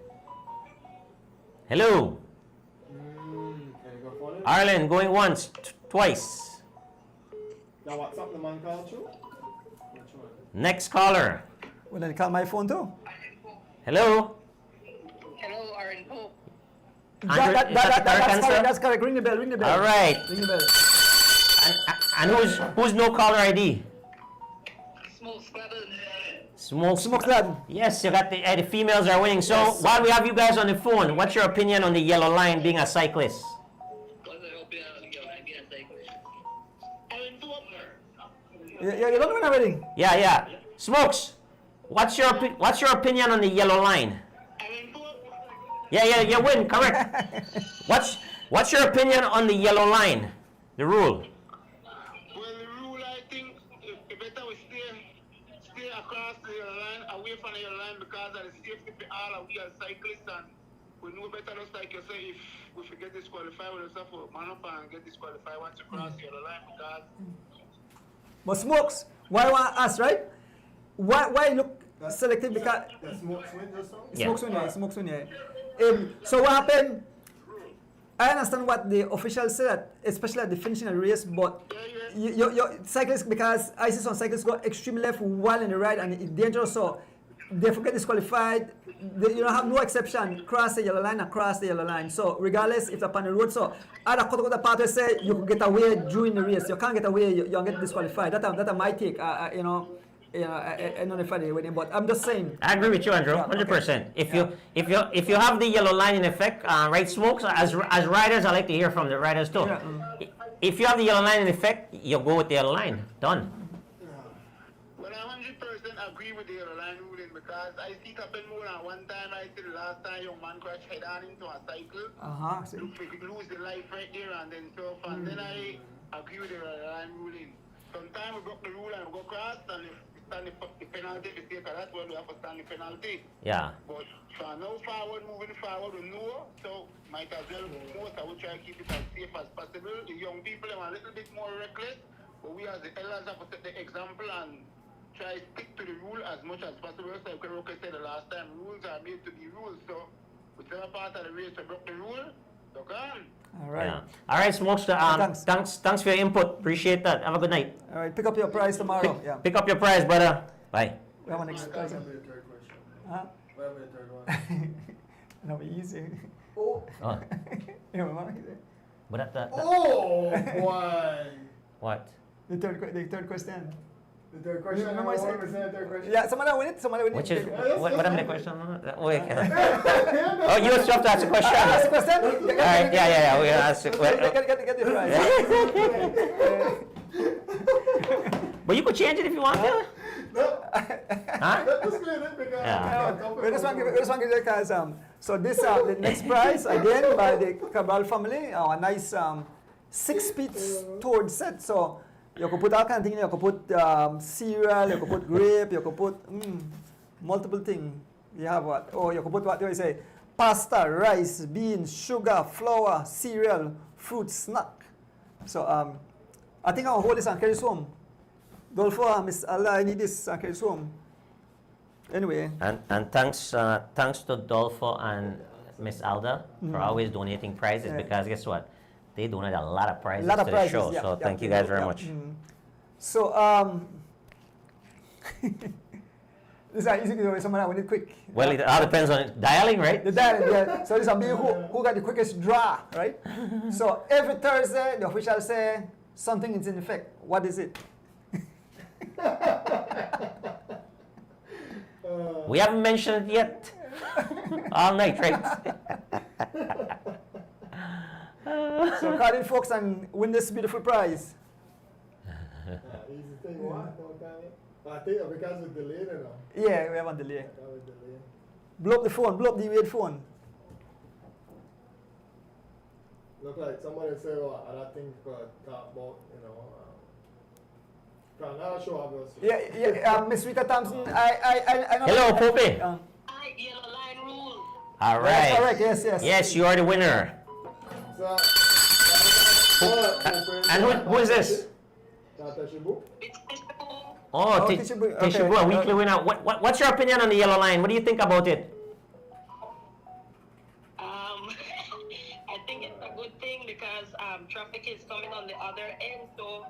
Speaker 3: Hello.
Speaker 5: Can you go for it?
Speaker 3: Arlen, going once, twice.
Speaker 5: Now WhatsApp the man called you? Which one?
Speaker 3: Next caller.
Speaker 2: Well, then call my phone too.
Speaker 3: Hello.
Speaker 6: Hello, Aaron Pope.
Speaker 3: Andrew, is that the correct answer?
Speaker 2: That's correct. Ring the bell.
Speaker 3: All right.
Speaker 2: Ring the bell.
Speaker 3: And who's no caller ID?
Speaker 6: Smoke Scrabble.
Speaker 2: Smoke Lad.
Speaker 3: Yes, you got the females are winning. So
Speaker 2: Yes.
Speaker 3: while we have you guys on the phone, what's your opinion on the yellow line being a cyclist?
Speaker 6: What's your opinion on your idea cycling? Aaron Pope.
Speaker 2: Yeah, you don't win already.
Speaker 3: Yeah. Smokes. What's your opinion on the yellow line?
Speaker 6: Aaron Pope.
Speaker 3: Yeah, you win. Correct. What's your opinion on the yellow line? The rule.
Speaker 7: Well, the rule, I think, it better we stay across the yellow line, away from the yellow line, because of the safety for all of we as cyclists, and we know better just like you say, if we forget disqualified, we'll just have to man up and get disqualified once you cross the yellow line, because
Speaker 2: But Smokes, why you want to ask, right? Why you look selected because
Speaker 5: The smoke swing just now?
Speaker 3: Yeah.
Speaker 2: Smokes win, yeah. So what happened? I understand what the officials said, especially at the finishing of the race, but your cyclists, because I see some cyclists go extreme left while in the right and it's dangerous, so they forget disqualified. You don't have no exception, cross the yellow line and cross the yellow line. So regardless if they're on the road, so other cut part will say you could get away during the race. You can't get away, you get disqualified. That's my take. I don't know if I did winning, but I'm just saying.
Speaker 3: I agree with you, Andrew.
Speaker 2: Yeah,
Speaker 3: 100%. If you have the yellow line in effect, right, Smokes? As riders, I like to hear from the riders too.
Speaker 2: Yeah.
Speaker 3: If you have the yellow line in effect, you go with the yellow line. Done.
Speaker 7: well, 100%, agree with the yellow line ruling because I see it happen more than one time. I see the last time young man crashed head on into a cycle.
Speaker 2: See.
Speaker 7: Look, he could lose the life right there and then so on. And then I agree with the yellow line ruling. Sometimes we broke the rule and we go cross and if we stand the penalty, if we take that one, we have to stand the penalty.
Speaker 3: Yeah.
Speaker 7: But for now forward, moving forward, we know, so might as well most I will try to keep it as safe as possible. The young people are a little bit more reckless, but we as the elders have to set the example and try to stick to the rule as much as possible. So like Roque said the last time, rules are made to be rules. So whichever part of the race we broke the rule, look on.
Speaker 2: All right.
Speaker 3: Yeah. All right, Smokes. Thanks for your input. Appreciate that. Have a good night.
Speaker 2: All right. Pick up your prize tomorrow. Yeah.
Speaker 3: Pick up your prize, brother. Bye.
Speaker 2: We have an next prize.
Speaker 5: Whatever the third question.
Speaker 2: Huh?
Speaker 5: Whatever the third one.
Speaker 2: No, easy.
Speaker 5: Oh,
Speaker 3: Oh,
Speaker 2: You remember?
Speaker 3: but that
Speaker 5: oh boy.
Speaker 3: what?
Speaker 2: The third question.
Speaker 5: The third question.
Speaker 2: Remember I said-
Speaker 5: What was the third question?
Speaker 2: Yeah, somebody win it. Somebody win it.
Speaker 3: Which is
Speaker 5: Yeah,
Speaker 3: what am the question? Wait.
Speaker 5: Yeah, no.
Speaker 3: Oh, you have to ask a question.
Speaker 2: Last
Speaker 3: All
Speaker 2: question.
Speaker 3: right. Yeah. We're gonna ask.
Speaker 2: Get the prize.
Speaker 3: But you could change it if you want to.
Speaker 5: No,
Speaker 3: Huh?
Speaker 5: let's clear it because
Speaker 3: Yeah.
Speaker 2: We just want to give you guys so this the next prize again by the Cabral family, a nice 6-piece toad set. So you could put all kind of things. You could put cereal, you could put grape, you could put multiple things. You have what? Oh, you could put what do I say? Pasta, rice, beans, sugar, flour, cereal, fruit, snack. So I think I'll hold this and carry this home. Dolfo, Miss Allah, I need this and carry this home. Anyway.
Speaker 3: And thanks to Dolfo and Miss Alda for always donating prizes
Speaker 2: Yeah.
Speaker 3: because guess what? They donate a lot of prizes
Speaker 2: Lot of
Speaker 3: to
Speaker 2: prizes,
Speaker 3: the show.
Speaker 2: yeah,
Speaker 3: So
Speaker 2: yeah,
Speaker 3: thank you guys very
Speaker 2: yeah.
Speaker 3: much.
Speaker 2: So this is easy to someone I win it quick.
Speaker 3: Well, it all depends on dialing, right?
Speaker 2: The dial, yeah. So this will be who got the quickest draw, right? So every Thursday the officials say something is in effect. What is it?
Speaker 3: We haven't mentioned it yet. All night, right?
Speaker 2: So call in folks and win this beautiful prize.
Speaker 5: easy thing. What? I think because it's delayed now.
Speaker 2: Yeah, we have a delay.
Speaker 5: That was delayed.
Speaker 2: Blow up the phone, blow up the weird phone.
Speaker 5: Look like somebody said, oh, other things could talk about, from another show, obviously.
Speaker 2: Yeah, Miss Rita Thompson, I know.
Speaker 3: Hello, Pope.
Speaker 6: I yellow line rule.
Speaker 3: All
Speaker 2: That's
Speaker 3: right.
Speaker 2: correct, yes.
Speaker 3: Yes, you are the winner.
Speaker 5: So,
Speaker 3: And who is this?
Speaker 5: Natasha Book.
Speaker 6: It's possible.
Speaker 3: Oh,
Speaker 2: Tishibu,
Speaker 3: Tishibu, a weekly winner. What's your opinion on the yellow line? What do you think about it?
Speaker 6: I think it's a good thing because traffic is coming on the other end, so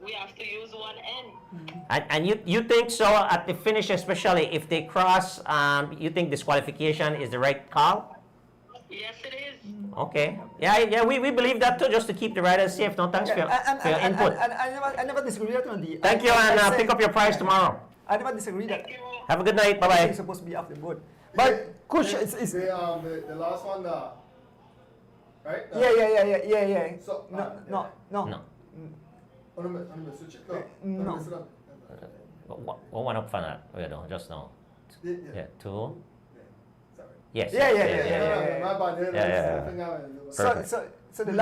Speaker 6: we have to use one end.
Speaker 3: And you think so at the finish, especially if they cross, you think disqualification is the right call?
Speaker 6: Yes, it is.
Speaker 3: Okay. Yeah, we believe that too, just to keep the riders safe. No, thanks for your input.
Speaker 2: I never disagree that on the.
Speaker 3: Thank you, and pick up your prize tomorrow.
Speaker 2: I never disagree that.
Speaker 6: Thank you.
Speaker 3: Have a good night.
Speaker 2: It's
Speaker 3: Bye-bye.
Speaker 2: supposed to be off the board. But Kush, it's
Speaker 5: The last one, right?
Speaker 2: yeah.
Speaker 5: So,
Speaker 2: No.
Speaker 3: No.
Speaker 5: Switch it.
Speaker 2: No.
Speaker 3: One up for that. Wait, no, just now. Yeah, two.
Speaker 5: Sorry.
Speaker 3: Yes.
Speaker 2: Yeah.
Speaker 5: My bad.
Speaker 3: Yeah. Perfect.
Speaker 2: So the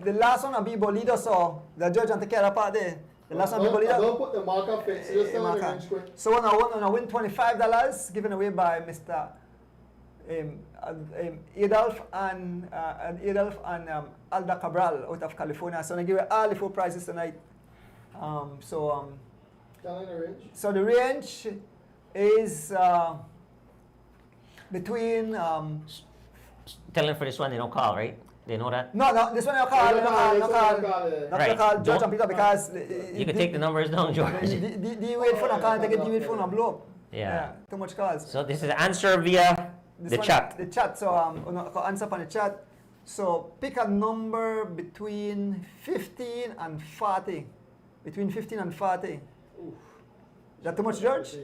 Speaker 2: the last one will be Bolido, so the judge and take care of part there. The last one will be Bolido.
Speaker 5: Don't put the marker fix. Just tell the
Speaker 2: marker.
Speaker 5: range quick.
Speaker 2: So I win $25 given away by Mr. Adolf and Alda Cabral out of California. So I give you all the 4 prizes tonight.
Speaker 5: Tell the range.
Speaker 2: So the range is between
Speaker 3: Tell them for this one, they don't call, right? They know that?
Speaker 2: no, this one no call.
Speaker 3: Right.
Speaker 2: Call George and Peter because
Speaker 3: You can take the numbers down, George.
Speaker 2: the wait phone, I can't take a D-Wade phone and blow up.
Speaker 3: Yeah.
Speaker 2: Too much calls.
Speaker 3: So this is answer via
Speaker 2: This
Speaker 3: the
Speaker 2: one,
Speaker 3: chat.
Speaker 2: The chat. So answer on the chat. So pick a number between 15 and 40. Between 15 and 40. Is that too much, George?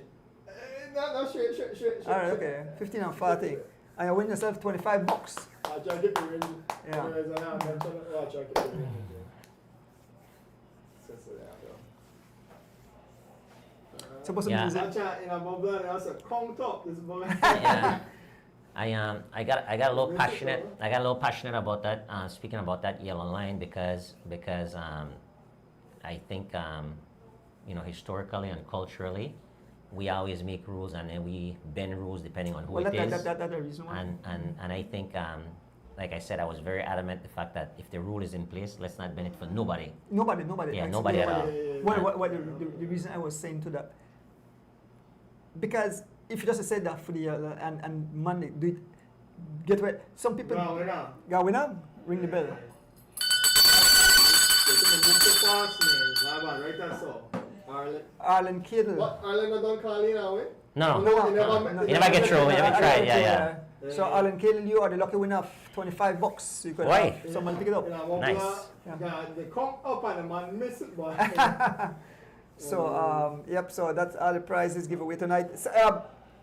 Speaker 5: No, straight.
Speaker 2: All right, okay. 15 and 40. And you win yourself $25.
Speaker 5: I'll try to get the range.
Speaker 2: Yeah.
Speaker 5: Anyways, I'll try to get the range.
Speaker 2: Supposed to
Speaker 3: Yeah.
Speaker 2: music.
Speaker 5: Watch out in a bubble and also count up this boy.
Speaker 3: Yeah. I got a little passionate. I got a little passionate about that. Speaking about that yellow line because I think historically and culturally, we always make rules and then we bend rules depending on who
Speaker 2: Well,
Speaker 3: it is.
Speaker 2: that's the reason why.
Speaker 3: And I think, like I said, I was very adamant the fact that if the rule is in place, let's not bend it for nobody.
Speaker 2: Nobody.
Speaker 3: Yeah,
Speaker 2: Like,
Speaker 3: nobody at all.
Speaker 2: What the reason I was saying to that? Because if you just said that for the and Monday, do it, get where some people.
Speaker 5: No, we're not.
Speaker 2: Yeah, we know. Ring the bell.
Speaker 5: Right there, so. Arlen.
Speaker 2: Arlen Kittle.
Speaker 5: What? Arlen not done calling now, eh?
Speaker 3: No.
Speaker 5: You
Speaker 3: You never get through. You never tried. Yeah.
Speaker 2: So Arlen Kittle, you are the lucky winner of $25. You could
Speaker 3: Right.
Speaker 2: have someone pick it up.
Speaker 3: Nice.
Speaker 5: Yeah, they come up and the man miss it, boy.
Speaker 2: So so that's all the prizes giveaway tonight. So,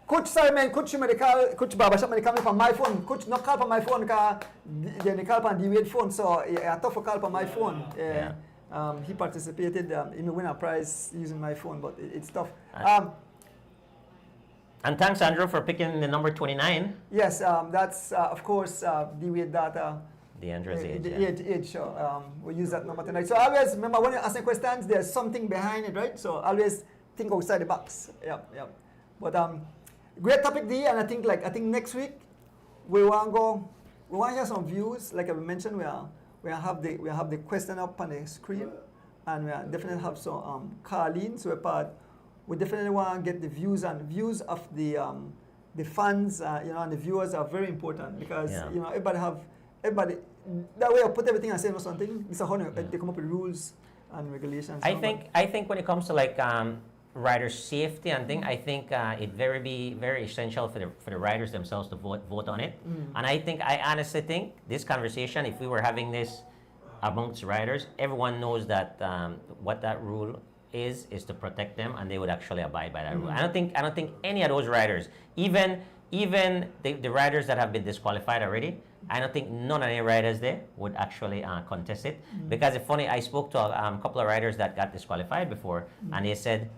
Speaker 2: Coach Simon, Coach Coach Barbershop, they come from my phone. Coach not call from my phone because they call from the weird phone. So I tough for call from my phone.
Speaker 3: Yeah.
Speaker 2: He participated in win a prize using my phone, but it's tough.
Speaker 3: And thanks, Andrew, for picking the number 29.
Speaker 2: Yes, that's of course the weird data.
Speaker 3: The Andrew's age.
Speaker 2: The
Speaker 3: Yeah.
Speaker 2: age, so we use that number tonight. So always remember when you're asking questions, there's something behind it, right? So always think outside the box. Yeah. But great topic, D, and I think next week we want to hear some views. Like I mentioned, we have the question up on the screen, and we definitely have some call-in. So we definitely want to get the views of the fans, and the viewers are very important because everybody that way I put everything and say something. This is how they come up with rules and regulations.
Speaker 3: I think when it comes to like rider safety and thing, I think it be very essential for the riders themselves to vote on it. And I honestly think this conversation, if we were having this amongst riders, everyone knows that what that rule is to protect them, and they would actually abide by that rule. I don't think any of those riders, even the riders that have been disqualified already, I don't think none of the riders there would actually contest it. Because it's funny, I spoke to a couple of riders that got disqualified before, and they said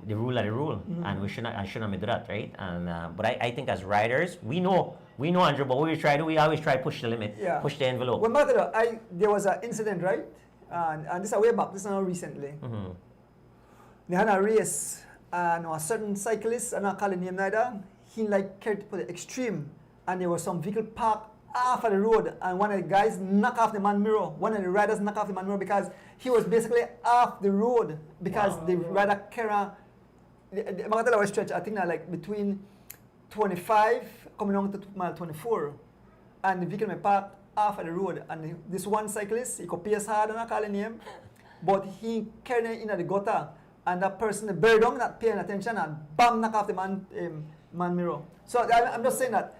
Speaker 3: the rule are the rule, and we shouldn't do that, right? And but I think as riders, we know, Andrew, but what we always try to push the limit, push the envelope.
Speaker 2: Well, there was an incident, right? And this is way back. This is not recently. They had a race, and a certain cyclist, I'm not calling him neither. He carried to the extreme, and there was some vehicle parked off of the road, and one of the guys knocked off the man mirror. One of the riders knocked off the man mirror because he was basically off the road because the rider carried. The was stretch, I think between 25 coming on to mile 24, and the vehicle may park off of the road, and this one cyclist, he could pace hard, I'm not calling him, but he carried it into the gutter, and that person, the bird down, not paying attention, and bam, knock off the man mirror. So I'm just saying that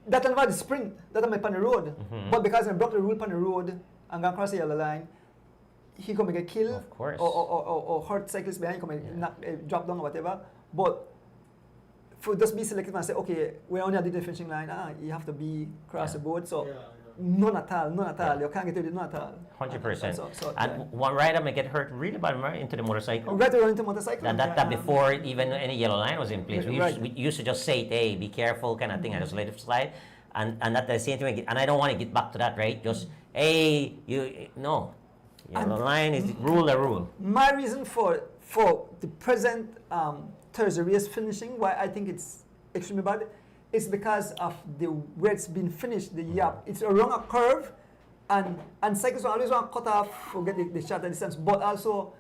Speaker 2: never the sprint, that might on the road, but because I broke the rule on the road and gone across the yellow line, he come get killed,
Speaker 3: of course,
Speaker 2: or hurt cyclists behind, come drop down or whatever. But for just be selective and say, okay, we only did the finishing line, you have to be cross the board. So none at all. You can't get it, none at all.
Speaker 3: 100%. And one rider may get hurt really bad into the motorcycle.
Speaker 2: Right around into motorcycle.
Speaker 3: And that before even any yellow line was in place. We used to just say, hey, be careful, kind of thing, and just let it slide. And that the same thing. And I don't want to get back to that, right? Just, hey, no. Yellow line is rule. My
Speaker 2: reason for the present Thursday race finishing, why I think it's extremely bad, is because of where it's been finished, the yap. It's around a curve, and cyclists always want to cut off, forget the shorter distance, but also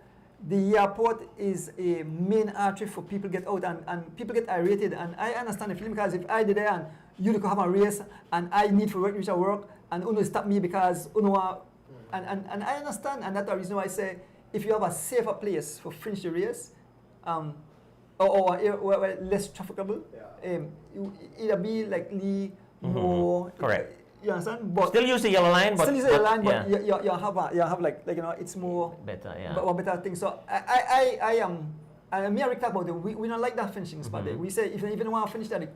Speaker 2: the airport is a main artery for people get out, and people get irritated, and I understand the feeling, because if I did there and you could have a race, and I need to reach at work, and Uno stop me because Uno and I understand, and that's the reason why I say if you have a safer place for finish the race, or less trafficable, it'll be likely more.
Speaker 3: Correct.
Speaker 2: You understand? But
Speaker 3: still use the yellow line, but
Speaker 2: you have it's more
Speaker 3: better,
Speaker 2: better thing. So I am. And me and Rick talk about it. We don't like that finishing spot. We say if you even want to finish that,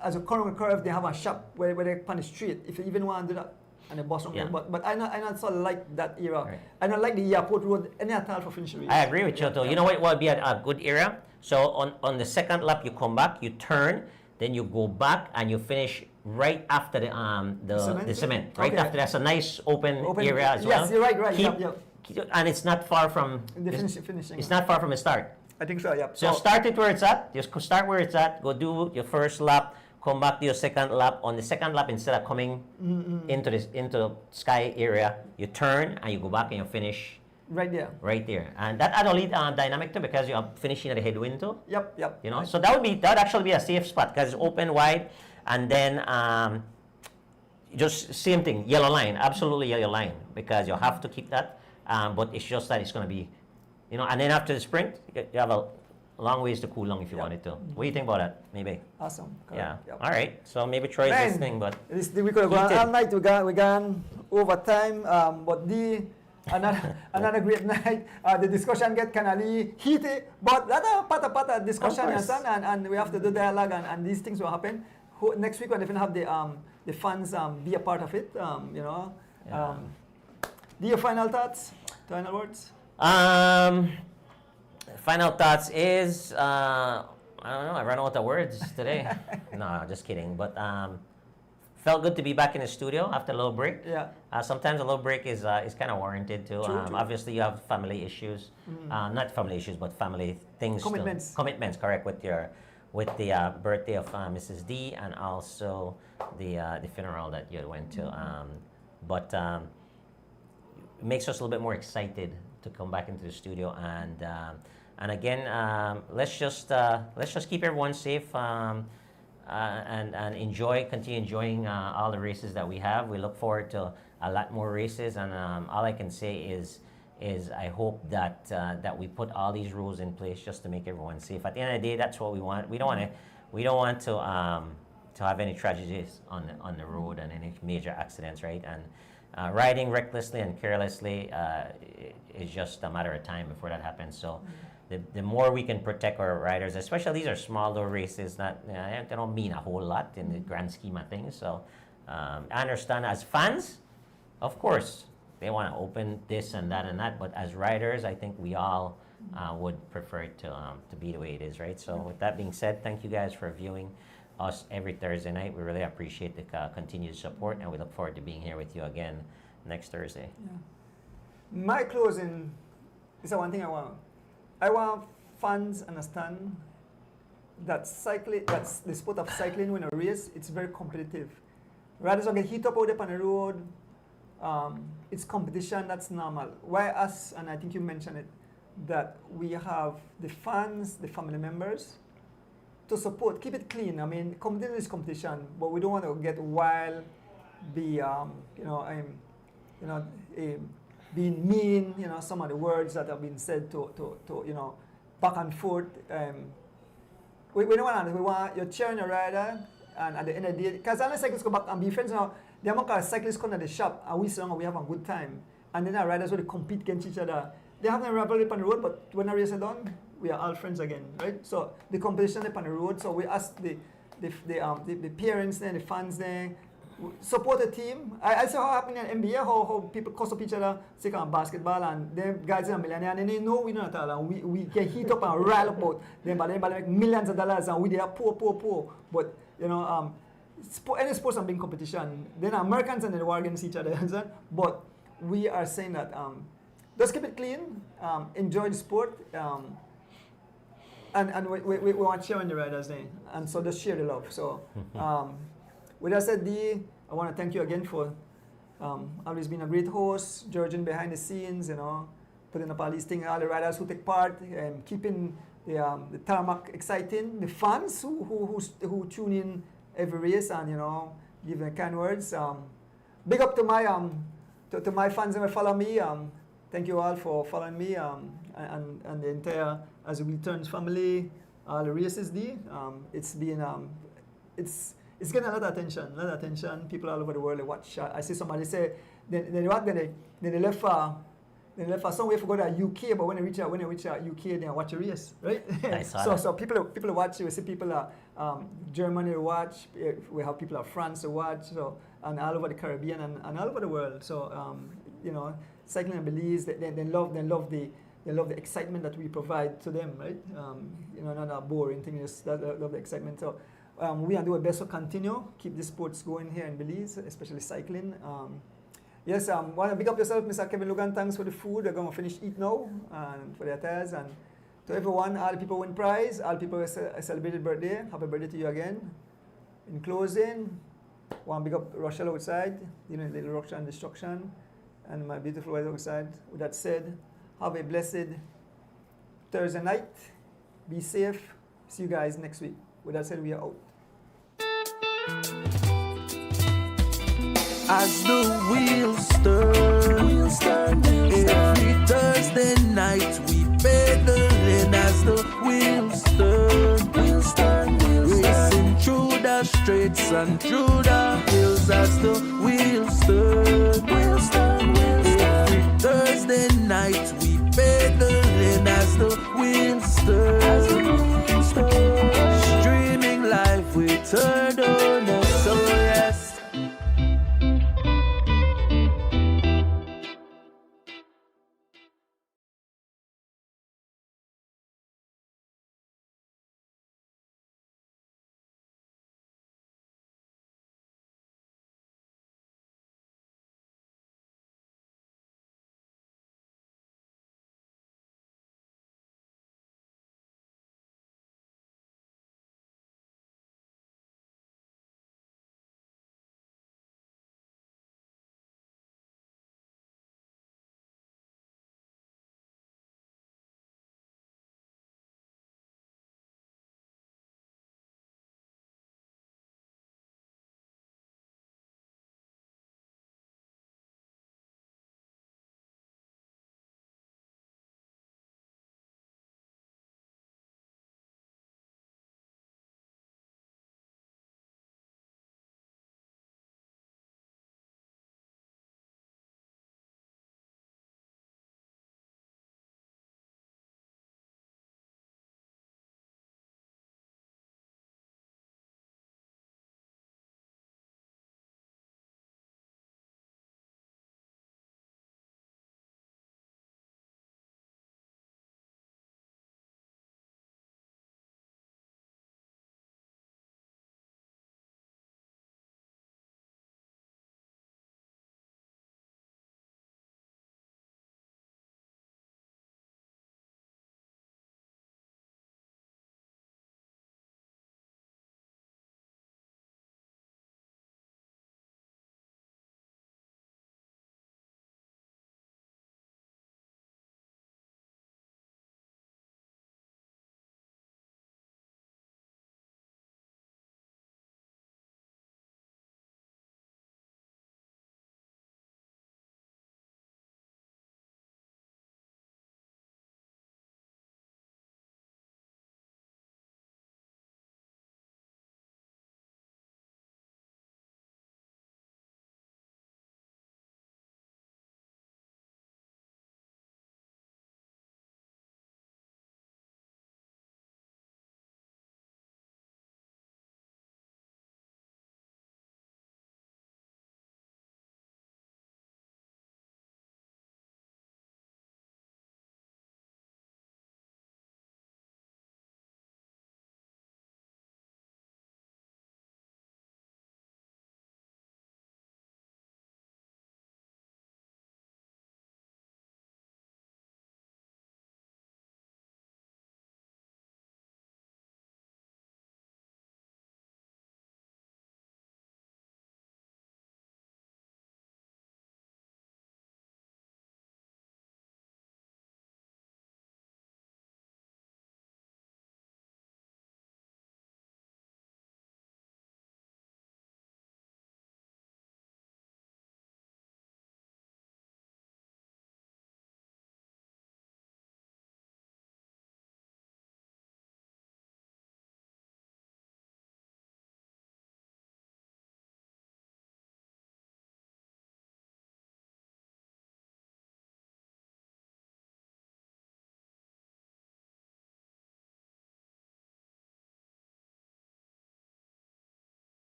Speaker 2: as a corner curve, they have a shop where they pan the street. If you even want to do that. and the bus round.
Speaker 3: Yeah.
Speaker 2: But I not so like that era.
Speaker 3: Right.
Speaker 2: I don't like the airport road any at all for finishing race.
Speaker 3: I agree with you too. You know what would be a good area? So on the second lap, you come back, you turn, then you go back and you finish right after the cement. Right
Speaker 2: Okay.
Speaker 3: after that's a nice open area as well.
Speaker 2: Yes, you're right.
Speaker 3: And it's not far from
Speaker 2: The finishing.
Speaker 3: It's not far from the start.
Speaker 2: I think so. Yeah.
Speaker 3: So start it where it's at. Just start where it's at. Go do your first lap. Come back to your second lap. On the second lap, instead of coming into the sky area, you turn and you go back and you finish
Speaker 2: right there.
Speaker 3: right there. And that add a lead dynamic too, because you're finishing at the headwind too.
Speaker 2: Yep.
Speaker 3: You know, so that would actually be a safe spot because it's open wide, and then just same thing, yellow line, absolutely yellow line, because you have to keep that. But it's just that it's going to be, you know, and then after the sprint, you have a long ways to cool down if you wanted to. What do you think about that? Maybe.
Speaker 2: Awesome.
Speaker 3: Yeah.
Speaker 2: Yep.
Speaker 3: All right. So maybe Troy is
Speaker 2: Man,
Speaker 3: listening, but
Speaker 2: we could have gone
Speaker 3: Heated.
Speaker 2: all night. We gone over time. But another great night. The discussion get kind of heated, but that's a part of discussion,
Speaker 3: Of course.
Speaker 2: and we have to do dialogue, and these things will happen. Next week, we're going to have the fans be a part of it. You know.
Speaker 3: Yeah.
Speaker 2: Do your final thoughts? Final words?
Speaker 3: Final thoughts is I don't know. I ran out of words today. No, just kidding. But felt good to be back in the studio after a little break.
Speaker 2: Yeah.
Speaker 3: Sometimes a little break is kind of warranted too.
Speaker 2: True.
Speaker 3: Obviously, you have family issues, not family issues, but family things.
Speaker 2: Commitments.
Speaker 3: Commitments, correct, with the birthday of Mrs. D, and also the funeral that you went to. But it makes us a little bit more excited to come back into the studio, and again, let's just keep everyone safe. And continue enjoying all the races that we have. We look forward to a lot more races, and all I can say is I hope that we put all these rules in place just to make everyone safe. At the end of the day, that's what we want. We don't want to have any tragedies on the road and any major accidents, right? And riding recklessly and carelessly is just a matter of time before that happens. So. The more we can protect our riders, especially these are smaller races, they don't mean a whole lot in the grand scheme of things. So I understand as fans, of course, they want to open this and that, but as riders, I think we all would prefer it to be the way it is, right? So with that being said, thank you guys for viewing us every Thursday night. We really appreciate the continued support, and we look forward to being here with you again next Thursday.
Speaker 2: Yeah. My closing is the one thing I want fans to understand that that's the sport of cycling. When a race, it's very competitive. Riders will get heat up out there on the road. It's competition, that's normal. Why us, and I think you mentioned it, that we have the fans, the family members, to support, keep it clean. I mean, competition is competition, but we don't want to get wild, being mean, some of the words that have been said to back and forth. We don't want that. We want you're cheering your rider, and at the end of the day, because unless cyclists go back and be friends now, the amount of cyclists come to the shop and we sit down and we have a good time, and then our riders will compete against each other. They have no rivalry on the road, but when the race is done, we are all friends again, right? So the competition is on the road. So we ask the parents there, the fans there, support the team. I see how happening in NBA, how people cuss up each other, say on basketball, and them guys are millionaire, and they know we know at all, and we get heat up and rile up about them, but they make millions of dollars, and we they are poor. But any sports are being competition. Then Americans and the war against each other, but we are saying that just keep it clean, enjoy the sport, and we want to share on the riders there, and so just share the love. So. With that said, Dee, I want to thank you again for always being a great host, Georgian behind the scenes, putting up all these things, all the riders who take part, and keeping the tarmac exciting, the fans who tune in every race and give them kind words. Big up to my fans who follow me. Thank you all for following me and the entire As We Returns family, all the races, Dee. It's been it's getting a lot of attention. People all over the world they watch. I see somebody say they left for somewhere to go to UK, but when they reach UK, they watch a race, right? So people watch. We see people Germany watch. We have people of France to watch. So and all over the Caribbean and all over the world. So you know, cycling in Belize, they love the excitement that we provide to them, right? You know, not a boring thing, just love the excitement. So we are doing our best to continue, keep the sports going here in Belize, especially cycling. Yes, want to big up yourself, Mr. Kevin Logan. Thanks for the food. We're going to finish eat now, and for the attires, and to everyone, all the people win prize, all people who celebrated birthday. Happy birthday to you again. In closing, want to big up Rochelle outside, you know, little Rochelle and destruction, and my beautiful wife outside. With that said, have a blessed Thursday night. Be safe. See you guys next week. With that said, we are out.
Speaker 1: As the wheels turn, every Thursday night we pedaling. As the wheels turn, racing through the streets and through the hills. As the wheels turn.